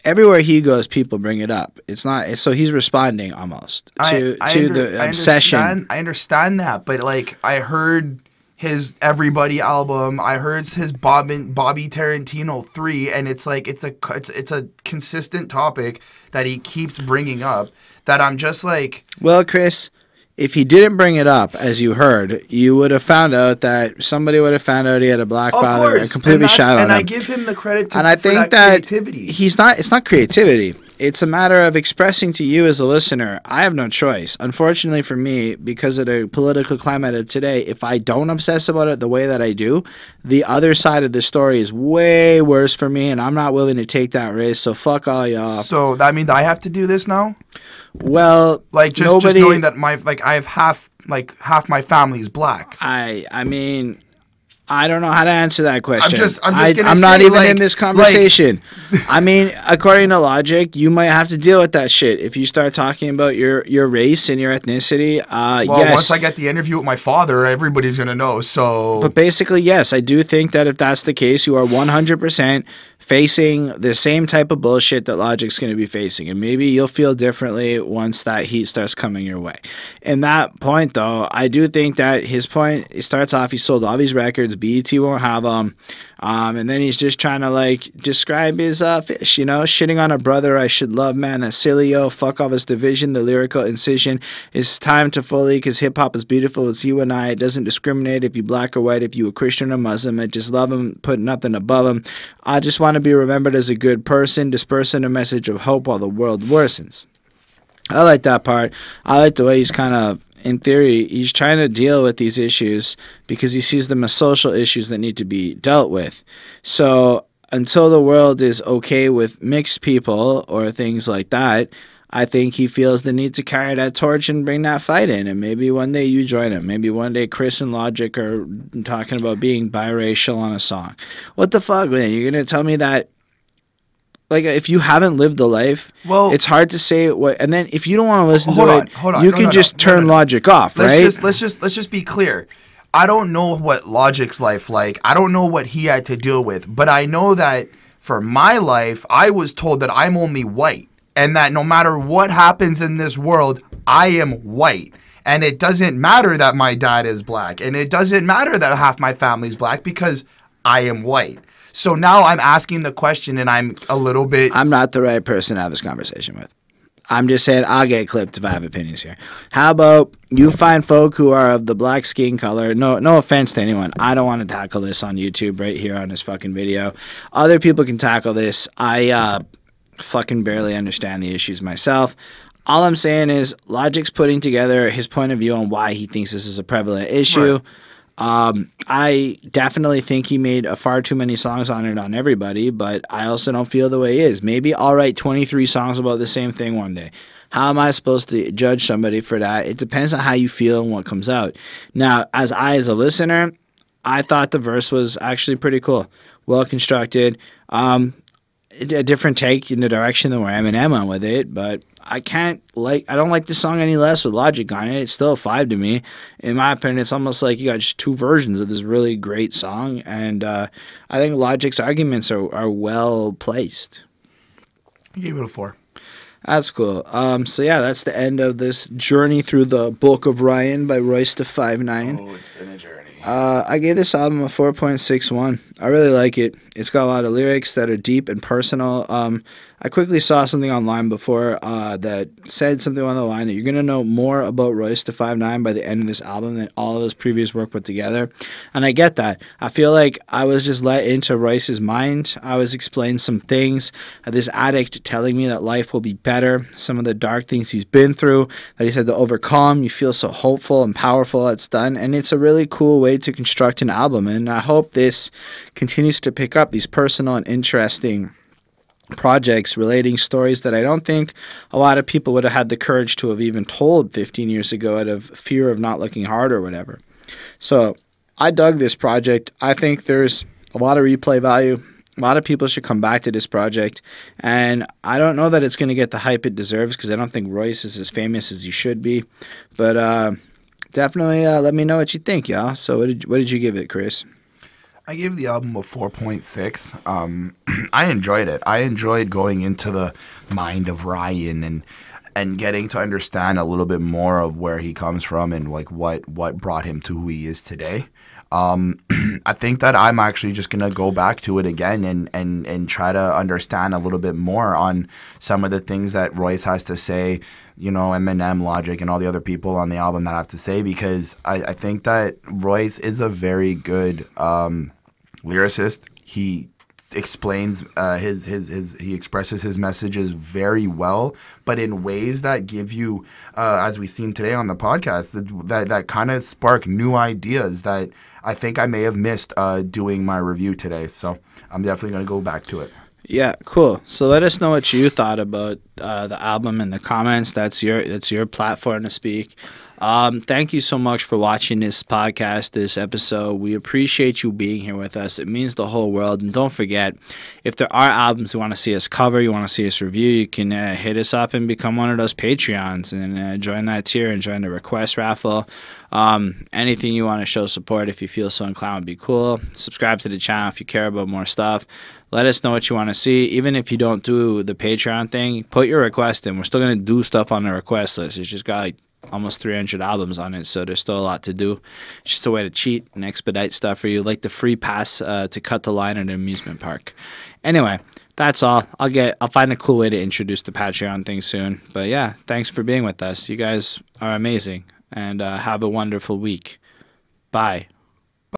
everywhere he goes, people bring it up. It's not so he's responding almost to the obsession. I understand that, but like I heard his Everybody album, I heard his Bobby Tarantino 3, and it's like it's a consistent topic that he keeps bringing up that I'm just like, well, Chris, if he didn't bring it up, as you heard, you would have found out that somebody would have found out he had a black father and completely shot on him. And I give him the credit for and I think that creativity. It's not creativity. it's a matter of expressing to you as a listener. I have no choice. Unfortunately for me, because of the political climate of today, if I don't obsess about it the way that I do, the other side of the story is way worse for me, and I'm not willing to take that risk. So fuck all y'all. So that means I have to do this now? Well, like just knowing that I have half my family is black. I mean, I don't know how to answer that question. I'm not even in this conversation. I mean, according to logic, you might have to deal with that shit if you start talking about your race and your ethnicity. Well, yes. Once I get the interview with my father, everybody's gonna know. So, but basically, yes, I do think that if that's the case, you are 100% facing the same type of bullshit that Logic's going to be facing, and maybe you'll feel differently once that heat starts coming your way. In that point, though, I do think that his point, it starts off, he sold all these records, BET won't have them, and then he's just trying to, like, describe his fish, you know, shitting on a brother I should love, man, that's silly, yo, fuck all this division, the lyrical incision, it's time to fully, because hip-hop is beautiful, it's you and I, it doesn't discriminate if you black or white, if you a Christian or Muslim, I just love him, put nothing above him, I just want to be remembered as a good person, dispersing a message of hope while the world worsens. I like that part. I like the way he's kind of, in theory, he's trying to deal with these issues because he sees them as social issues that need to be dealt with. So until the world is okay with mixed people or things like that, I think he feels the need to carry that torch and bring that fight in. And maybe one day you join him. Maybe one day Chris and Logic are talking about being biracial on a song. What the fuck, man? You're going to tell me that, like, if you haven't lived the life, well, it's hard to say what. And then if you don't want to listen to it, you can just turn Logic off, right? Let's just be clear. I don't know what Logic's life like. I don't know what he had to deal with. But I know that for my life, I was told that I'm only white. And that no matter what happens in this world, I am white. And it doesn't matter that my dad is black. And it doesn't matter that half my family's black because I am white. So now I'm asking the question and I'm a little bit... I'm not the right person to have this conversation with. I'm just saying I'll get clipped if I have opinions here. How about you find folk who are of the black skin color? No offense to anyone. I don't want to tackle this on YouTube right here on this fucking video. Other people can tackle this. I fucking barely understand the issues myself. All I'm saying is Logic's putting together his point of view on why he thinks this is a prevalent issue. Right. I definitely think he made far too many songs on it on everybody, but I also don't feel the way he is. Maybe I'll write 23 songs about the same thing one day. How am I supposed to judge somebody for that? It depends on how you feel and what comes out. Now, as a listener, I thought the verse was actually pretty cool. Well constructed. A different take in the direction than where Eminem went with it, but I don't like the song any less with Logic on it. It's still a 5 to me. In my opinion, it's almost like you got just two versions of this really great song, and I think Logic's arguments are well placed. I gave it a 4. That's cool. So yeah, that's the end of this journey through the Book of Ryan by Royce da 5'9". Oh, it's been a journey. I gave this album a 4.61. I really like it. It's got a lot of lyrics that are deep and personal. I quickly saw something online before that said something on the line that you're going to know more about Royce da 5'9" by the end of this album than all of his previous work put together. And I get that. I feel like I was just let into Royce's mind. I was explained some things. This addict telling me that life will be better. Some of the dark things he's been through that he's had to overcome. You feel so hopeful and powerful it's done. And it's a really cool way to construct an album. And I hope this continues to pick up these personal and interesting projects relating stories that I don't think a lot of people would have had the courage to have even told 15 years ago out of fear of not looking hard or whatever. So I dug this project. I think there's a lot of replay value. A lot of people should come back to this project, and I don't know that it's going to get the hype it deserves because I don't think Royce is as famous as he should be, but definitely let me know what you think, y'all. So what did you give it, Chris? I gave the album a 4.6. I enjoyed it. I enjoyed going into the mind of Ryan and getting to understand a little bit more of where he comes from and like what brought him to who he is today. I think that I'm actually just going to go back to it again and try to understand a little bit more on some of the things that Royce has to say, you know, Eminem, Logic, and all the other people on the album that I have to say, because I think that Royce is a very good lyricist. He explains he expresses his messages very well, but in ways that give you, as we've seen today on the podcast, that kind of spark new ideas that I think I may have missed doing my review today. So I'm definitely going to go back to it. Yeah, cool. So let us know what you thought about the album in the comments. That's your platform to speak. Thank you so much for watching this podcast, this episode. We appreciate you being here with us. It means the whole world. And don't forget, if there are albums you want to see us cover, you want to see us review, you can hit us up and become one of those Patreons and join that tier and join the request raffle. Anything you want to show support, if you feel so inclined, would be cool. Subscribe to the channel if you care about more stuff. Let us know what you want to see. Even if you don't do the Patreon thing, put your request in. We're still going to do stuff on the request list. It's just got like almost 300 albums on it, so there's still a lot to do. It's just a way to cheat and expedite stuff for you, like the free pass to cut the line at an amusement park. Anyway, that's all. I'll find a cool way to introduce the Patreon thing soon. But yeah, thanks for being with us. You guys are amazing, and have a wonderful week. Bye.